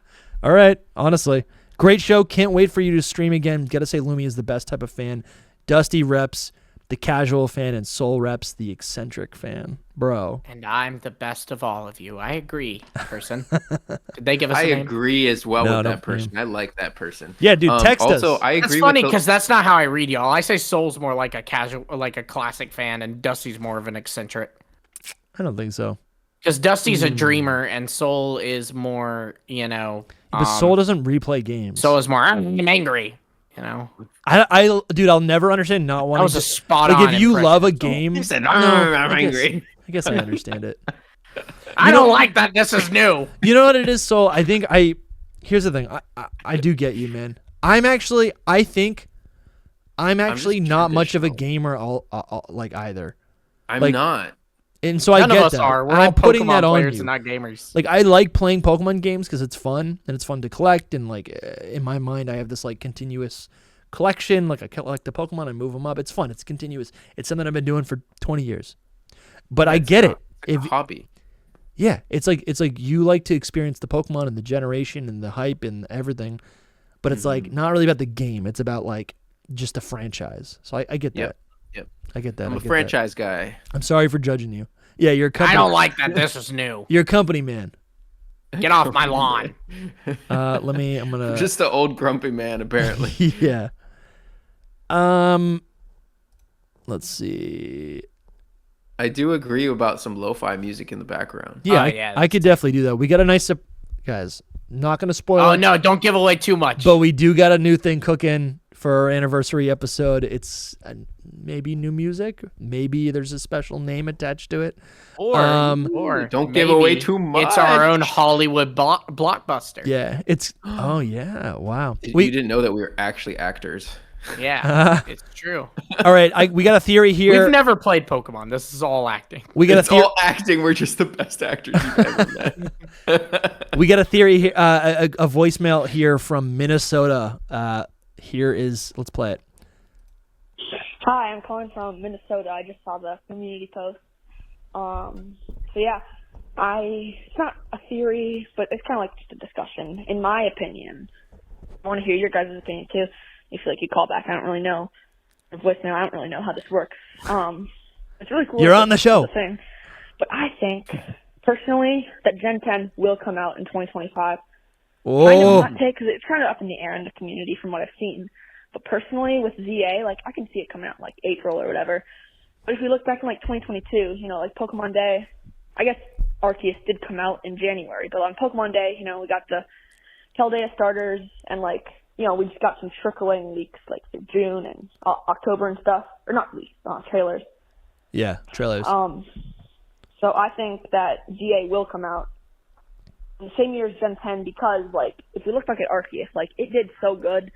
A: right, honestly. Great show. Can't wait for you to stream again. Gotta say, Lumi is the best type of fan. Dusty reps the casual fan, and Soul reps the eccentric fan. Bro.
B: And I'm the best of all of you. I agree, person. Did they give us a name?
C: I agree as well with that person. I like that person.
A: Yeah, dude, text us.
C: Also, I agree.
B: It's funny because that's not how I read y'all. I say Soul's more like a casual, like a classic fan, and Dusty's more of an eccentric.
A: I don't think so.
B: Because Dusty's a dreamer, and Soul is more,
A: But Soul doesn't replay games.
B: Soul is more, I'm angry,
A: Dude, I'll never understand not wanting
B: to. That was a spot on.
A: Like, if you love a game.
C: He said, I'm angry.
A: I guess I understand it.
B: I don't like that. This is new.
A: You know what it is, Soul? I think here's the thing. I do get you, man. I'm actually not much of a gamer like either.
C: I'm not.
A: And so I
B: None
A: get
B: of us
A: that.
B: are. We're
A: and
B: all
A: I'm putting
B: Pokemon
A: that on
B: players
A: you.
B: and not gamers.
A: Like, I like playing Pokemon games because it's fun and it's fun to collect, and like in my mind I have this like continuous collection. Like I collect the Pokemon, I move them up. It's fun. It's continuous. It's something I've been doing for 20 years. But I get it.
C: It's a hobby.
A: Yeah, it's like you like to experience the Pokemon and the generation and the hype and everything, but it's like not really about the game. It's about like just the franchise. So I get that.
C: Yep.
A: I get that.
C: I'm a franchise guy.
A: I'm sorry for judging you. Yeah, you're a company.
B: I don't like that. This is new.
A: You're a company man.
B: Get off my lawn.
A: I'm gonna.
C: Just the old grumpy man, apparently.
A: Yeah. Let's see.
C: I do agree about some lo-fi music in the background.
A: Yeah, I could definitely do that. We got a nice, guys. Not gonna spoil.
B: Oh
A: it,
B: no! Don't give away too much.
A: But we do got a new thing cooking for our anniversary episode. It's maybe new music. Maybe there's a special name attached to it.
B: Or
C: don't give away too much.
B: It's our own Hollywood blockbuster.
A: Yeah, it's. Oh yeah! Wow.
C: You didn't know that we were actually actors.
B: Yeah, it's true.
A: All right, we got a theory here.
B: We've never played Pokemon. This is all acting.
C: It's all acting. We're just the best actors you've ever met.
A: We got a theory here, a voicemail here from Minnesota. Let's play it.
F: Hi, I'm calling from Minnesota. I just saw the community post. It's not a theory, but it's kind of like just a discussion. In my opinion, I want to hear your guys' opinion too. You feel like you call back. I don't really know. Or voicemail. I don't really know how this works. It's really cool.
A: You're on the show.
F: But I think, personally, that Gen 10 will come out in 2025. Kind of
A: Oh,
F: hot take, because it's kind of up in the air in the community from what I've seen. But personally, with ZA, like, I can see it coming out in, like, April or whatever. But if we look back in, like, 2022, you know, like, Pokemon Day, I guess Arceus did come out in January. But on Pokemon Day, you know, we got the Paldea starters, and, like, you know, we just got some trickling leaks, like, through June and October and stuff. Or not leaks, trailers.
A: yeah, trailers.
F: So I think that ZA will come out in the same year as Gen 10 because, like, if you look back at Arceus, like, it did so good,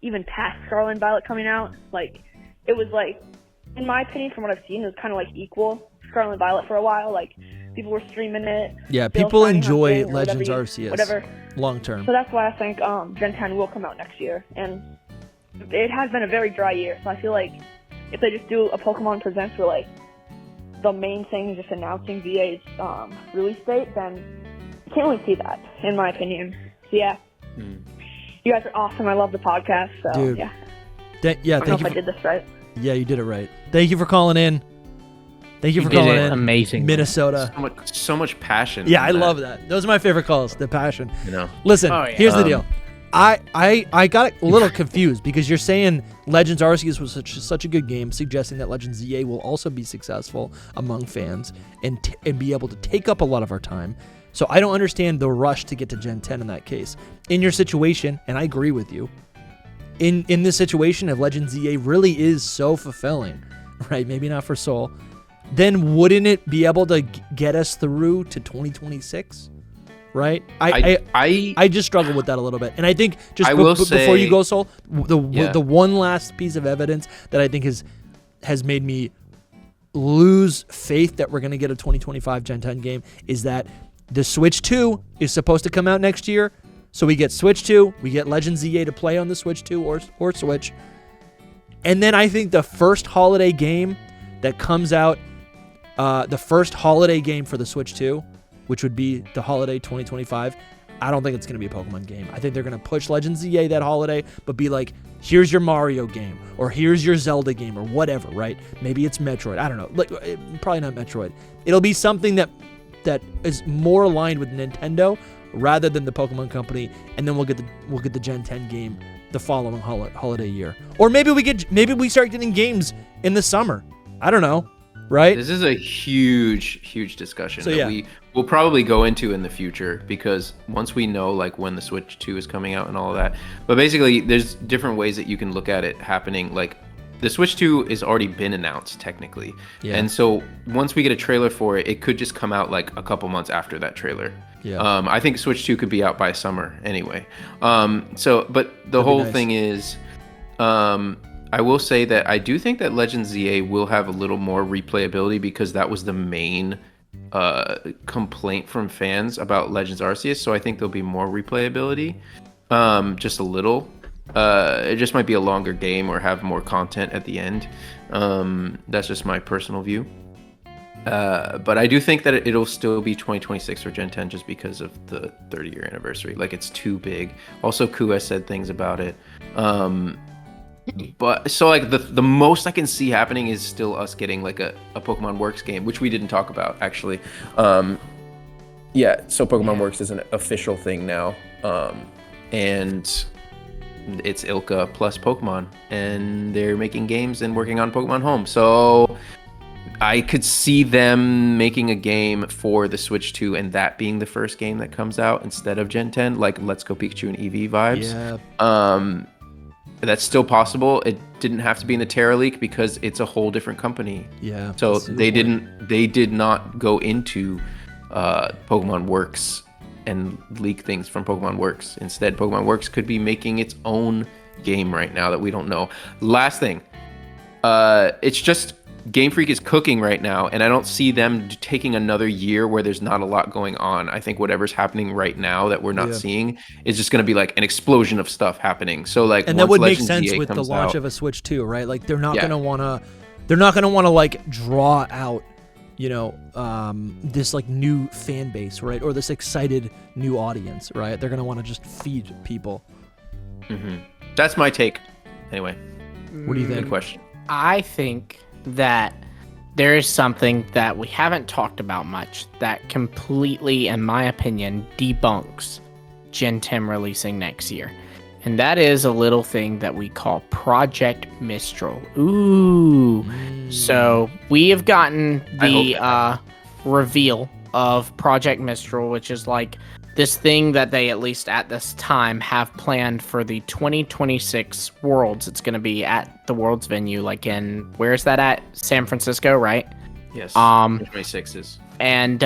F: even past Scarlet and Violet coming out. Like, it was, like, in my opinion, from what I've seen, it was kind of, like, equal Scarlet and Violet for a while. Like, people were streaming it.
A: Yeah,
F: Bill
A: people
F: Shiny
A: enjoy
F: Hunting or
A: Legends
F: whatever
A: Arceus long term.
F: So that's why I think Gen 10 will come out next year. And it has been a very dry year, so I feel like if they just do a Pokemon Presents where, like, the main thing is just announcing VA's release date, then you can't really see that, in my opinion. So, yeah. You guys are awesome. I love the podcast. So,
A: Dude.
F: yeah.
A: Yeah,
F: I don't know
A: thank
F: if
A: you.
F: I did this right.
A: Yeah, you did it right. Thank you for calling in. Thank you for calling in.
B: Amazing.
A: Minnesota.
C: So much passion.
A: Yeah,
C: in
A: I love that. Those are my favorite calls. The passion.
C: You know.
A: Listen,
B: Oh, yeah.
A: here's the deal. I got a little confused because you're saying Legends Arceus was such a good game, suggesting that Legends ZA will also be successful among fans and be able to take up a lot of our time. So I don't understand the rush to get to Gen 10 in that case. In your situation, and I agree with you, in this situation, if Legends ZA really is so fulfilling, right? Maybe not for Soul, then wouldn't it be able to get us through to 2026? Right? I just struggle with that a little bit. And I think just before you go, Soul, the one last piece of evidence that I think has made me lose faith that we're going to get a 2025 Gen 10 game is that the Switch 2 is supposed to come out next year. So we get Switch 2, we get Legends ZA to play on the Switch 2 or Switch. And then I think the first holiday game that comes out, the first holiday game for the Switch 2, which would be the holiday 2025, I don't think it's going to be a Pokemon game. I think they're going to push Legends ZA that holiday, but be like, here's your Mario game, or here's your Zelda game, or whatever, right? Maybe it's Metroid. I don't know. Like, probably not Metroid. It'll be something that is more aligned with Nintendo rather than the Pokemon Company, and then we'll get the Gen 10 game the following holiday year. Or maybe we start getting games in the summer. I don't know. Right?
C: This is a huge discussion
A: So,
C: that
A: yeah.
C: we will probably go into in the future, because once we know like when the Switch 2 is coming out and all of that. But basically, there's different ways that you can look at it happening. Like the Switch 2 has already been announced technically.
A: Yeah.
C: And so once we get a trailer for it, it could just come out like a couple months after that trailer.
A: Yeah.
C: I think Switch 2 could be out by summer anyway. But the whole
A: nice.
C: thing is, I will say that I do think that Legends ZA will have a little more replayability, because that was the main complaint from fans about Legends Arceus. So I think there'll be more replayability, just a little. It just might be a longer game or have more content at the end. That's just my personal view. But I do think that it'll still be 2026 for Gen 10 just because of the 30-year anniversary. Like, it's too big. Also, Ku has said things about it. But so like the most I can see happening is still us getting like a Pokemon Works game, which we didn't talk about actually. So Pokemon Works is an official thing now, and it's Ilka plus Pokemon, and they're making games and working on Pokemon Home. So I could see them making a game for the Switch 2 and that being the first game that comes out instead of Gen 10, like Let's Go Pikachu and Eevee vibes.
A: Yeah.
C: That's still possible. It didn't have to be in the Terra leak because it's a whole different company.
A: Yeah.
C: So
A: that's a good point.
C: they did not go into Pokemon Works and leak things from Pokemon Works. Instead, Pokemon Works could be making its own game right now that we don't know. Last thing, it's just Game Freak is cooking right now, and I don't see them taking another year where there's not a lot going on. I think whatever's happening right now that we're not seeing is just going to be like an explosion of stuff happening. So like,
A: and that would make
C: Legends
A: sense
C: ZA
A: with the
C: comes
A: launch
C: out,
A: of a Switch 2, right? Like they're not gonna wanna like draw out, this like new fan base, right? Or this excited new audience, right? They're gonna want to just feed people.
C: That's my take. Anyway,
A: What do you
C: good
A: think?
C: question.
B: I think that there is something that we haven't talked about much that completely, in my opinion, debunks Gen 10 releasing next year. And that is a little thing that we call Project Mistral. Ooh. So we have gotten the reveal of Project Mistral, which is like this thing that they, at least at this time, have planned for the 2026 Worlds. It's going to be at the Worlds venue, like in, where is that at? San Francisco, right?
C: Yes. 26s.
B: And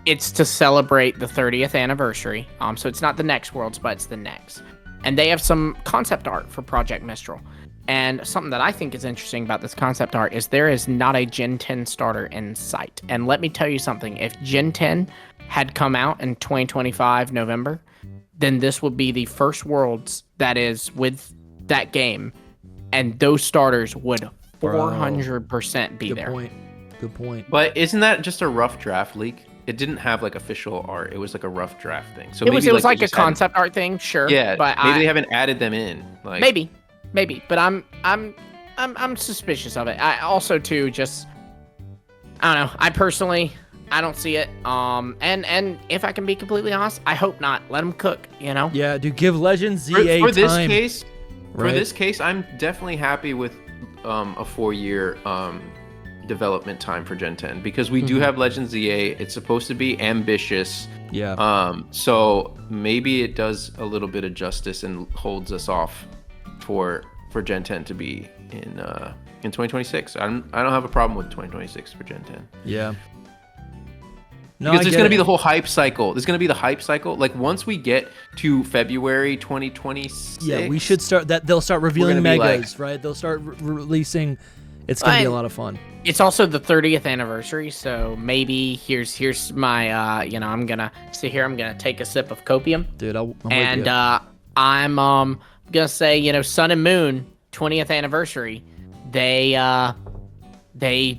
B: it's to celebrate the 30th anniversary. So it's not the next Worlds, but it's the next. And they have some concept art for Project Mistral. And something that I think is interesting about this concept art is there is not a Gen 10 starter in sight. And let me tell you something. If Gen 10 had come out in 2025 November, then this would be the first Worlds that is with that game. And those starters would 400% be there.
A: Good point.
C: But isn't that just a rough draft leak? It didn't have like official art. It was like a rough draft thing. So
B: it was like a concept art thing, sure.
C: Yeah,
B: but
C: maybe they haven't added them in. Like
B: maybe. But I'm suspicious of it. I also too just, I don't know. I don't see it. And if I can be completely honest, I hope not. Let them cook. You know.
A: Yeah, dude. Give Legends ZA
C: for this
A: time.
C: case.
A: Right?
C: For this case, I'm definitely happy with a 4-year development time for Gen 10 because we do have Legends ZA. It's supposed to be ambitious.
A: Yeah.
C: So maybe it does a little bit of justice and holds us off for Gen 10 to be in 2026. I don't have a problem with 2026 for Gen 10.
A: Yeah. No,
C: because there's going to be the whole hype cycle. There's going to be the hype cycle. Like once we get to February 2026.
A: Yeah, we should start that. They'll start revealing megas,
C: like,
A: right? They'll start releasing. It's going to be a lot of fun.
B: It's also the 30th anniversary, so maybe here's my I'm going to sit here. I'm going to take a sip of copium.
A: Dude, I'm
B: I'm gonna say, Sun and Moon 20th anniversary. They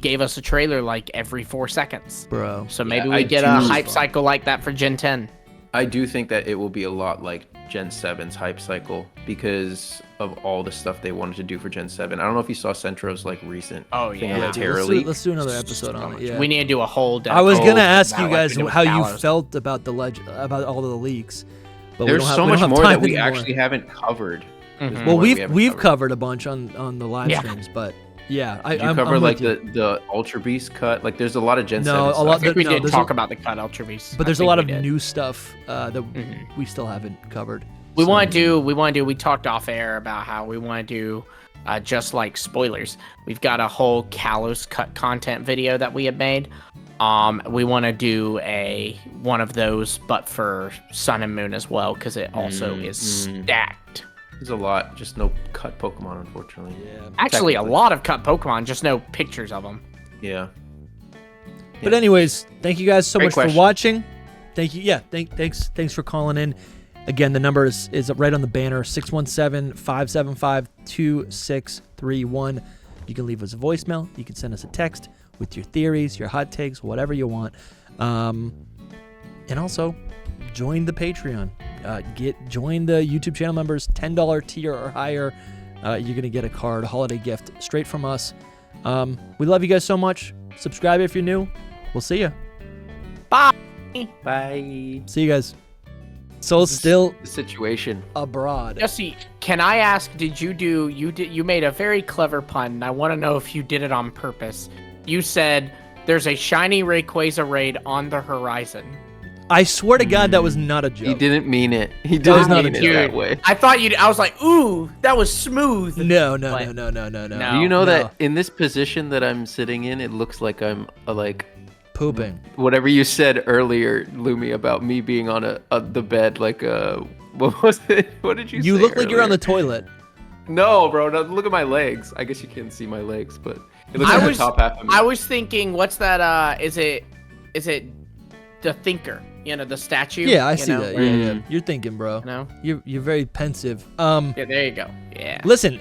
B: gave us a trailer like every 4 seconds,
A: bro.
B: So maybe we get a hype cycle like that for Gen 10.
C: I do think that it will be a lot like Gen 7's hype cycle because of all the stuff they wanted to do for Gen 7. I don't know if you saw Centro's like recent thing on Terra League.
A: Let's do another episode on it. Yeah,
B: we need to do a whole.
A: I was gonna ask you guys how you felt about about all of the leaks. But
C: there's so much more that we actually haven't covered.
A: Well, we've covered a bunch on the live streams, but yeah,
C: I'm covered like the Ultra Beast cut. Like, there's a lot of Gen 7 stuff.
B: I think we did talk about the cut Ultra Beast,
A: but there's a lot of new stuff that we still haven't covered.
B: We want to do. We talked off air about how we want to do. Just like spoilers, we've got a whole Kalos cut content video that we have made. We want to do one of those, but for Sun and Moon as well, because it also is stacked.
C: There's a lot, just no cut Pokemon, unfortunately.
A: Yeah.
B: Actually, a lot of cut Pokemon, just no pictures of them.
C: Yeah.
A: But anyways, thank you guys so much for watching. Thank you. Yeah, thanks for calling in. Again, the number is right on the banner, 617-575-2631. You can leave us a voicemail. You can send us a text with your theories, your hot takes, whatever you want. And also, join the Patreon. Join the YouTube channel members, $10 tier or higher. You're going to get a card, a holiday gift, straight from us. We love you guys so much. Subscribe if you're new. We'll see you.
B: Bye.
C: Bye.
A: See you guys. So still
C: the situation
A: abroad.
B: Jesse, can I ask, you made a very clever pun, and I want to know if you did it on purpose. You said there's a shiny Rayquaza raid on the horizon.
A: I swear to God, that was not a joke.
C: He didn't mean it. He didn't mean it that way.
B: I thought I was like, ooh, that was smooth.
A: No.
B: No.
C: Do you know that in this position that I'm sitting in, it looks like I'm
A: pooping.
C: Whatever you said earlier, Lumi, about me being on the bed, like what was it? What did you say?
A: You look like
C: earlier?
A: you're on the toilet.
C: No, bro. No, look at my legs. I guess you can't see my legs, but it looks like the top half of me.
B: I was thinking, what's that? Is it the Thinker? The statue.
A: Yeah, I see that. Yeah. You're thinking, bro.
B: No,
A: you're very pensive.
B: Yeah, there you go. Yeah.
A: Listen.